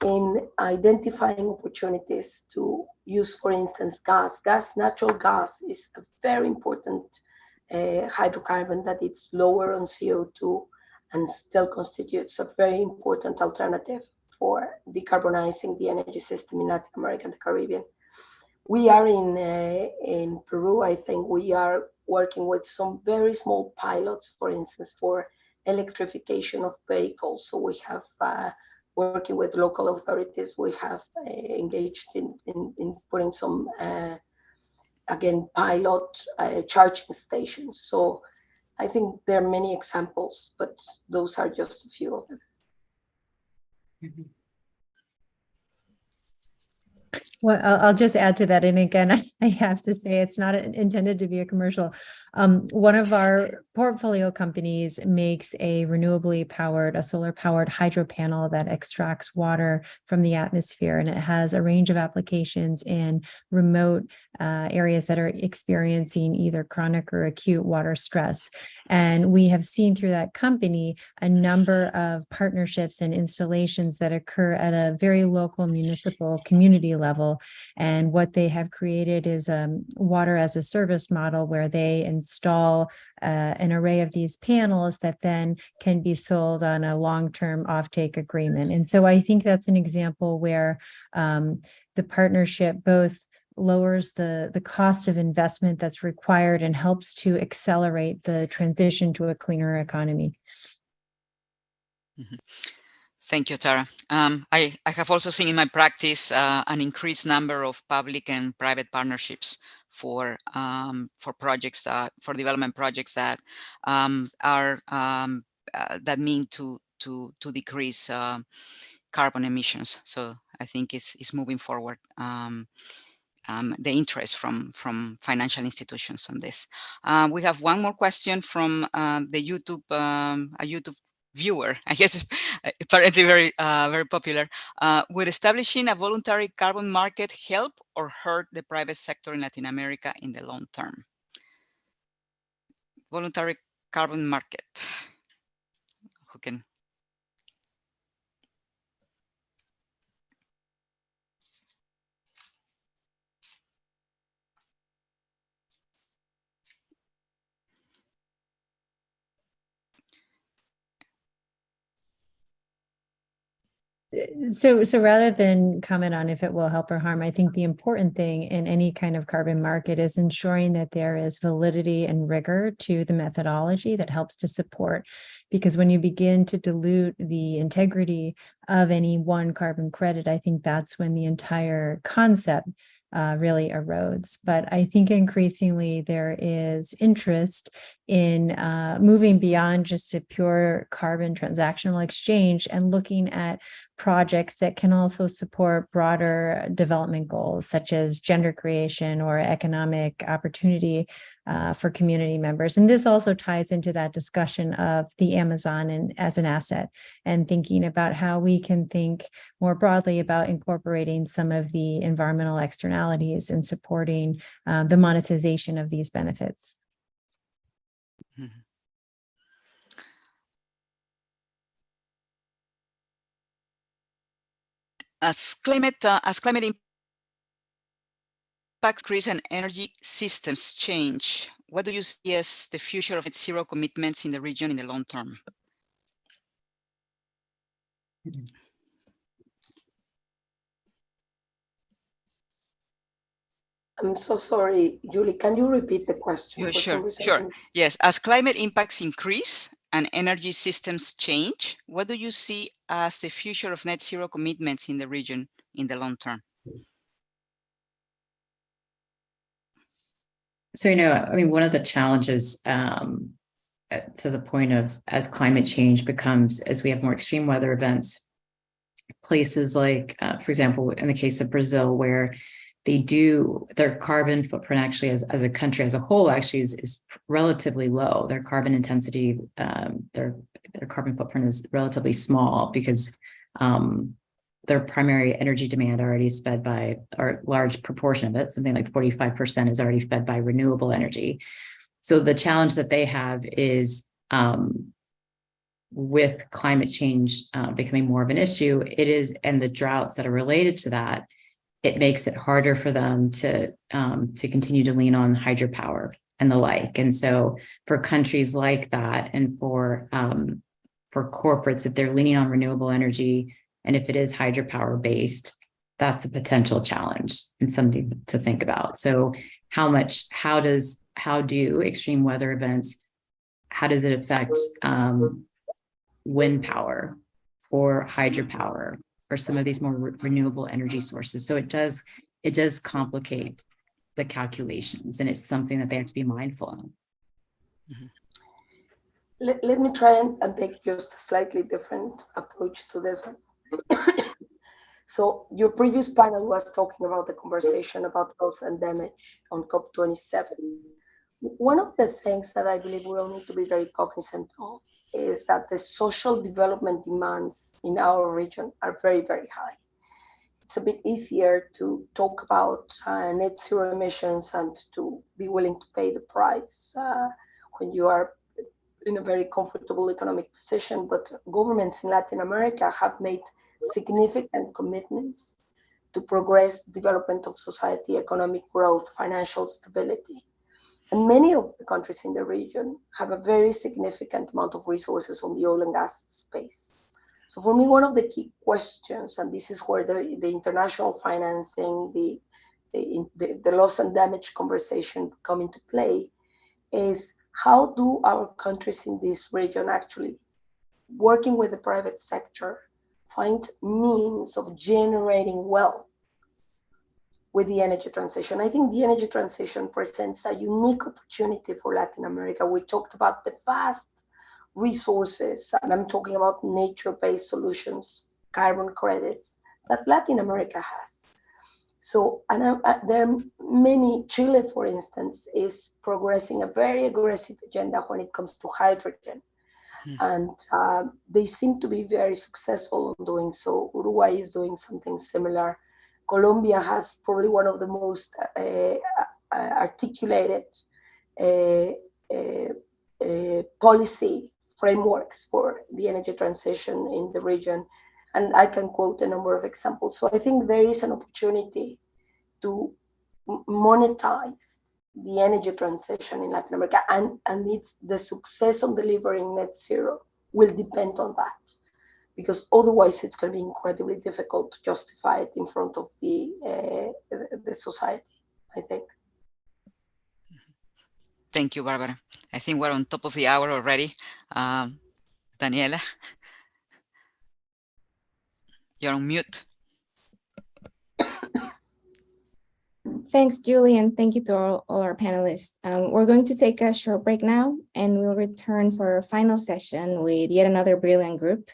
in identifying opportunities to use, for instance, gas. Natural gas is a very important hydrocarbon that it's lower on CO2 and still constitutes a very important alternative for decarbonizing the energy system in Latin America and the Caribbean. We are in Peru, I think we are working with some very small pilots, for instance, for electrification of vehicles. So we have, working with local authorities, we have engaged in putting some, again, pilot charging stations. So I think there are many examples, but those are just a few of them. Mm-hmm. Well, I'll just add to that. And again, I have to say it's not intended to be a commercial. One of our portfolio companies makes a renewably powered, a solar powered hydro panel that extracts water from the atmosphere. And it has a range of applications in remote areas that are experiencing either chronic or acute water stress. And we have seen through that company a number of partnerships and installations that occur at a very local municipal community level. And what they have created is a water as a service model where they install an array of these panels that then can be sold on a long-term offtake agreement. And so I think that's an example where the partnership both lowers the cost of investment that's required and helps to accelerate the transition to a cleaner economy. Mm-hmm. Thank you, Tara. I have also seen in my practice an increased number of public and private partnerships for projects, for development projects that are that mean to decrease carbon emissions. So I think is moving forward. The interest from financial institutions on this. We have one more question from the YouTube, a YouTube viewer, I guess, apparently very popular. Would establishing a voluntary carbon market help or hurt the private sector in Latin America in the long term? Voluntary carbon market. Who can? So rather than comment on if it will help or harm, I think the important thing in any kind of carbon market is ensuring that there is validity and rigor to the methodology that helps to support. Because when you begin to dilute the integrity of any one carbon credit, I think that's when the entire concept really erodes. But I think increasingly there is interest in moving beyond just a pure carbon transactional exchange and looking at projects that can also support broader development goals, such as gender creation or economic opportunity for community members. And this also ties into that discussion of the Amazon and as an asset, and thinking about how we can think more broadly about incorporating some of the environmental externalities and supporting the monetization of these benefits. Mm-hmm. As climate impacts increase and energy systems change, what do you see as the future of net zero commitments in the region in the long term? I'm so sorry, Julie, can you repeat the question? Sure. Yes, as climate impacts increase and energy systems change, what do you see as the future of net zero commitments in the region in the long term? So, I mean, one of the challenges to the point of as climate change becomes, as we have more extreme weather events, places like, for example, in the case of Brazil, where their carbon footprint actually as a country as a whole actually is relatively low. Their carbon intensity, their carbon footprint is relatively small because their primary energy demand already is fed by, or large proportion of it, something like 45% is already fed by renewable energy. So the challenge that they have is with climate change becoming more of an issue, and the droughts that are related to that, it makes it harder for them to continue to lean on hydropower and the like. And so for countries like that, and for corporates, if they're leaning on renewable energy, and if it is hydropower based, that's a potential challenge and something to think about. So how do extreme weather events, how does it affect wind power or hydropower or some of these more renewable energy sources? So it does complicate the calculations, and it's something that they have to be mindful of. Mm-hmm. Let me try and take just a slightly different approach to this one. So your previous panel was talking about the conversation about loss and damage on COP27. One of the things that I believe we all need to be very cognizant of is that the social development demands in our region are very, very high. It's a bit easier to talk about net zero emissions and to be willing to pay the price when you are in a very comfortable economic position, but governments in Latin America have made significant commitments to progress development of society, economic growth, financial stability. And many of the countries in the region have a very significant amount of resources on the oil and gas space. So for me, one of the key questions, and this is where the international financing, the loss and damage conversation come into play, is how do our countries in this region actually, working with the private sector, find means of generating wealth with the energy transition? I think the energy transition presents a unique opportunity for Latin America. We talked about the vast resources, and I'm talking about nature-based solutions, carbon credits, that Latin America has. So, and there are many. Chile, for instance, is progressing a very aggressive agenda when it comes to hydrogen. And they seem to be very successful in doing so. Uruguay is doing something similar. Colombia has probably one of the most articulated policy frameworks for the energy transition in the region. And I can quote a number of examples. So I think there is an opportunity to monetize the energy transition in Latin America, and it's the success of delivering net zero will depend on that, because otherwise it's going to be incredibly difficult to justify it in front of the society, I think. Thank you, Barbara. I think we're on top of the hour already. Daniela, you're on mute. Thanks, Julie, and thank you to all our panelists. We're going to take a short break now, and we'll return for our final session with yet another brilliant group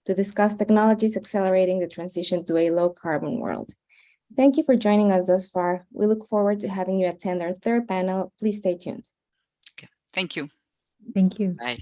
to discuss technologies accelerating the transition to a low-carbon world. Thank you for joining us thus far. We look forward to having you attend our third panel. Please stay tuned. Okay. Thank you. Thank you. Bye.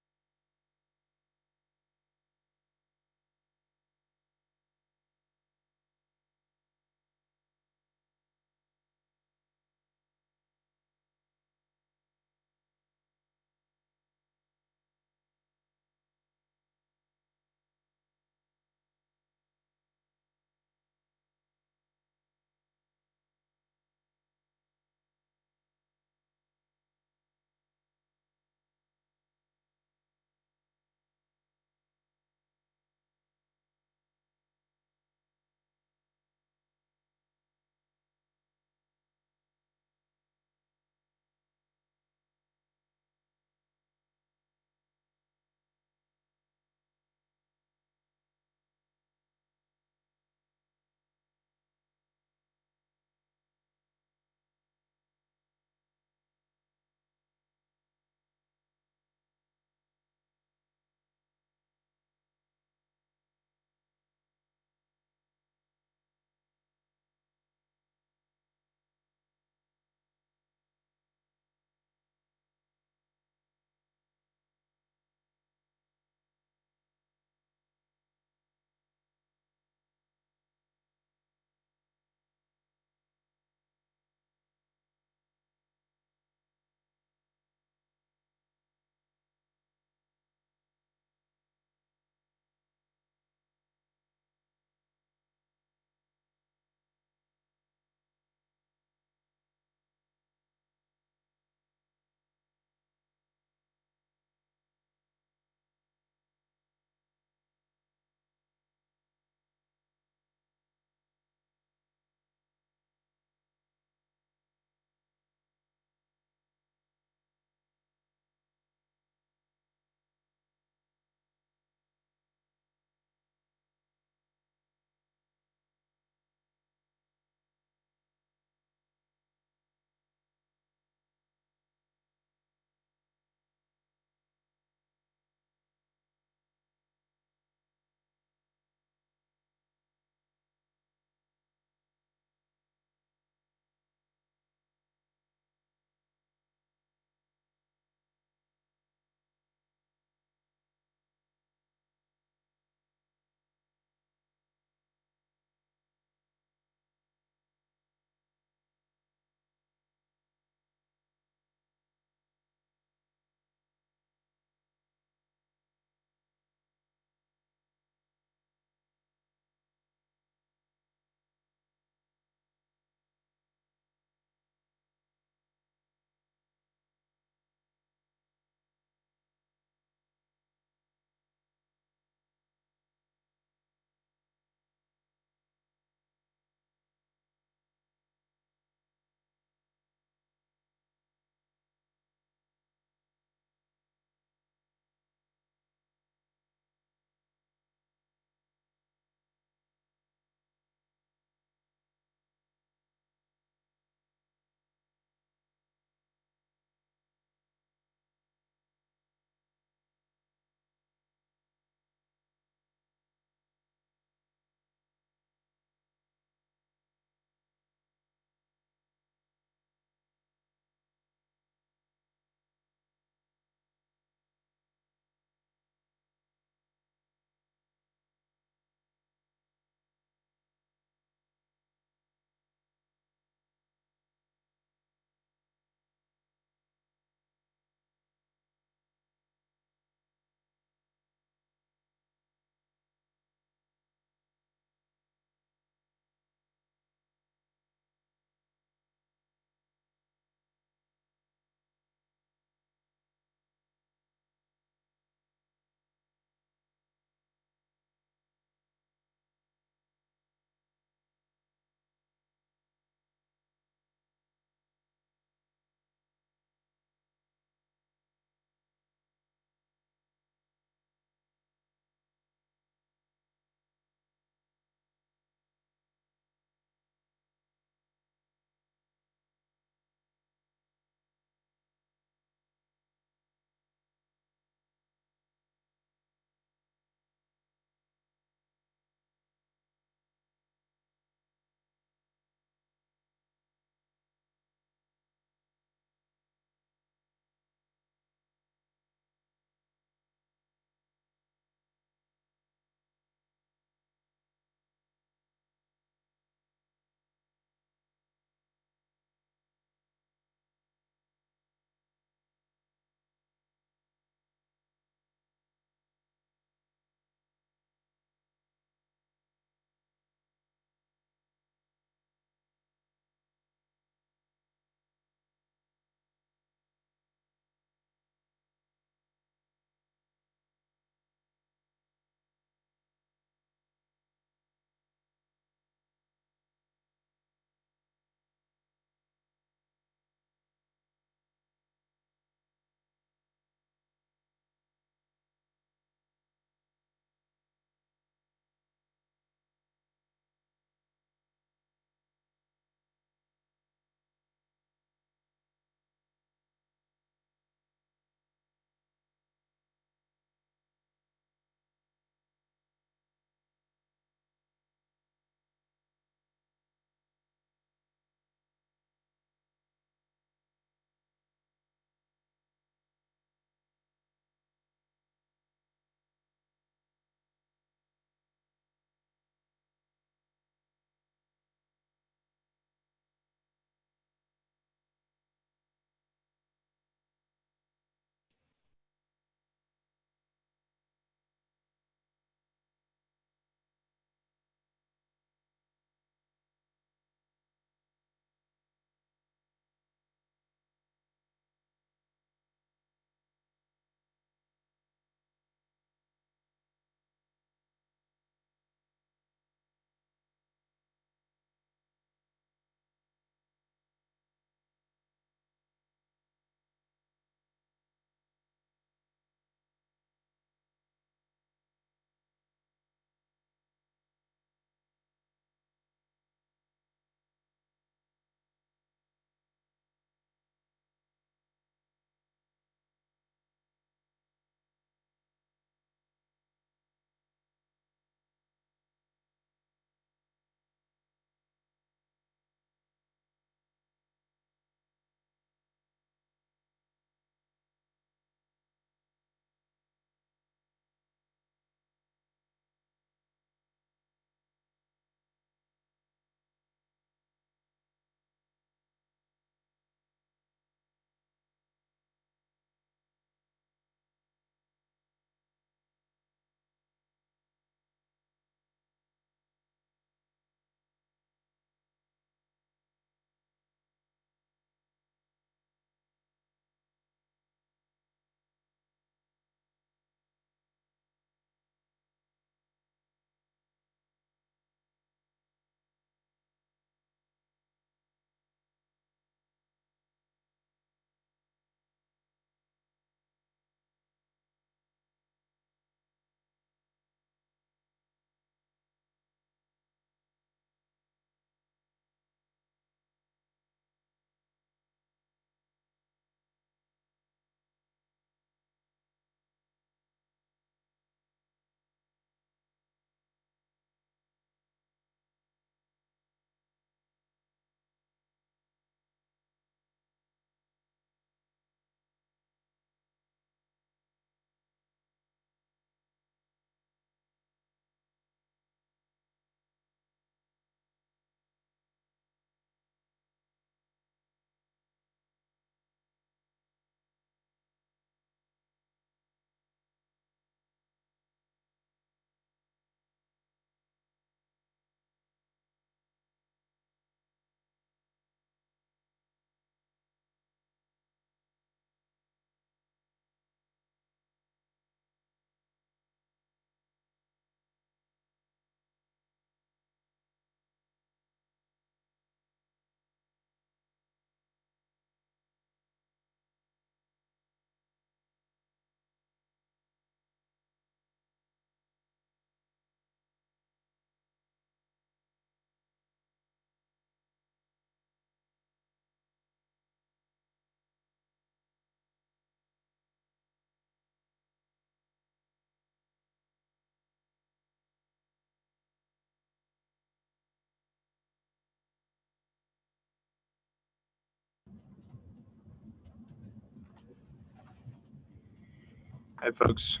Hi, folks.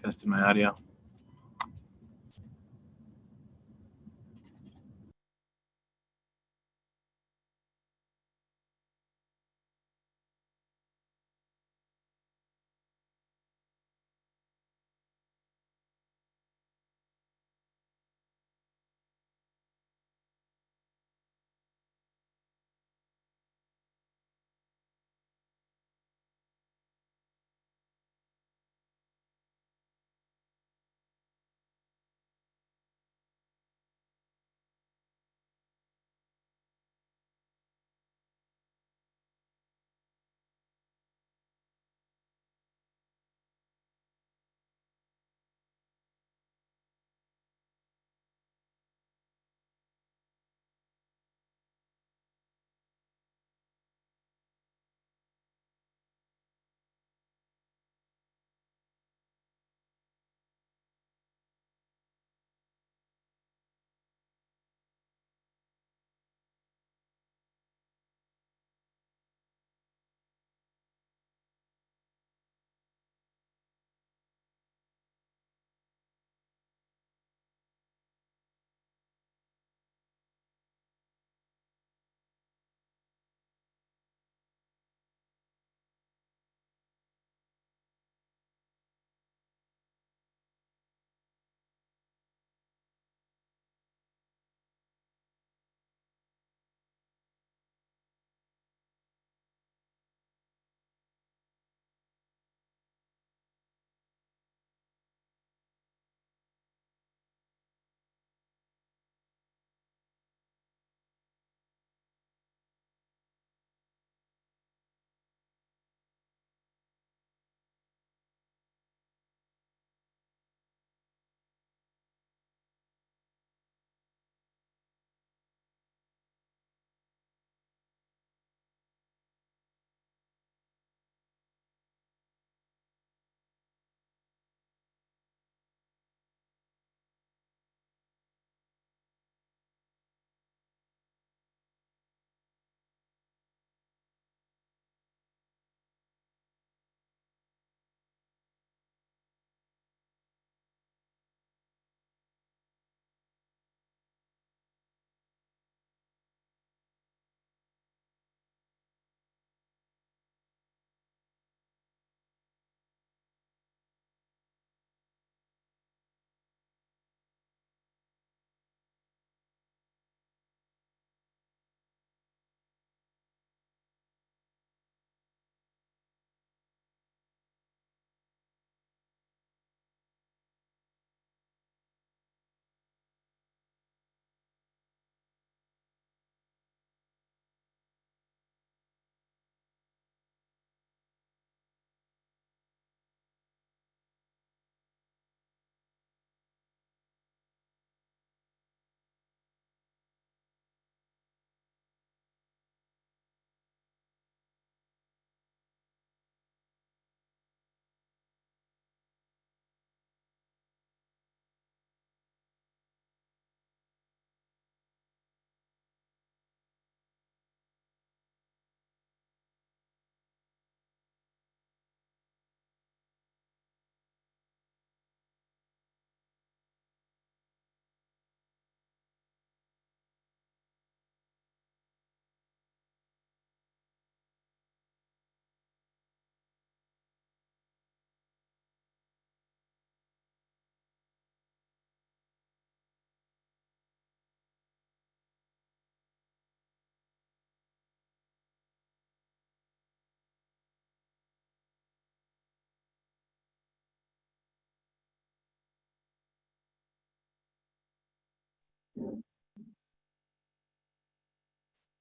Testing my audio.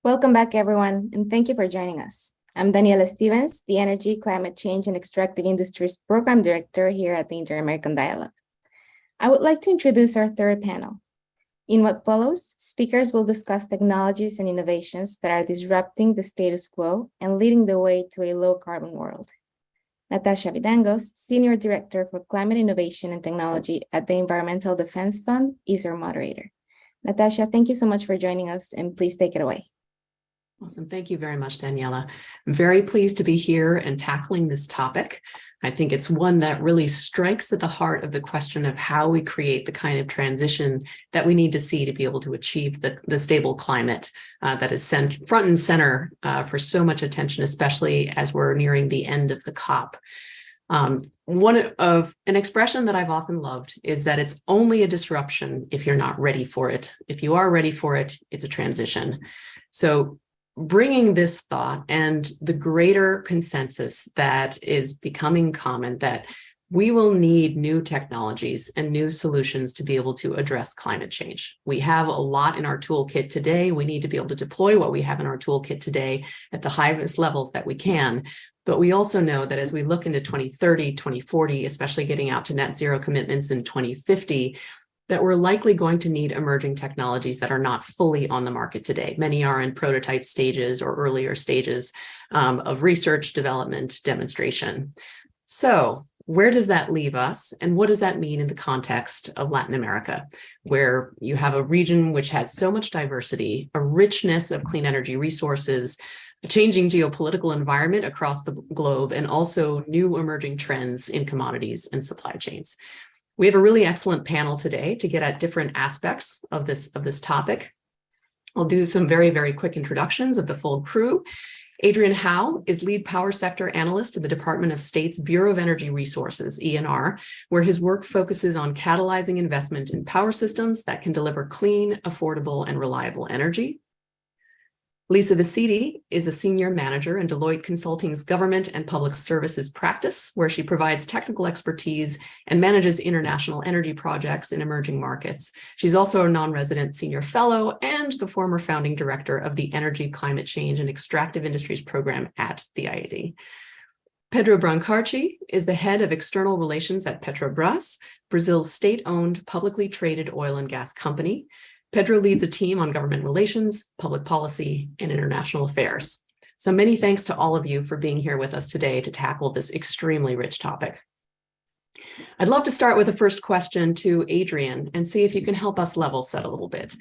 Welcome back, everyone, and thank you for joining us. I'm Daniela Stevens, the Energy, Climate Change, and Extractive Industries Program Director here at the Inter-American Dialogue. I would like to introduce our third panel. In what follows, speakers will discuss technologies and innovations that are disrupting the status quo and leading the way to a low-carbon world. Natasha Vidangos, Senior Director for Climate Innovation and Technology at the Environmental Defense Fund, is our moderator. Natasha, thank you so much for joining us, and please take it away. Awesome. Thank you very much, Daniela. I'm very pleased to be here and tackling this topic. I think it's one that really strikes at the heart of the question of how we create the kind of transition that we need to see to be able to achieve the stable climate that is front and center for so much attention, especially as we're nearing the end of the COP. One of an expression that I've often loved is that it's only a disruption if you're not ready for it. If you are ready for it, it's a transition. So bringing this thought and the greater consensus that is becoming common that we will need new technologies and new solutions to be able to address climate change. We have a lot in our toolkit today. We need to be able to deploy what we have in our toolkit today at the highest levels that we can. But we also know that as we look into 2030, 2040, especially getting out to net zero commitments in 2050, that we're likely going to need emerging technologies that are not fully on the market today. Many are in prototype stages or earlier stages of research, development, demonstration. So where does that leave us? And what does that mean in the context of Latin America, where you have a region which has so much diversity, a richness of clean energy resources, a changing geopolitical environment across the globe, and also new emerging trends in commodities and supply chains. We have a really excellent panel today to get at different aspects of this topic. I'll do some very, very quick introductions of the full crew. Adrian Howe is lead power sector analyst at the Department of State's Bureau of Energy Resources, ENR, where his work focuses on catalyzing investment in power systems that can deliver clean, affordable, and reliable energy. Lisa Vicidi is a senior manager in Deloitte Consulting's government and public services practice, where she provides technical expertise and manages international energy projects in emerging markets. She's also a non-resident senior fellow and the former founding director of the Energy, Climate Change, and Extractive Industries program at the IAD. Pedro Brancarci is the head of external relations at Petrobras, Brazil's state-owned, publicly traded oil and gas company. Pedro leads a team on government relations, public policy, and international affairs. So many thanks to all of you for being here with us today to tackle this extremely rich topic. I'd love to start with a first question to Adrian and see if you can help us level set a little bit.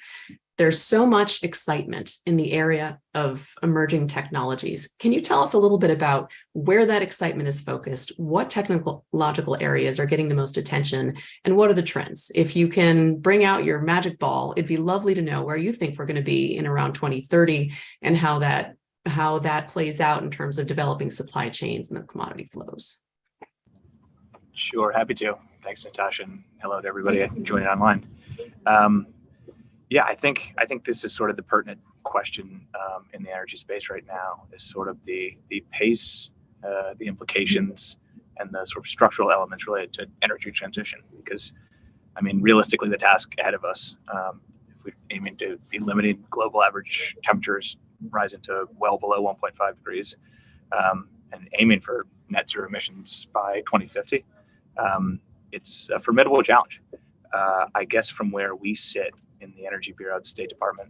There's so much excitement in the area of emerging technologies. Can you tell us a little bit about where that excitement is focused, what technological areas are getting the most attention, and what are the trends? If you can bring out your magic ball, it'd be lovely to know where you think we're going to be in around 2030 and how that plays out in terms of developing supply chains and the commodity flows. Sure, happy to. Thanks, Natasha, and hello to everybody joining online. Yeah, I think this is sort of the pertinent question in the energy space right now, is sort of the pace, the implications, and the sort of structural elements related to energy transition. Because, I mean, realistically, the task ahead of us, if we're aiming to be limiting global average temperatures rising to well below 1.5 degrees, and aiming for net zero emissions by 2050, it's a formidable challenge. I guess from where we sit in the Energy Bureau of the State Department,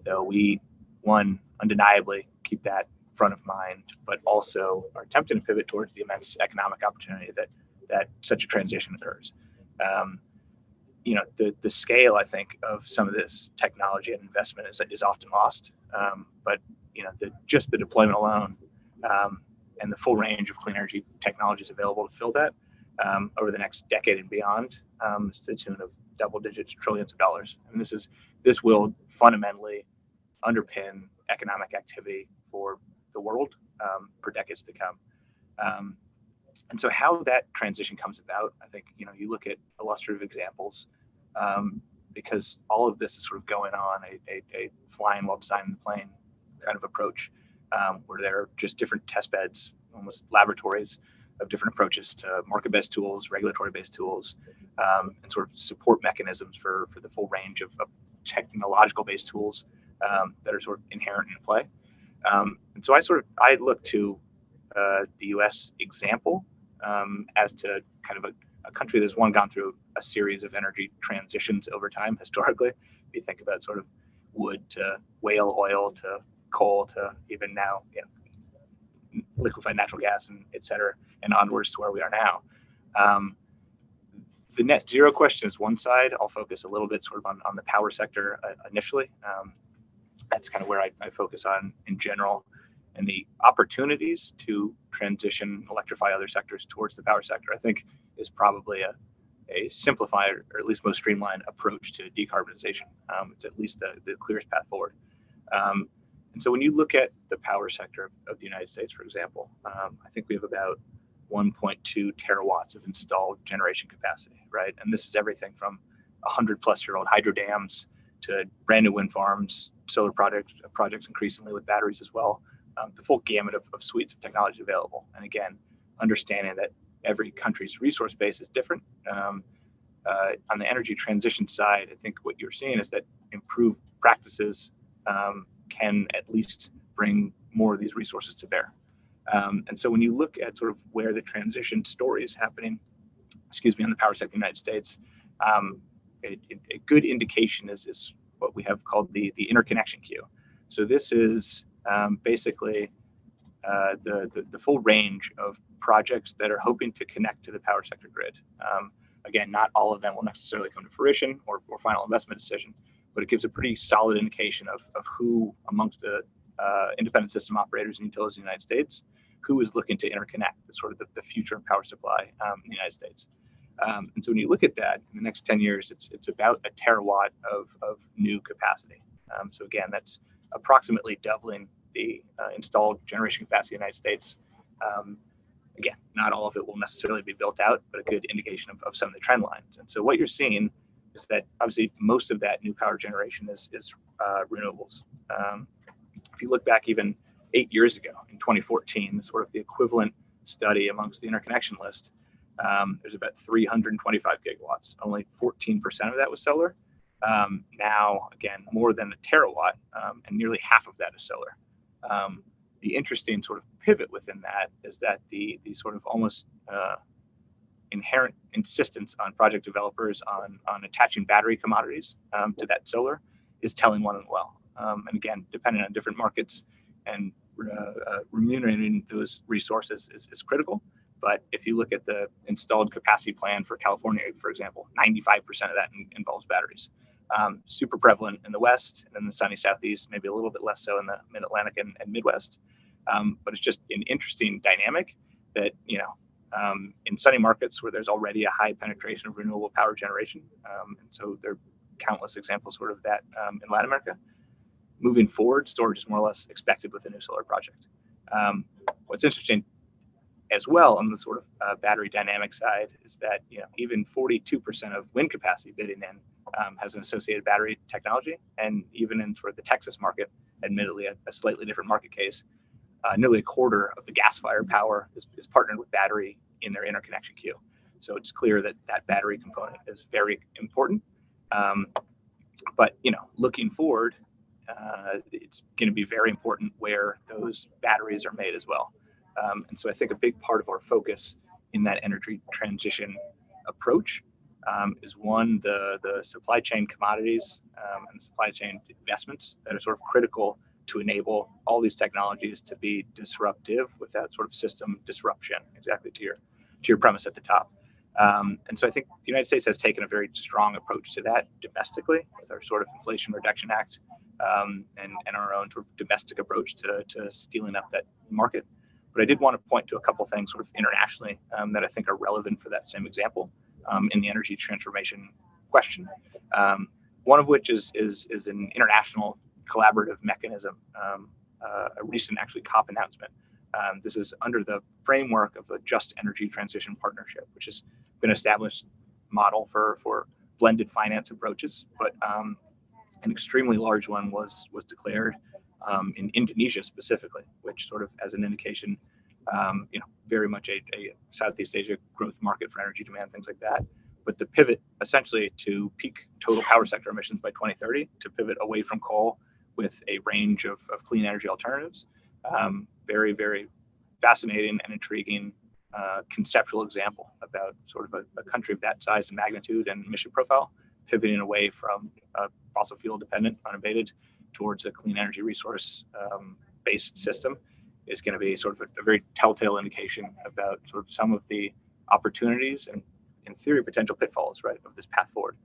though, we, one, undeniably keep that front of mind, but also are attempting to pivot towards the immense economic opportunity that such a transition occurs. You know, the scale, I think, of some of this technology and investment is often lost. But you know, just the deployment alone and the full range of clean energy technologies available to fill that over the next decade and beyond is to the tune of double digits, trillions of dollars. And this will fundamentally underpin economic activity for the world for decades to come. And so how that transition comes about, I think, you know, you look at illustrative examples, because all of this is sort of going on a flying while designing the plane kind of approach, where there are just different test beds, almost laboratories of different approaches to market-based tools, regulatory-based tools, and sort of support mechanisms for the full range of technological-based tools that are sort of inherent in play. And so I look to the U.S. example as to kind of a country that's gone through a series of energy transitions over time historically. If you think about sort of wood to whale oil to coal to even now, you know, liquefied natural gas and et cetera, and onwards to where we are now. The net zero question is one side. I'll focus a little bit sort of on the power sector initially. That's kind of where I focus on in general. and the opportunities to transition, electrify other sectors towards the power sector, I think is probably a simplified or at least most streamlined approach to decarbonization. It's at least the clearest path forward. And so when you look at the power sector of the United States, for example, I think we have about 1.2 terawatts of installed generation capacity, right? And this is everything from 100-plus-year-old hydro dams to brand new wind farms, solar projects increasingly with batteries as well, the full gamut of suites of technology available. And again, understanding that every country's resource base is different. On the energy transition side, I think what you're seeing is that improved practices can at least bring more of these resources to bear. And so when you look at sort of where the transition story is happening, on the power sector in the United States, a good indication is what we have called the interconnection queue. So this is basically the full range of projects that are hoping to connect to the power sector grid. Again, not all of them will necessarily come to fruition or final investment decision, but it gives a pretty solid indication of who amongst the independent system operators and utilities in the United States, who is looking to interconnect, sort of the future of power supply in the United States. And so when you look at that, in the next 10 years, it's about a terawatt of new capacity. So again, that's approximately doubling the installed generation capacity in the United States. Again, not all of it will necessarily be built out, but a good indication of some of the trend lines. And so what you're seeing is that obviously most of that new power generation is renewables. If you look back even 8 years ago, in 2014, sort of the equivalent study amongst the interconnection list, there's about 325 gigawatts. Only 14% of that was solar. Now, again, more than a terawatt, and nearly half of that is solar. The interesting sort of pivot within that is that the sort of almost inherent insistence on project developers on attaching battery commodities to that solar is telling one and well. And again, depending on different markets and remunerating those resources is critical. But if you look at the installed capacity plan for California, for example, 95% of that involves batteries. Super prevalent in the West and in the sunny Southeast, maybe a little bit less so in the Mid-Atlantic and Midwest. But it's just an interesting dynamic that, in sunny markets where there's already a high penetration of renewable power generation, and so there are countless examples sort of that in Latin America. Moving forward, storage is more or less expected with a new solar project. What's interesting as well on the sort of battery dynamic side is that even 42% of wind capacity bidding in has an associated battery technology, and even in sort of the Texas market, admittedly a slightly different market case, nearly a quarter of the gas-fired power is partnered with battery in their interconnection queue. So it's clear that that battery component is very important. But looking forward, it's going to be very important where those batteries are made as well. And so I think a big part of our focus in that energy transition approach is one, the supply chain commodities and supply chain investments that are sort of critical to enable all these technologies to be disruptive without sort of system disruption, exactly to your premise at the top. And so I think the United States has taken a very strong approach to that domestically with our sort of Inflation Reduction Act and our own sort of domestic approach to stealing up that market. But I did want to point to a couple things sort of internationally that I think are relevant for that same example in the energy transformation question. One of which is an international collaborative mechanism, a recent actually COP announcement. This is under the framework of a Just Energy Transition Partnership, which has been an established model for blended finance approaches, but an extremely large one was declared in Indonesia specifically, which sort of as an indication, very much a Southeast Asia growth market for energy demand, things like that. But the pivot essentially to peak total power sector emissions by 2030, to pivot away from coal with a range of clean energy alternatives. Very, very fascinating and intriguing conceptual example about sort of a country of that size and magnitude and emission profile, pivoting away from fossil fuel dependent, unabated, towards a clean energy resource based system is going to be sort of a very telltale indication about sort of some of the opportunities and, in theory, potential pitfalls, right, of this path forward.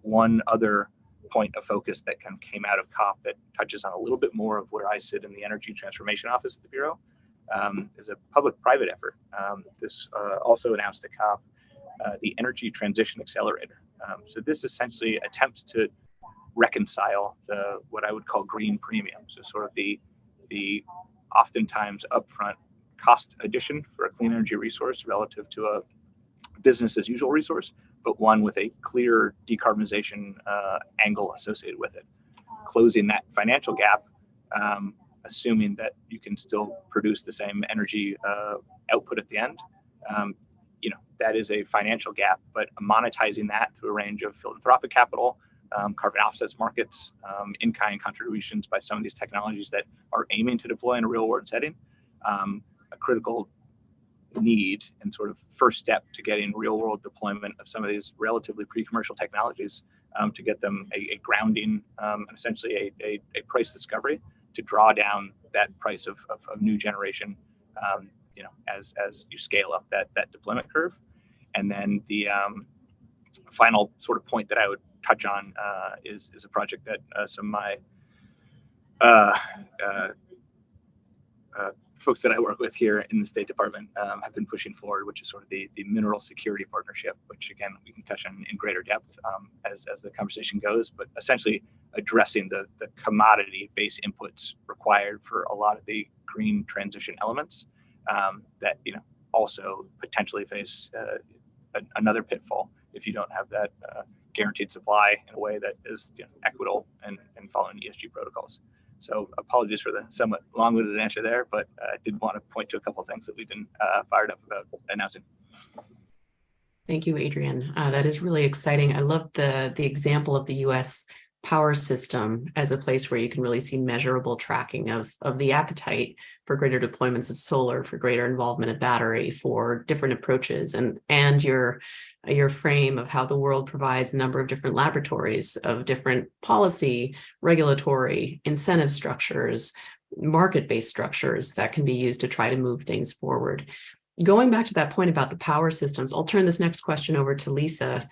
One other point of focus that kind of came out of COP that touches on a little bit more of where I sit in the Energy Transformation Office at the Bureau, is a public-private effort. This also announced at COP the Energy Transition Accelerator. So this essentially attempts to reconcile what I would call green premium, so sort of the oftentimes upfront cost addition for a clean energy resource relative to a business as usual resource, but one with a clear decarbonization angle associated with it. Closing that financial gap, assuming that you can still produce the same energy output at the end, that is a financial gap, but monetizing that through a range of philanthropic capital, carbon offsets markets, in-kind contributions by some of these technologies that are aiming to deploy in a real world setting, a critical need and sort of first step to getting real world deployment of some of these relatively pre-commercial technologies to get them a grounding, essentially a price discovery to draw down that price of new generation, as you scale up that deployment curve. And then the final sort of point that I would touch on is a project that some of my folks that I work with here in the State Department have been pushing forward, which is sort of the mineral security partnership, which again, we can touch on in greater depth as the conversation goes, but essentially addressing the commodity-based inputs required for a lot of the green transition elements that also potentially face another pitfall if you don't have that guaranteed supply in a way that is equitable and following ESG protocols. So apologies for the somewhat long-winded answer there, but I did want to point to a couple of things that we've been fired up about announcing. Thank you, Adrian. That is really exciting. I love the example of the U.S. power system as a place where you can really see measurable tracking of the appetite for greater deployments of solar, for greater involvement of battery, for different approaches, and your frame of how the world provides a number of different laboratories of different policy, regulatory, incentive structures, market-based structures that can be used to try to move things forward. Going back to that point about the power systems, I'll turn this next question over to Lisa.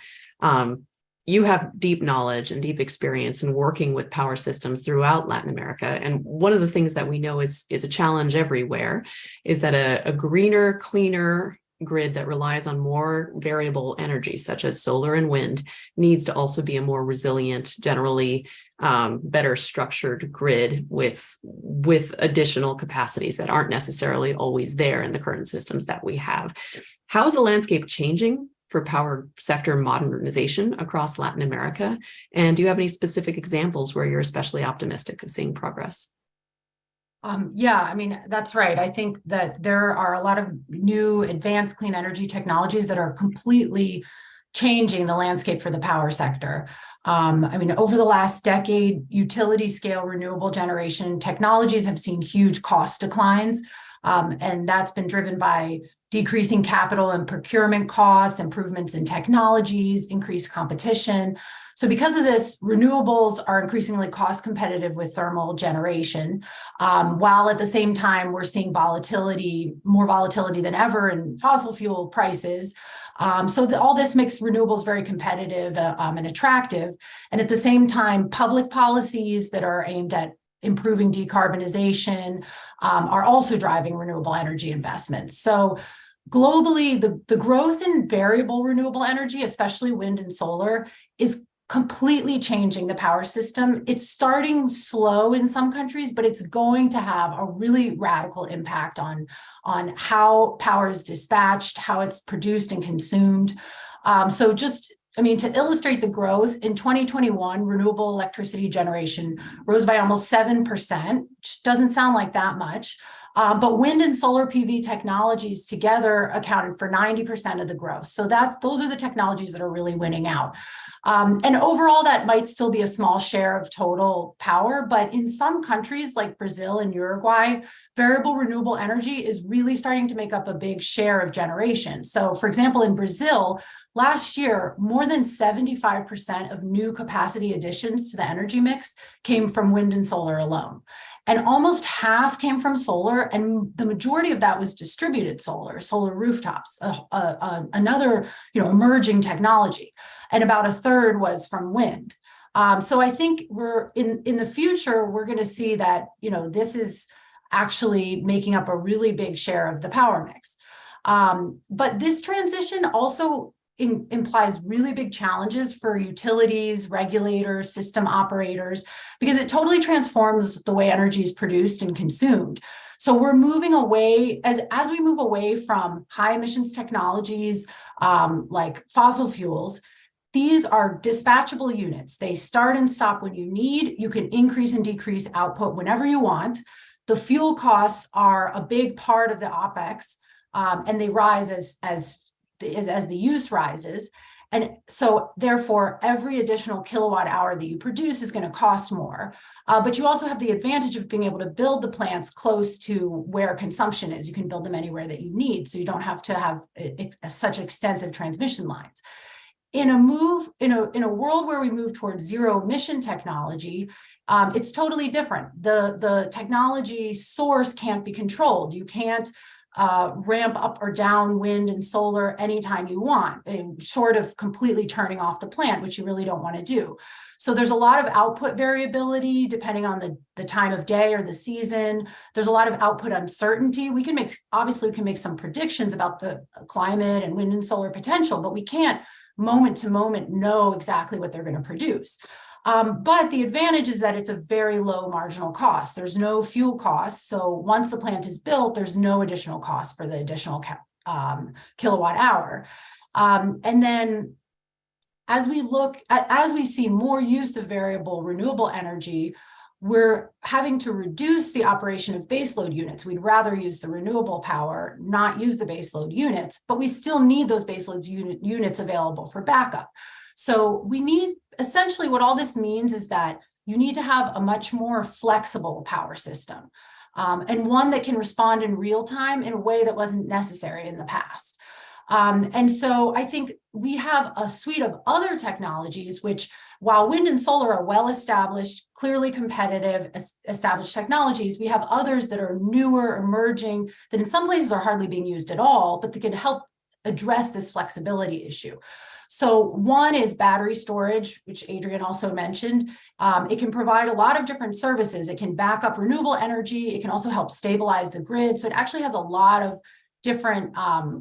You have deep knowledge and deep experience in working with power systems throughout Latin America. And one of the things that we know is a challenge everywhere is that a greener, cleaner grid that relies on more variable energy, such as solar and wind, needs to also be a more resilient, generally better structured grid with additional capacities that aren't necessarily always there in the current systems that we have. How is the landscape changing for power sector modernization across Latin America? And do you have any specific examples where you're especially optimistic of seeing progress? Yeah, I mean, that's right. I think that there are a lot of new advanced clean energy technologies that are completely changing the landscape for the power sector. I mean, over the last decade, utility scale renewable generation technologies have seen huge cost declines. And that's been driven by decreasing capital and procurement costs, improvements in technologies, increased competition. So because of this, renewables are increasingly cost competitive with thermal generation, while at the same time, we're seeing volatility, more volatility than ever in fossil fuel prices. So all this makes renewables very competitive and attractive. And at the same time, public policies that are aimed at improving decarbonization are also driving renewable energy investments. So globally, the growth in variable renewable energy, especially wind and solar, is completely changing the power system. It's starting slow in some countries, but it's going to have a really radical impact on how power is dispatched, how it's produced and consumed. To illustrate the growth, in 2021, renewable electricity generation rose by almost 7%, which doesn't sound like that much. But wind and solar PV technologies together accounted for 90% of the growth. So those are the technologies that are really winning out. And overall, that might still be a small share of total power, but in some countries like Brazil and Uruguay, variable renewable energy is really starting to make up a big share of generation. So for example, in Brazil, last year, more than 75% of new capacity additions to the energy mix came from wind and solar alone. And almost half came from solar, and the majority of that was distributed solar rooftops, another emerging technology. And about a third was from wind. So I think we're in the future, we're going to see that, this is actually making up a really big share of the power mix. But this transition also implies really big challenges for utilities, regulators, system operators, because it totally transforms the way energy is produced and consumed. So we're moving away, as we move away from high emissions technologies like fossil fuels. These are dispatchable units. They start and stop when you need. You can increase and decrease output whenever you want. The fuel costs are a big part of the OpEx, and they rise as the use rises. And so therefore, every additional kilowatt hour that you produce is going to cost more. But you also have the advantage of being able to build the plants close to where consumption is. You can build them anywhere that you need, so you don't have to have such extensive transmission lines. In a world where we move towards zero emission technology, it's totally different. The technology source can't be controlled. You can't ramp up or down wind and solar anytime you want, short of completely turning off the plant, which you really don't want to do. So there's a lot of output variability depending on the time of day or the season. There's a lot of output uncertainty. We can make some predictions about the climate and wind and solar potential, but we can't moment to moment know exactly what they're going to produce. But the advantage is that it's a very low marginal cost. There's no fuel cost. So once the plant is built, there's no additional cost for the additional kilowatt hour. And then as we see more use of variable renewable energy, we're having to reduce the operation of baseload units. We'd rather use the renewable power, not use the baseload units, but we still need those baseload units available for backup. So we need, essentially what all this means is that you need to have a much more flexible power system, and one that can respond in real time in a way that wasn't necessary in the past. And so I think we have a suite of other technologies, which while wind and solar are well-established, clearly competitive, established technologies, we have others that are newer, emerging, that in some places are hardly being used at all, but that can help address this flexibility issue. So one is battery storage, which Adrian also mentioned. It can provide a lot of different services. It can back up renewable energy. It can also help stabilize the grid. So it actually has a lot of different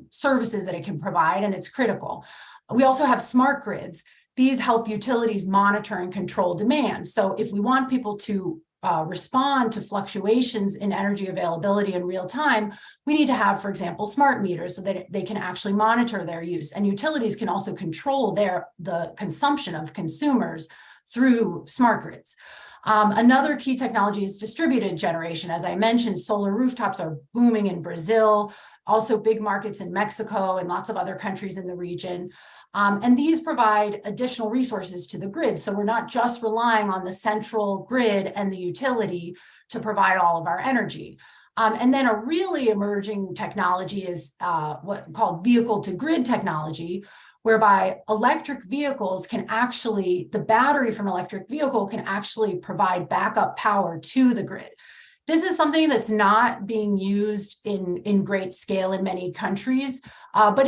services that it can provide, and it's critical. We also have smart grids. These help utilities monitor and control demand. So if we want people to respond to fluctuations in energy availability in real time, we need to have, for example, smart meters so that they can actually monitor their use. And utilities can also control the consumption of consumers through smart grids. Another key technology is distributed generation. As I mentioned, solar rooftops are booming in Brazil, also big markets in Mexico and lots of other countries in the region. And these provide additional resources to the grid. So we're not just relying on the central grid and the utility to provide all of our energy. And then a really emerging technology is what called vehicle to grid technology, whereby electric vehicles can actually, the battery from electric vehicle can actually provide backup power to the grid. This is something that's not being used in great scale in many countries, but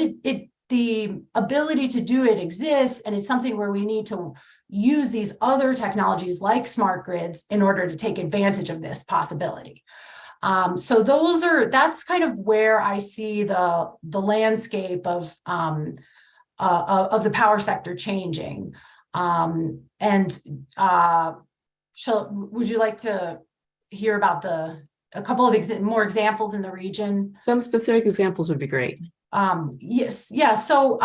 the ability to do it exists, and it's something where we need to use these other technologies like smart grids in order to take advantage of this possibility. So that's kind of where I see the landscape of the power sector changing. Would you like to hear about a couple of more examples in the region? Some specific examples would be great. Yes. Yeah. So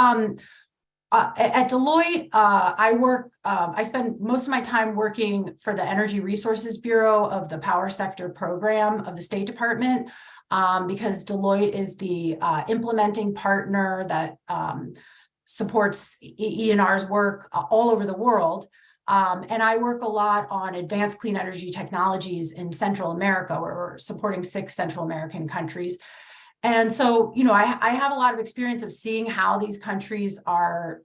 at Deloitte, I spend most of my time working for the Energy Resources Bureau of the Power Sector Program of the State Department, because Deloitte is the implementing partner that supports ENR's work all over the world. And I work a lot on advanced clean energy technologies in Central America, where we're supporting 6 Central American countries. And so, I have a lot of experience of seeing how these countries are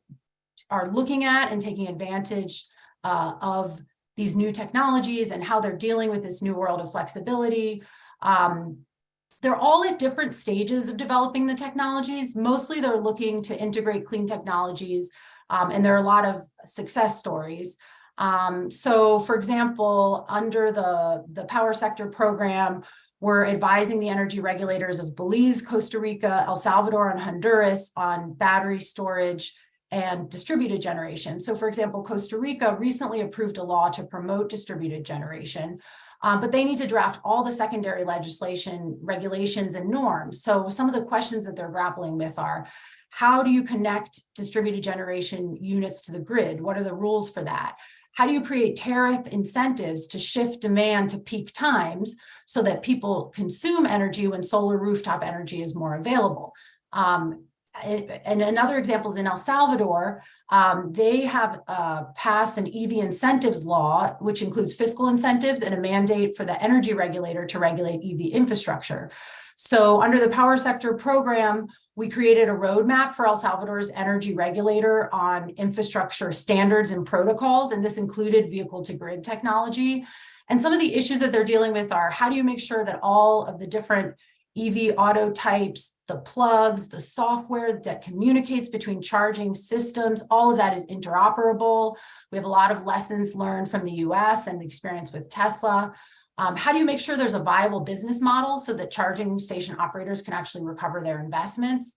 looking at and taking advantage of these new technologies and how they're dealing with this new world of flexibility. They're all at different stages of developing the technologies. Mostly they're looking to integrate clean technologies, and there are a lot of success stories. So for example, under the power sector program, we're advising the energy regulators of Belize, Costa Rica, El Salvador, and Honduras on battery storage and distributed generation. So for example, Costa Rica recently approved a law to promote distributed generation, but they need to draft all the secondary legislation, regulations, and norms. So some of the questions that they're grappling with are, how do you connect distributed generation units to the grid? What are the rules for that? How do you create tariff incentives to shift demand to peak times so that people consume energy when solar rooftop energy is more available? And another example is in El Salvador. They have passed an EV incentives law, which includes fiscal incentives and a mandate for the energy regulator to regulate EV infrastructure. So under the power sector program, we created a roadmap for El Salvador's energy regulator on infrastructure standards and protocols, and this included vehicle-to-grid technology. And some of the issues that they're dealing with are, how do you make sure that all of the different EV auto types, the plugs, the software that communicates between charging systems, all of that is interoperable. We have a lot of lessons learned from the US and experience with Tesla. How do you make sure there's a viable business model so that charging station operators can actually recover their investments?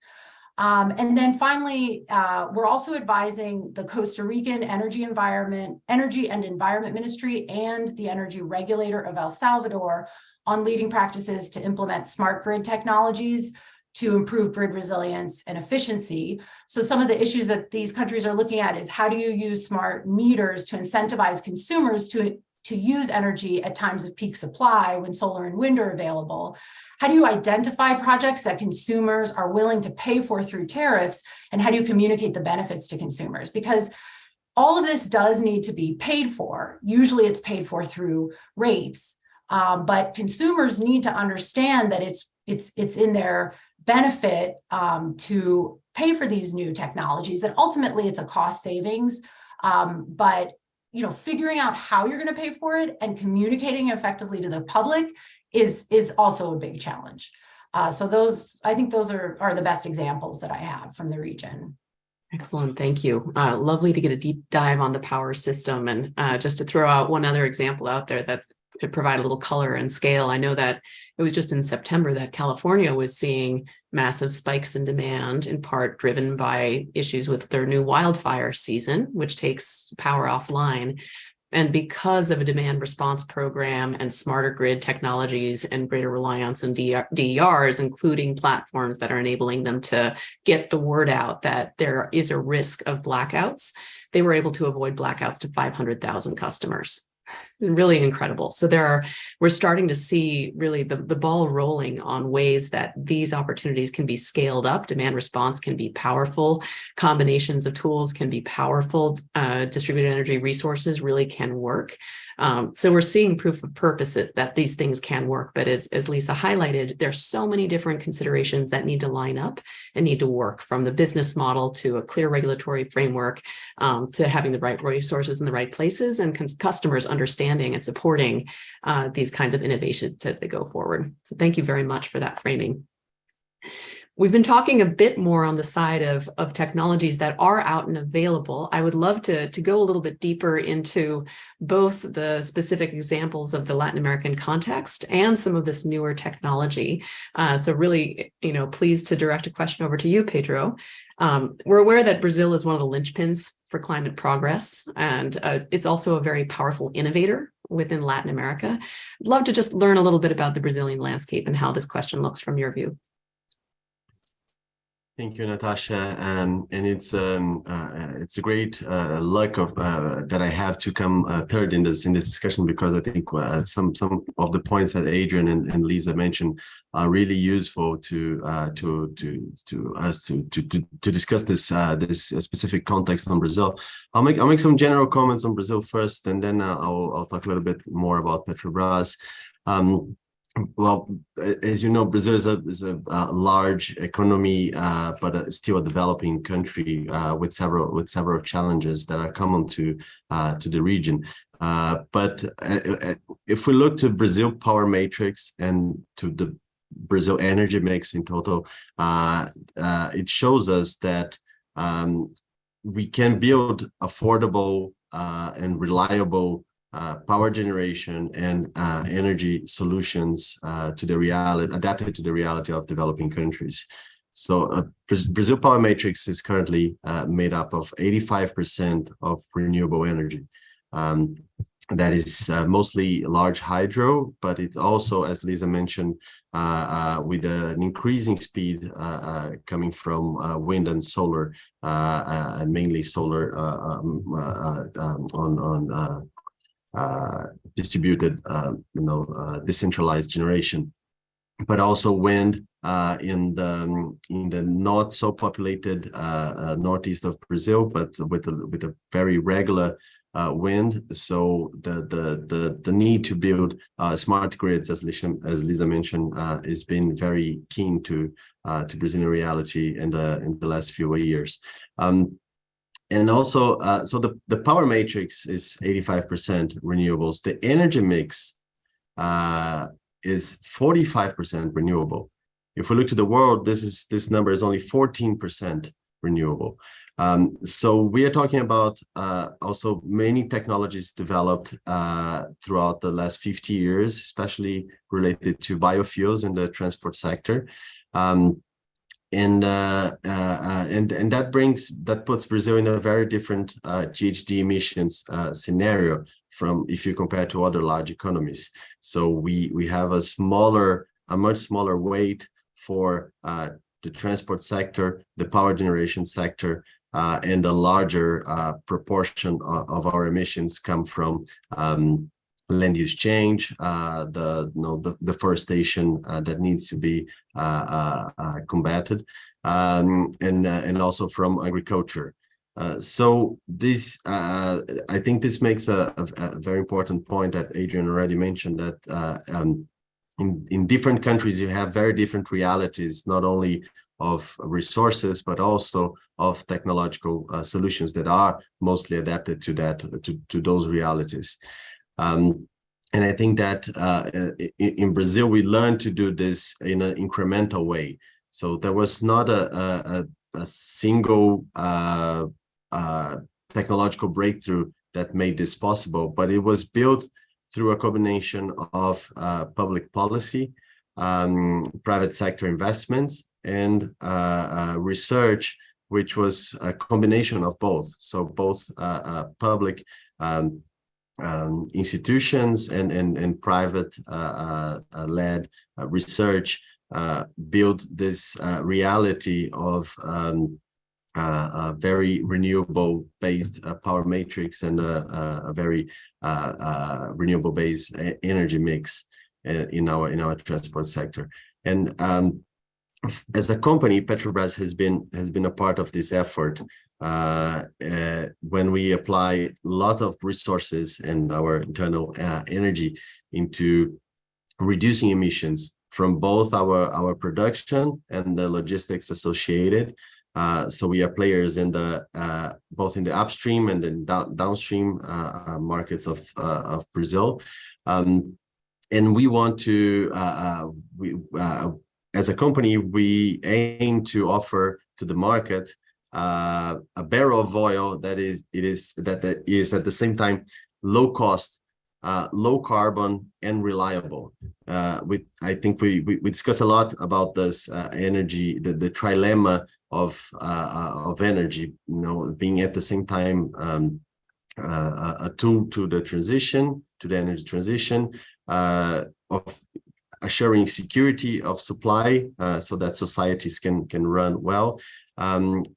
And then finally, we're also advising the Costa Rican Energy and Environment Ministry and the Energy Regulator of El Salvador on leading practices to implement smart grid technologies to improve grid resilience and efficiency. So some of the issues that these countries are looking at is, how do you use smart meters to incentivize consumers to use energy at times of peak supply when solar and wind are available? How do you identify projects that consumers are willing to pay for through tariffs? And how do you communicate the benefits to consumers? Because all of this does need to be paid for. Usually it's paid for through rates, but consumers need to understand that it's in their benefit to pay for these new technologies, that ultimately it's a cost savings, but figuring out how you're going to pay for it and communicating effectively to the public is also a big challenge. So I think those are the best examples that I have from the region. Excellent. Thank you. Lovely to get a deep dive on the power system. And just to throw out one other example out there that could provide a little color and scale. I know that it was just in September that California was seeing massive spikes in demand, in part driven by issues with their new wildfire season, which takes power offline. And because of a demand response program and smarter grid technologies and greater reliance on DERs, including platforms that are enabling them to get the word out that there is a risk of blackouts, they were able to avoid blackouts to 500,000 customers. Really incredible. So we're starting to see really the ball rolling on ways that these opportunities can be scaled up. Demand response can be powerful. Combinations of tools can be powerful. Distributed energy resources really can work. So we're seeing proof of purpose that these things can work. But as Lisa highlighted, there's so many different considerations that need to line up and need to work, from the business model to a clear regulatory framework, to having the right resources in the right places, and customers understanding and supporting these kinds of innovations as they go forward. So thank you very much for that framing. We've been talking a bit more on the side of technologies that are out and available. I would love to go a little bit deeper into both the specific examples of the Latin American context and some of this newer technology. So really, pleased to direct a question over to you, Pedro. We're aware that Brazil is one of the linchpins for climate progress, and it's also a very powerful innovator within Latin America. I'd love to just learn a little bit about the Brazilian landscape and how this question looks from your view. Thank you, Natasha. And it's a great luck of that I have to come third in this discussion, because I think some of the points that Adrian and Lisa mentioned are really useful to us to discuss this specific context on Brazil. I'll make some general comments on Brazil first, and then I'll talk a little bit more about Petrobras. Well, as you know, Brazil is a large economy, but still a developing country with several challenges that are common to the region. But if we look to Brazil power matrix and to the Brazil energy mix in total, it shows us that we can build affordable and reliable power generation and energy solutions to the reality, adapted to the reality of developing countries. So Brazil Power Matrix is currently made up of 85% of renewable energy. That is mostly large hydro, but it's also, as Lisa mentioned, with an increasing speed coming from wind and solar, and mainly solar on distributed, decentralized generation, but also wind in the not so populated northeast of Brazil, but with a very regular wind. So the need to build smart grids, as Lisa mentioned, has been very keen to Brazilian reality in the last few years. And also, so the power matrix is 85% renewables. The energy mix is 45% renewable. If we look to the world, this number is only 14% renewable. So we are talking about also many technologies developed throughout the last 50 years, especially related to biofuels in the transport sector. And that puts Brazil in a very different GHG emissions scenario from if you compare to other large economies. So we have a much smaller weight for the transport sector, the power generation sector, and a larger proportion of our emissions come from land use change, the deforestation that needs to be combated, and also from agriculture. So this, I think this makes a very important point that Adrian already mentioned, that in different countries you have very different realities, not only of resources, but also of technological solutions that are mostly adapted to those realities. And I think that in Brazil, we learned to do this in an incremental way. So there was not a single technological breakthrough that made this possible, but it was built through a combination of public policy, private sector investments, and research, which was a combination of both. So both public institutions and private led research build this reality of a very renewable based power matrix and a very renewable based energy mix in our transport sector. And as a company, Petrobras has been a part of this effort when we apply a lot of resources and our internal energy into reducing emissions from both our production and the logistics associated. So we are players in both in the upstream and then downstream markets of Brazil, and we want to as a company, we aim to offer to the market a barrel of oil that is at the same time low cost, low carbon, and reliable. I think we discuss a lot about this energy, the trilemma of energy, being at the same time a tool to the energy transition, of assuring security of supply so that societies can run well, and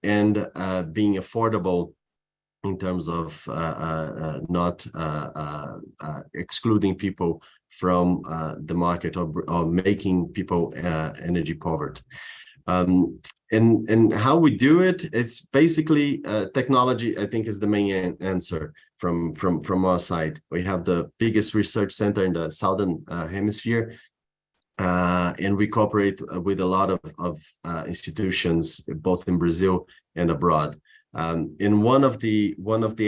being affordable in terms of not excluding people from the market or making people energy poverty. And how we do it, it's basically technology, I think, is the main answer from our side. We have the biggest research center in the southern hemisphere, and we cooperate with a lot of institutions, both in Brazil and abroad. In one of the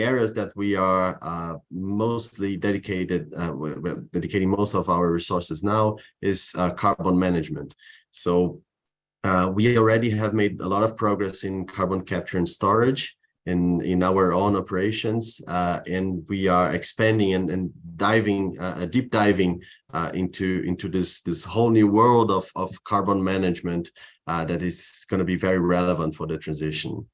areas that we are mostly we're dedicating most of our resources now is carbon management. So we already have made a lot of progress in carbon capture and storage, in our own operations, and we are expanding and diving, deep diving into this whole new world of carbon management that is going to be very relevant for the transition.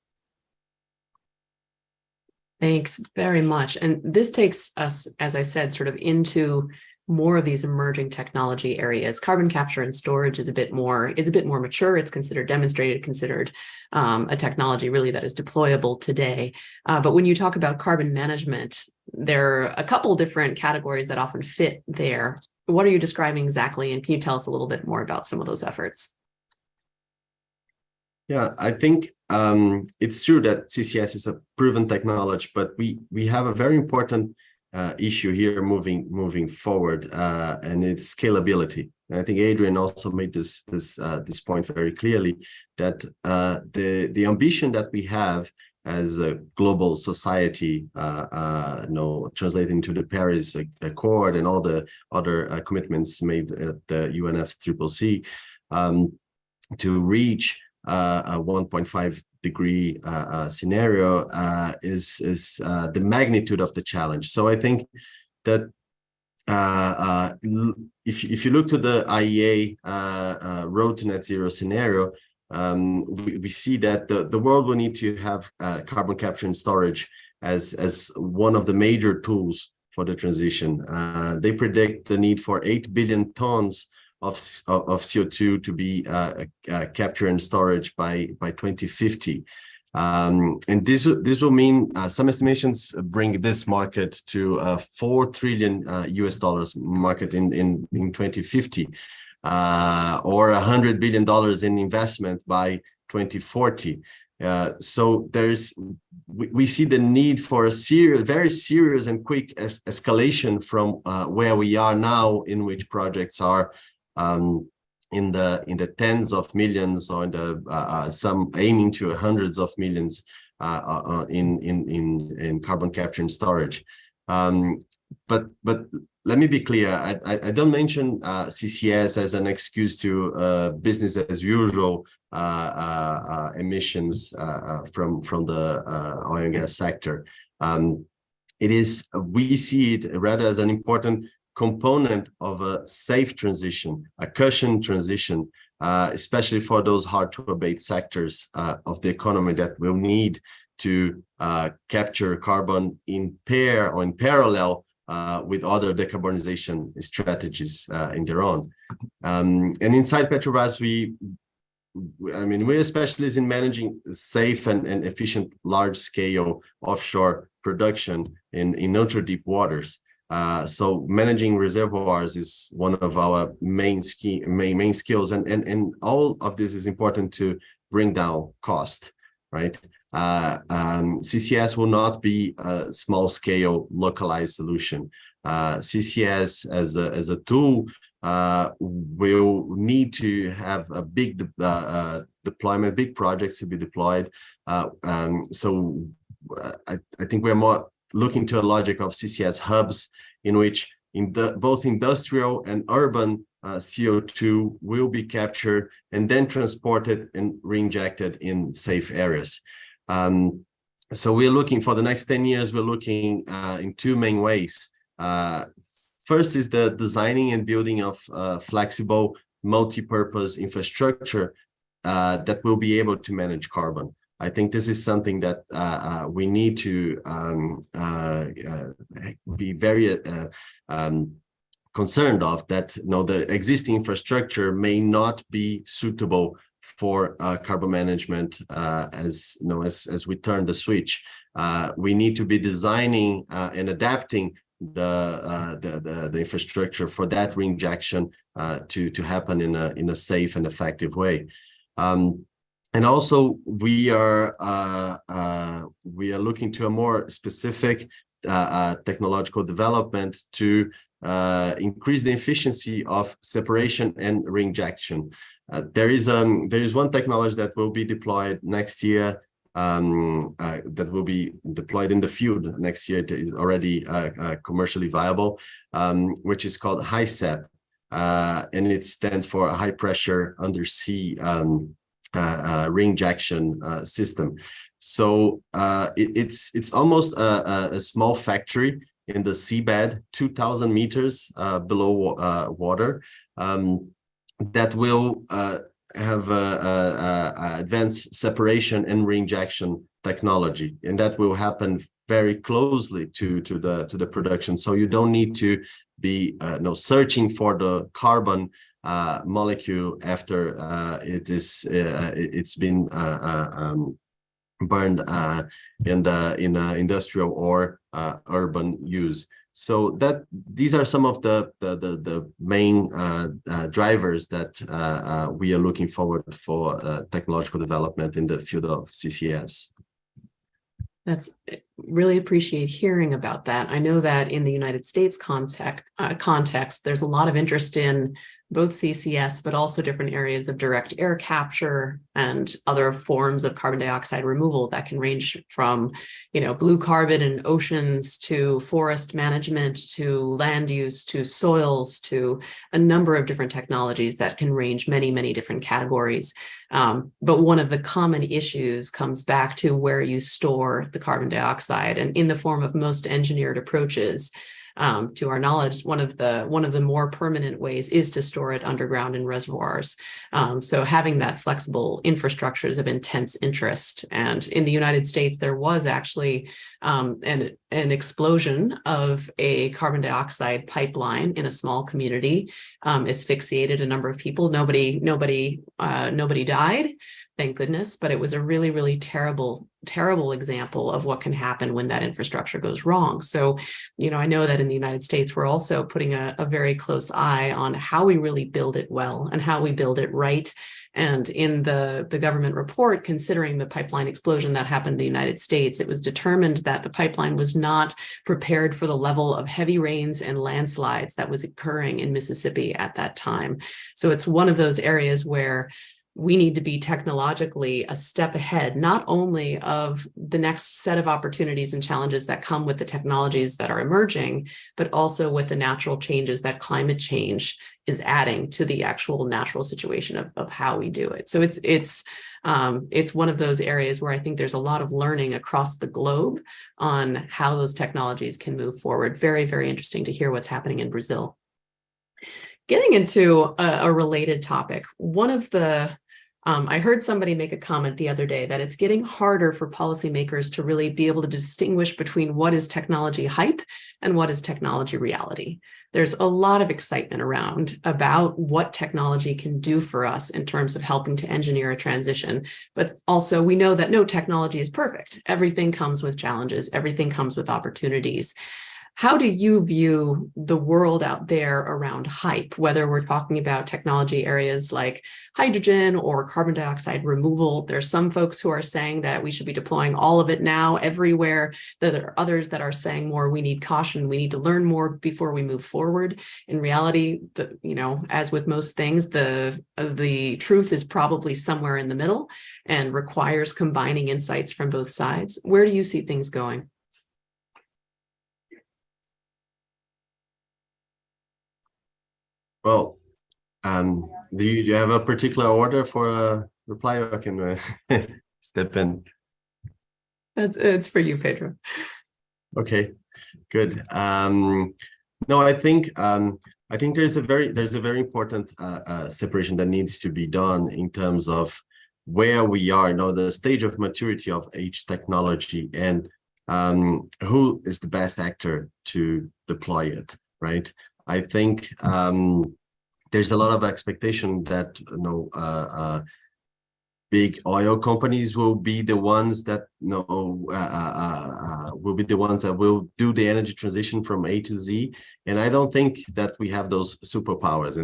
Thanks very much. And this takes us, as I said, sort of into more of these emerging technology areas. Carbon capture and storage is a bit more mature. It's considered demonstrated, considered a technology really that is deployable today. But when you talk about carbon management, there are a couple different categories that often fit there. What are you describing exactly? And can you tell us a little bit more about some of those efforts? Yeah, I think it's true that CCS is a proven technology, but we have a very important issue here moving forward, and it's scalability. And I think Adrian also made this point very clearly, that the ambition that we have as a global society, translating to the Paris Accord and all the other commitments made at the UNFCCC, to reach a 1.5 degree scenario is the magnitude of the challenge. So I think that if you look to the IEA road to net zero scenario, we see that the world will need to have carbon capture and storage as one of the major tools for the transition. They predict the need for 8 billion tons of CO2 to be captured and storage by 2050. And this will mean some estimations bring this market to a $4 trillion US market in 2050, or $100 billion in investment by 2040. So we see the need for a very serious and quick escalation from where we are now, in which projects are in the tens of millions, or in the some aiming to hundreds of millions in carbon capture and storage. But let me be clear. I don't mention CCS as an excuse to business as usual emissions from the oil and gas sector. We see it rather as an important component of a safe transition, a cushioned transition, especially for those hard to abate sectors of the economy that will need to capture carbon in pair or in parallel with other decarbonization strategies in their own. And inside Petrobras, we're specialists in managing safe and efficient large-scale offshore production in ultra-deep waters. So managing reservoirs is one of our main skills, and all of this is important to bring down cost, right? CCS will not be a small-scale localized solution. CCS as a tool will need to have a big deployment, big projects to be deployed. So I think we're more looking to a logic of CCS hubs, in which both industrial and urban CO2 will be captured and then transported and reinjected in safe areas. So we're looking for the next 10 years, we're looking in two main ways. First is the designing and building of flexible multi-purpose infrastructure that will be able to manage carbon. I think this is something that we need to be very concerned of, that the existing infrastructure may not be suitable for carbon management as we turn the switch. We need to be designing and adapting the infrastructure for that reinjection to happen in a safe and effective way. And also, we are looking to a more specific technological development to increase the efficiency of separation and reinjection. There is one technology that will be deployed next year, that will be deployed in the field next year. It is already commercially viable, which is called HISEP, and it stands for high pressure undersea reinjection system. So it's almost a small factory in the seabed, 2,000 meters below water, that will have advanced separation and reinjection technology, and that will happen very closely to the production. So you don't need to be searching for the carbon molecule after it's been burned in industrial or urban use. So these are some of the main drivers that we are looking forward for technological development in the field of CCS. That's really appreciate hearing about that. I know that in the United States context, there's a lot of interest in both CCS, but also different areas of direct air capture and other forms of carbon dioxide removal that can range from, blue carbon in oceans to forest management to land use to soils to a number of different technologies that can range many, many different categories. But one of the common issues comes back to where you store the carbon dioxide, and in the form of most engineered approaches. To our knowledge, one of the more permanent ways is to store it underground in reservoirs. So having that flexible infrastructure is of intense interest. And in the United States, there was actually an explosion of a carbon dioxide pipeline in a small community, asphyxiated a number of people. Nobody died. Thank goodness, but it was a really, really terrible example of what can happen when that infrastructure goes wrong. So, I know that in the United States, we're also putting a very close eye on how we really build it well and how we build it right. And in the government report, considering the pipeline explosion that happened in the United States, it was determined that the pipeline was not prepared for the level of heavy rains and landslides that was occurring in Mississippi at that time. So it's one of those areas where we need to be technologically a step ahead, not only of the next set of opportunities and challenges that come with the technologies that are emerging, but also with the natural changes that climate change is adding to the actual natural situation of how we do it. So it's one of those areas where I think there's a lot of learning across the globe on how those technologies can move forward. Very, very interesting to hear what's happening in Brazil. Getting into a related topic, one of the I heard somebody make a comment the other day that it's getting harder for policymakers to really be able to distinguish between what is technology hype and what is technology reality. There's a lot of excitement around about what technology can do for us in terms of helping to engineer a transition. But also we know that no technology is perfect. Everything comes with challenges. Everything comes with opportunities. How do you view the world out there around hype, whether we're talking about technology areas like hydrogen or carbon dioxide removal? There's some folks who are saying that we should be deploying all of it now everywhere. There are others that are saying more, we need caution, we need to learn more before we move forward. In reality, as with most things, the truth is probably somewhere in the middle and requires combining insights from both sides. Where do you see things going? Well, do you have a particular order for a reply? I can step in. It's for you, Pedro. Okay, good. No, I think there's a very important separation that needs to be done in terms of where we are, the stage of maturity of each technology, and who is the best actor to deploy it, right? I think there's a lot of expectation that big oil companies will be the ones that will do the energy transition from A to Z, and I don't think that we have those superpowers.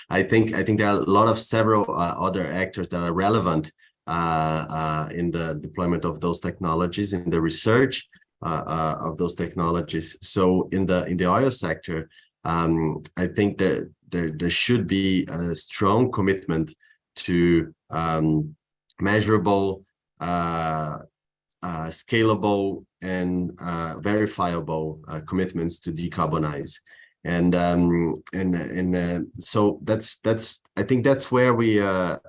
I think there are a lot of several other actors that are relevant in the deployment of those technologies, in the research of those technologies. So in the oil sector, I think that there should be a strong commitment to measurable, scalable, and verifiable commitments to decarbonize, and so I think that's where we are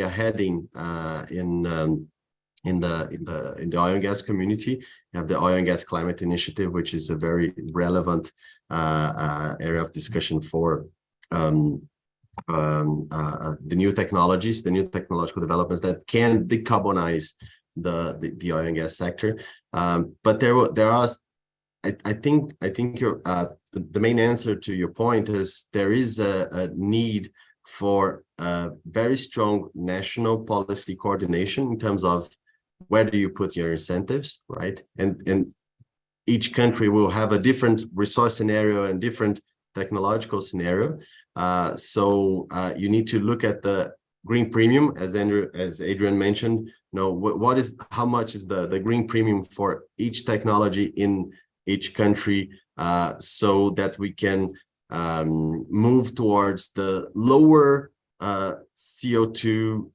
heading in the oil and gas community. You have the Oil and Gas Climate Initiative, which is a very relevant area of discussion for the new technologies, the new technological developments that can decarbonize the oil and gas sector. But there are, I think the main answer to your point is there is a need for very strong national policy coordination in terms of where do you put your incentives, right? And each country will have a different resource scenario and different technological scenario. So you need to look at the green premium, as Adrian mentioned. How much is the green premium for each technology in each country, so that we can move towards the lower CO2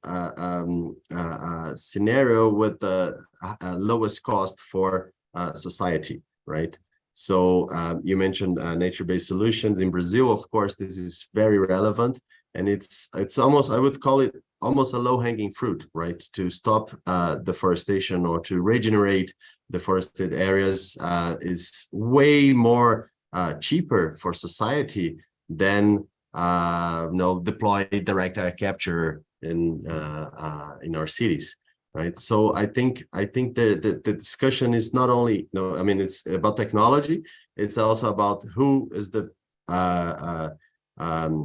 scenario with the lowest cost for society, right? So you mentioned nature-based solutions in Brazil. Of course, this is very relevant, and it's almost, I would call it almost a low-hanging fruit, right? To stop deforestation or to regenerate deforested areas is way more cheaper for society than deploy direct air capture in our cities, right? So I think the discussion is not only it's about technology, it's also about who is the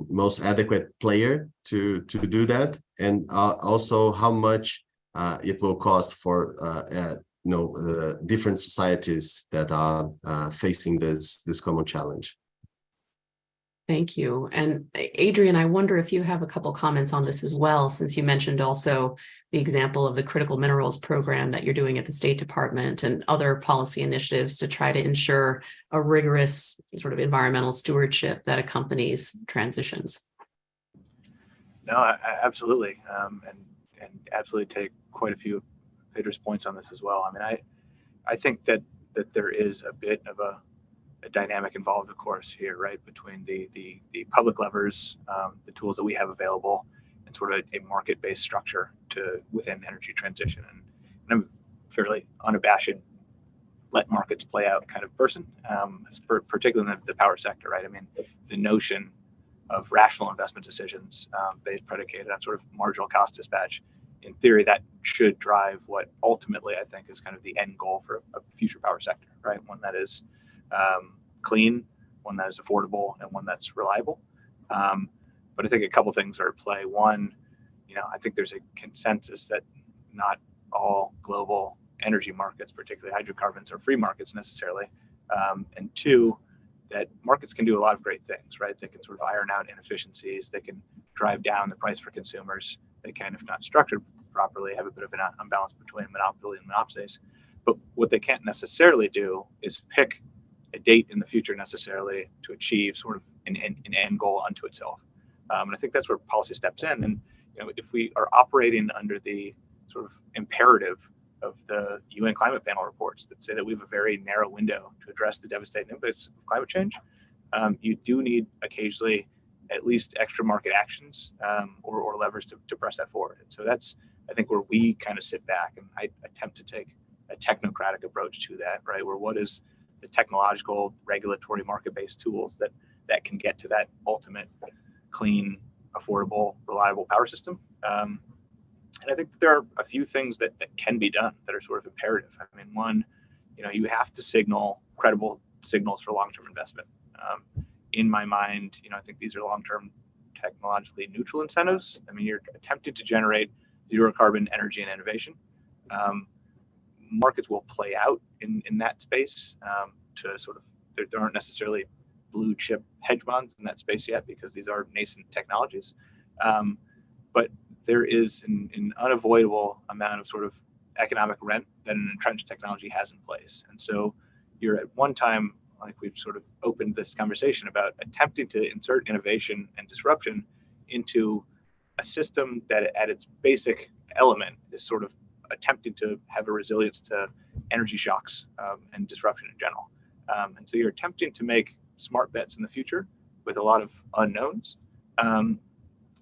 most adequate player to do that, and also how much it will cost for different societies that are facing this common challenge. Thank you. And Adrian, I wonder if you have a couple comments on this as well, since you mentioned also the example of the critical minerals program that you're doing at the State Department and other policy initiatives to try to ensure a rigorous sort of environmental stewardship that accompanies transitions. No, absolutely. And absolutely take quite a few of Peter's points on this as well. I mean, I think that there is a bit of a dynamic involved, of course, here, right, between the public levers, the tools that we have available, and sort of a market-based structure within energy transition. And I'm fairly unabashed, let markets play out kind of person, particularly in the power sector, right? I mean, the notion of rational investment decisions based predicated on sort of marginal cost dispatch, in theory, that should drive what ultimately I think is kind of the end goal for a future power sector, right? One that is clean, one that is affordable, and one that's reliable. But I think a couple things are at play. One, I think there's a consensus that not all global energy markets, particularly hydrocarbons, are free markets necessarily. And two, that markets can do a lot of great things, right? They can sort of iron out inefficiencies. They can drive down the price for consumers. They can, if not structured properly, have a bit of an imbalance between monopoly and monopolies. But what they can't necessarily do is pick a date in the future necessarily to achieve sort of an end goal unto itself. And I think that's where policy steps in. And if we are operating under the sort of imperative of the UN climate panel reports that say that we have a very narrow window to address the devastating impacts of climate change, you do need occasionally at least extra market actions or levers to press that forward. And so that's, I think, where we kind of sit back and I attempt to take a technocratic approach to that, right? Where what is the technological, regulatory, market-based tools that can get to that ultimate clean, affordable, reliable power system. And I think that there are a few things that can be done that are sort of imperative. I mean, one, you have to signal credible signals for long-term investment. In my mind, I think these are long-term technologically neutral incentives. I mean, you're attempting to generate zero carbon energy and innovation. Markets will play out in that space to sort of, there aren't necessarily blue chip hedge funds in that space yet because these are nascent technologies. But there is an unavoidable amount of sort of economic rent that an entrenched technology has in place. And so you're at one time, like we've sort of opened this conversation about attempting to insert innovation and disruption into a system that at its basic element is sort of attempting to have a resilience to energy shocks and disruption in general. And so you're attempting to make smart bets in the future with a lot of unknowns.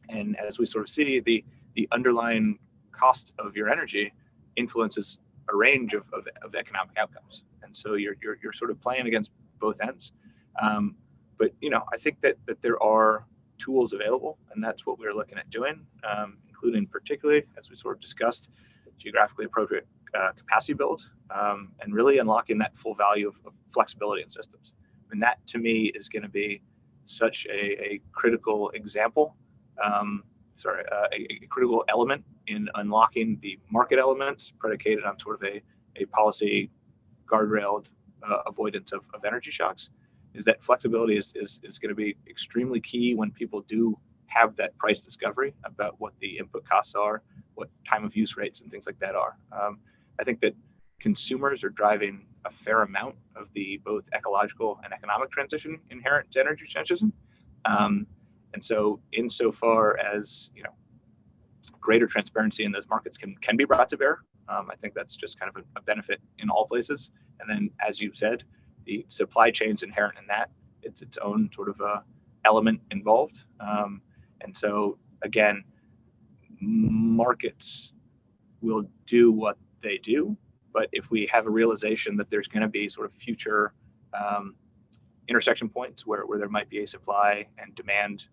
And as we sort of see, the underlying cost of your energy influences a range of economic outcomes. And so you're sort of playing against both ends. But I think that there are tools available, and that's what we're looking at doing, including particularly, as we sort of discussed, geographically appropriate capacity build, and really unlocking that full value of flexibility in systems. And that, to me, is going to be such a critical example, a critical element in unlocking the market elements predicated on sort of a policy guardrailed avoidance of energy shocks. Is that flexibility is going to be extremely key when people do have that price discovery about what the input costs are, what time of use rates and things like that are. I think that consumers are driving a fair amount of the both ecological and economic transition inherent to energy transition. And so insofar as, greater transparency in those markets can be brought to bear, I think that's just kind of a benefit in all places. And then, as you said, the supply chains inherent in that, it's its own sort of element involved. And so, again, markets will do what they do, but if we have a realization that there's going to be sort of future intersection points where there might be a supply and demand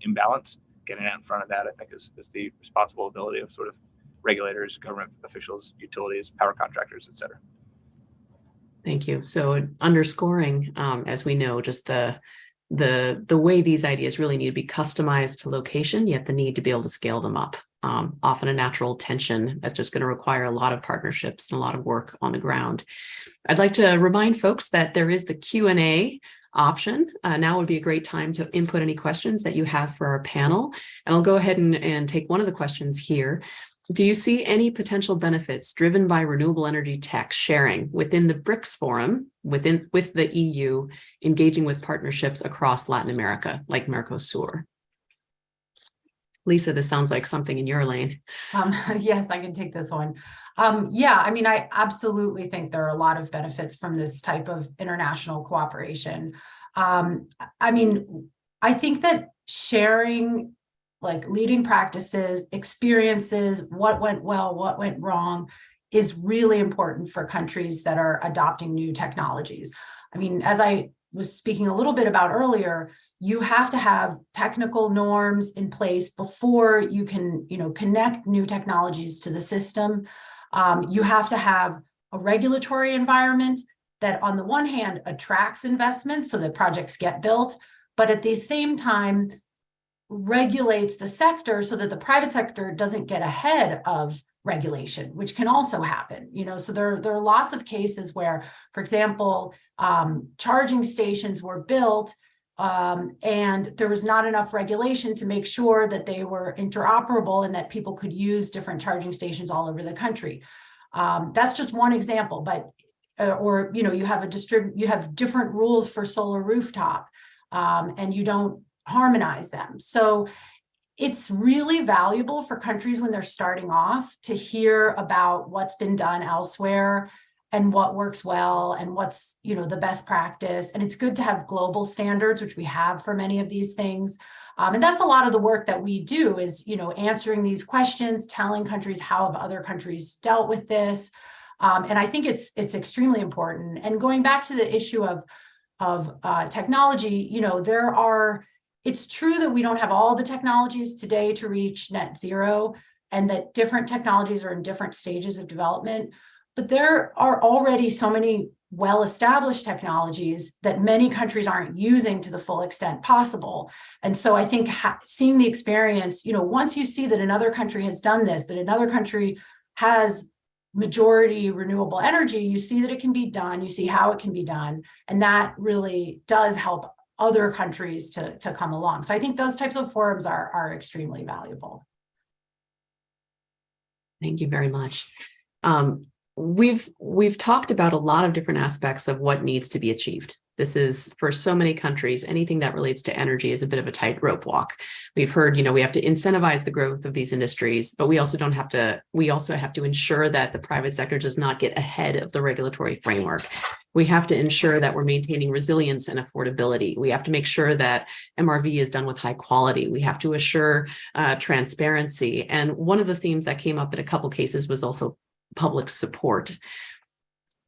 imbalance, getting out in front of that, I think, is the responsible ability of sort of regulators, government officials, utilities, power contractors, et cetera. Thank you. So underscoring, as we know, just the way these ideas really need to be customized to location, yet the need to be able to scale them up. Often a natural tension that's just going to require a lot of partnerships and a lot of work on the ground. I'd like to remind folks that there is the Q&A option. Now would be a great time to input any questions that you have for our panel. And I'll go ahead and take one of the questions here. Do you see any potential benefits driven by renewable energy tech sharing within the BRICS forum, with the EU, engaging with partnerships across Latin America, like Mercosur? Lisa, this sounds like something in your lane. Yes, I can take this one. Yeah, I mean, I absolutely think there are a lot of benefits from this type of international cooperation. I mean, I think that sharing like leading practices, experiences, what went well, what went wrong, is really important for countries that are adopting new technologies. I mean, as I was speaking a little bit about earlier, you have to have technical norms in place before you can, connect new technologies to the system. You have to have a regulatory environment that, on the one hand, attracts investment so that projects get built, but at the same time regulates the sector so that the private sector doesn't get ahead of regulation, which can also happen. So there are lots of cases where, for example, charging stations were built and there was not enough regulation to make sure that they were interoperable and that people could use different charging stations all over the country. That's just one example, but you have different rules for solar rooftop, and you don't harmonize them. So it's really valuable for countries when they're starting off to hear about what's been done elsewhere and what works well and what's, the best practice. And it's good to have global standards, which we have for many of these things. And that's a lot of the work that we do is, answering these questions, telling countries how have other countries dealt with this. And I think it's extremely important. And going back to the issue of technology, it's true that we don't have all the technologies today to reach net zero, and that different technologies are in different stages of development. But there are already so many well-established technologies that many countries aren't using to the full extent possible. And so I think seeing the experience, once you see that another country has done this, that another country has majority renewable energy, you see that it can be done, you see how it can be done. And that really does help other countries to come along. So I think those types of forums are extremely valuable. Thank you very much. We've talked about a lot of different aspects of what needs to be achieved. This is, for so many countries, anything that relates to energy is a bit of a tightrope walk. We've heard, we have to incentivize the growth of these industries, but we also have to ensure that the private sector does not get ahead of the regulatory framework. We have to ensure that we're maintaining resilience and affordability. We have to make sure that MRV is done with high quality. We have to assure transparency. And one of the themes that came up in a couple cases was also public support.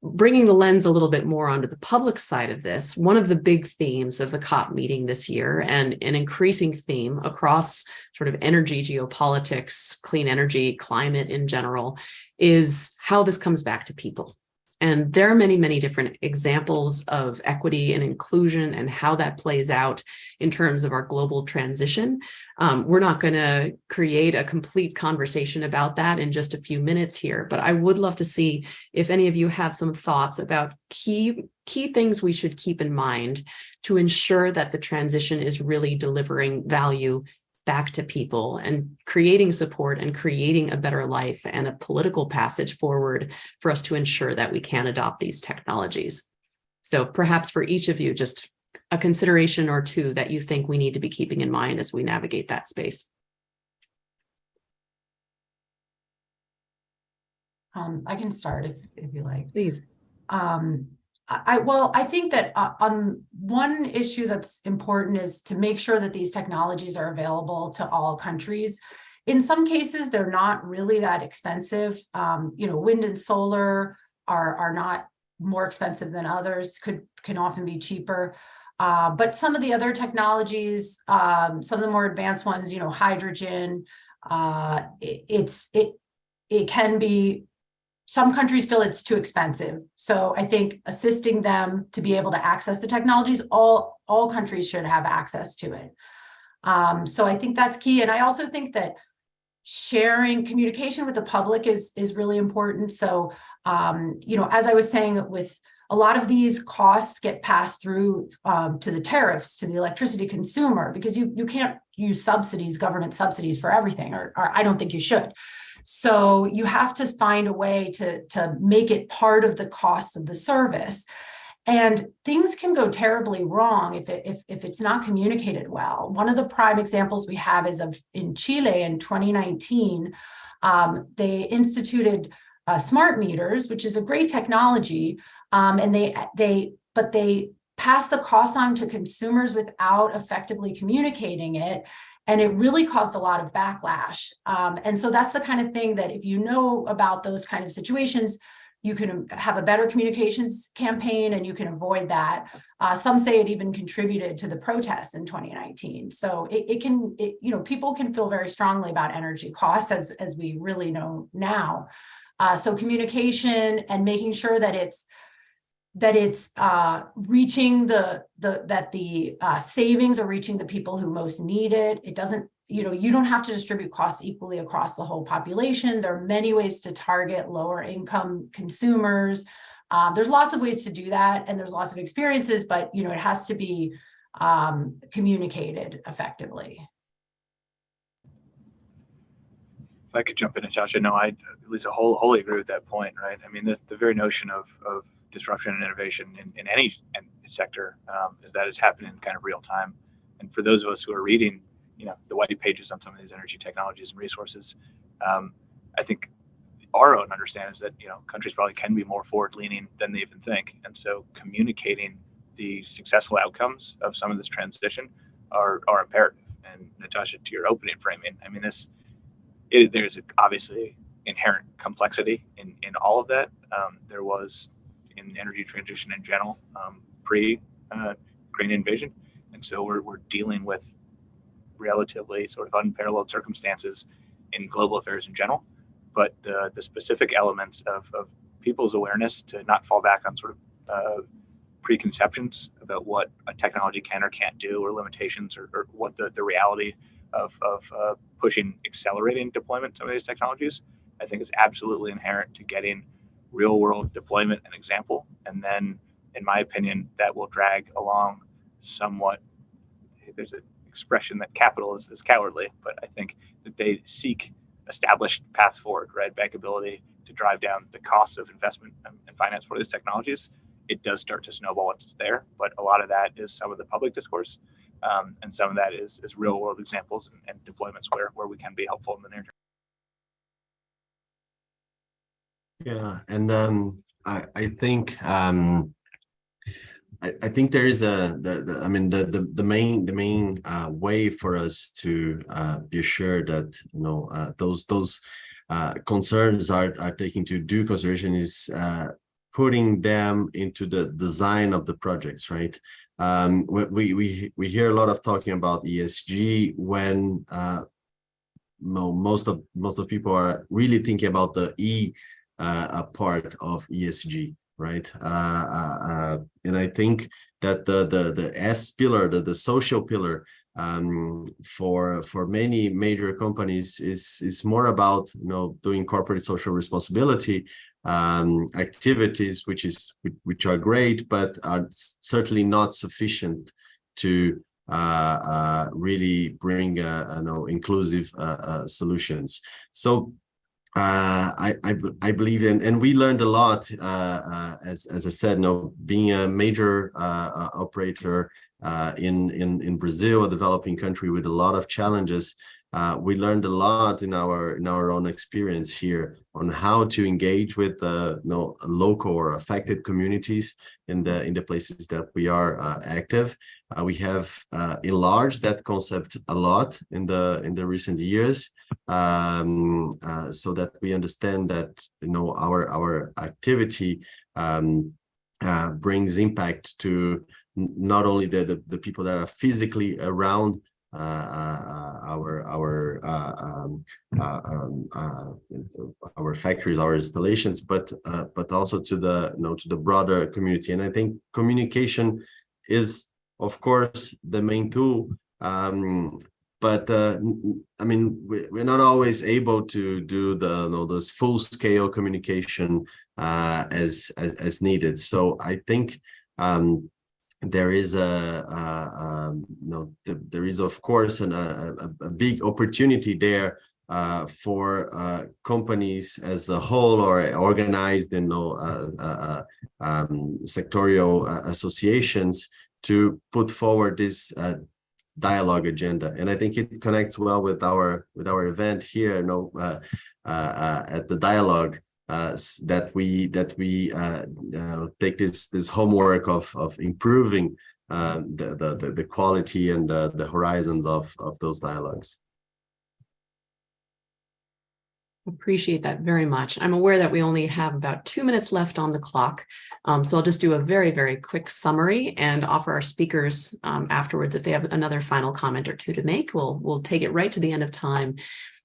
Bringing the lens a little bit more onto the public side of this, one of the big themes of the COP meeting this year, and an increasing theme across sort of energy, geopolitics, clean energy, climate in general, is how this comes back to people. And there are many, many different examples of equity and inclusion and how that plays out in terms of our global transition. We're not going to create a complete conversation about that in just a few minutes here, but I would love to see if any of you have some thoughts about key things we should keep in mind to ensure that the transition is really delivering value back to people and creating support and creating a better life and a political passage forward for us to ensure that we can adopt these technologies. So perhaps for each of you, just a consideration or two that you think we need to be keeping in mind as we navigate that space. I can start if you like. Please. I think that on one issue that's important is to make sure that these technologies are available to all countries. In some cases, they're not really that expensive. Wind and solar are not more expensive than others, can often be cheaper. But some of the other technologies, some of the more advanced ones, hydrogen, it can be. Some countries feel it's too expensive. So I think assisting them to be able to access the technologies, all countries should have access to it. So I think that's key. And I also think that sharing communication with the public is really important. So, as I was saying, with a lot of these costs get passed through to the tariffs, to the electricity consumer, because you can't use subsidies, government subsidies for everything, or I don't think you should. So you have to find a way to make it part of the costs of the service. And things can go terribly wrong if it's not communicated well. One of the prime examples we have is in Chile in 2019, they instituted smart meters, which is a great technology, and they passed the cost on to consumers without effectively communicating it. And it really caused a lot of backlash. And so that's the kind of thing that if you know about those kind of situations, you can have a better communications campaign and you can avoid that. Some say it even contributed to the protests in 2019. So people can feel very strongly about energy costs, as we really know now. So communication and making sure that it's reaching that the savings are reaching the people who most need it. It doesn't, you don't have to distribute costs equally across the whole population. There are many ways to target lower income consumers. There's lots of ways to do that, and there's lots of experiences, but it has to be communicated effectively. If I could jump in, Natasha, no, I at least wholly agree with that point, right? I mean, the very notion of disruption and innovation in any sector is that it's happening in kind of real time. And for those of us who are reading, the white pages on some of these energy technologies and resources, I think our own understanding is that countries probably can be more forward-leaning than they even think. And so communicating the successful outcomes of some of this transition are imperative. And Natasha, to your opening framing, I mean, there's obviously inherent complexity in all of that. There was in energy transition in general, pre-Green Invasion. And so we're dealing with relatively sort of unparalleled circumstances in global affairs in general. But the specific elements of people's awareness to not fall back on sort of preconceptions about what a technology can or can't do, or limitations, or what the reality of accelerating deployment of some of these technologies, I think is absolutely inherent to getting real world deployment and example. And then, in my opinion, that will drag along somewhat. There's an expression that capital is cowardly, but I think that they seek established paths forward, right? Bankability to drive down the costs of investment and finance for these technologies. It does start to snowball once it's there, but a lot of that is some of the public discourse, and some of that is real world examples and deployments where we can be helpful in the near term. Yeah, and I think I think there is the main way for us to be sure that those concerns are taking to due consideration is putting them into the design of the projects, right? We hear a lot of talking about ESG when most of people are really thinking about the E part of ESG, right? And I think that the S pillar, the social pillar, for many major companies is more about doing corporate social responsibility activities, which are great, but are certainly not sufficient to really bring inclusive solutions. So I believe in, and we learned a lot as I said, being a major operator in Brazil, a developing country with a lot of challenges. We learned a lot in our own experience here on how to engage with local or affected communities in the places that we are active. We have enlarged that concept a lot in the recent years, so that we understand that our activity brings impact to not only the people that are physically around our factories, our installations, but also to the broader community. And I think communication is, of course, the main tool. But I mean, we're not always able to do those full scale communication as needed. So I think there is there is of course a big opportunity there for companies as a whole or organized in sectorial associations to put forward this dialogue agenda. And I think it connects well with our event here at the dialogue, that we take this homework of improving the quality and the horizons of those dialogues. Appreciate that very much. I'm aware that we only have about 2 minutes left on the clock. So I'll just do a very, very quick summary and offer our speakers afterwards, if they have another final comment or two to make, we'll take it right to the end of time.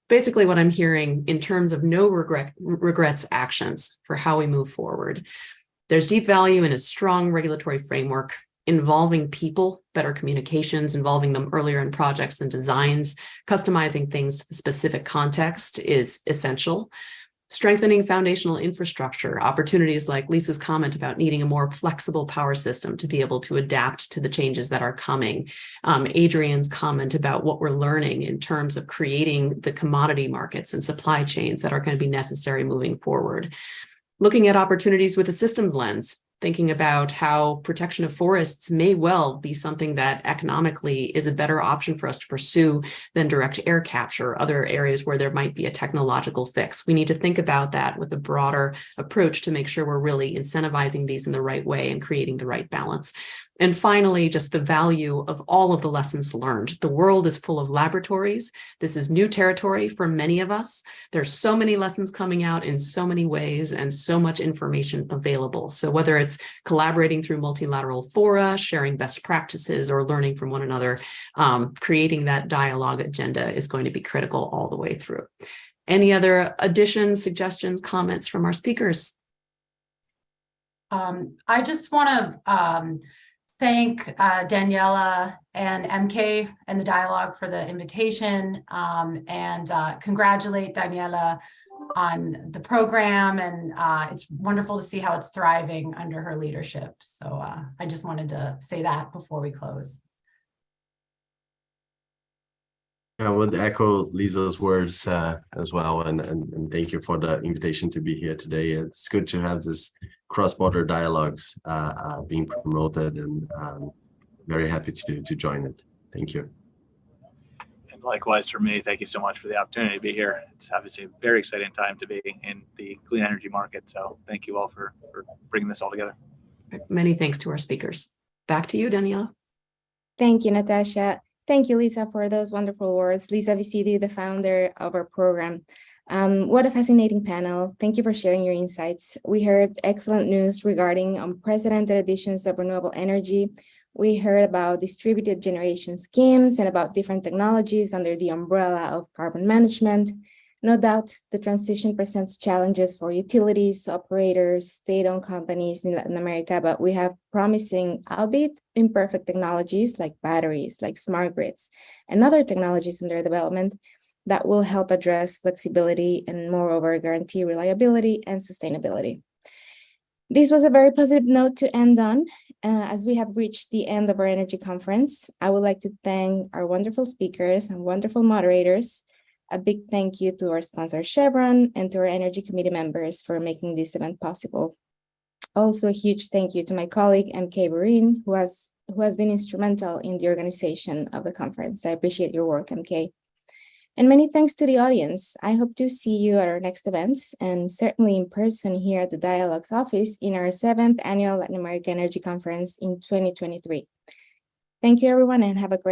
Basically, what I'm hearing in terms of no regrets actions for how we move forward. There's deep value in a strong regulatory framework involving people, better communications, involving them earlier in projects and designs, customizing things to specific context is essential. Strengthening foundational infrastructure, opportunities like Lisa's comment about needing a more flexible power system to be able to adapt to the changes that are coming. Adrian's comment about what we're learning in terms of creating the commodity markets and supply chains that are going to be necessary moving forward. Looking at opportunities with a systems lens, thinking about how protection of forests may well be something that economically is a better option for us to pursue than direct air capture, other areas where there might be a technological fix. We need to think about that with a broader approach to make sure we're really incentivizing these in the right way and creating the right balance. And finally, just the value of all of the lessons learned. The world is full of laboratories. This is new territory for many of us. There's so many lessons coming out in so many ways and so much information available. So whether it's collaborating through multilateral fora, sharing best practices, or learning from one another, creating that dialogue agenda is going to be critical all the way through. Any other additions, suggestions, comments from our speakers? I just want to thank Daniela and MK and the dialogue for the invitation, and congratulate Daniela on the program. And it's wonderful to see how it's thriving under her leadership. So I just wanted to say that before we close. I would echo Lisa's words as well, and thank you for the invitation to be here today. It's good to have this cross-border dialogues being promoted, and very happy to join it. Thank you. And likewise for me, thank you so much for the opportunity to be here. It's obviously a very exciting time to be in the clean energy market. So thank you all for bringing this all together. Many thanks to our speakers. Back to you, Daniela. Thank you, Natasha. Thank you, Lisa, for those wonderful words. Lisa Vicidi, the founder of our program. What a fascinating panel. Thank you for sharing your insights. We heard excellent news regarding unprecedented additions of renewable energy. We heard about distributed generation schemes and about different technologies under the umbrella of carbon management. No doubt the transition presents challenges for utilities, operators, state-owned companies in Latin America, but we have promising, albeit imperfect technologies like batteries, like smart grids, and other technologies under development that will help address flexibility and moreover guarantee reliability and sustainability. This was a very positive note to end on. As we have reached the end of our energy conference, I would like to thank our wonderful speakers and wonderful moderators. A big thank you to our sponsor Chevron and to our Energy Committee members for making this event possible. Also, a huge thank you to my colleague MK Burin, who has been instrumental in the organization of the conference. I appreciate your work, MK. And many thanks to the audience. I hope to see you at our next events and certainly in person here at the Dialogues office in our 7th Annual Latin American Energy Conference in 2023. Thank you, everyone, and have a great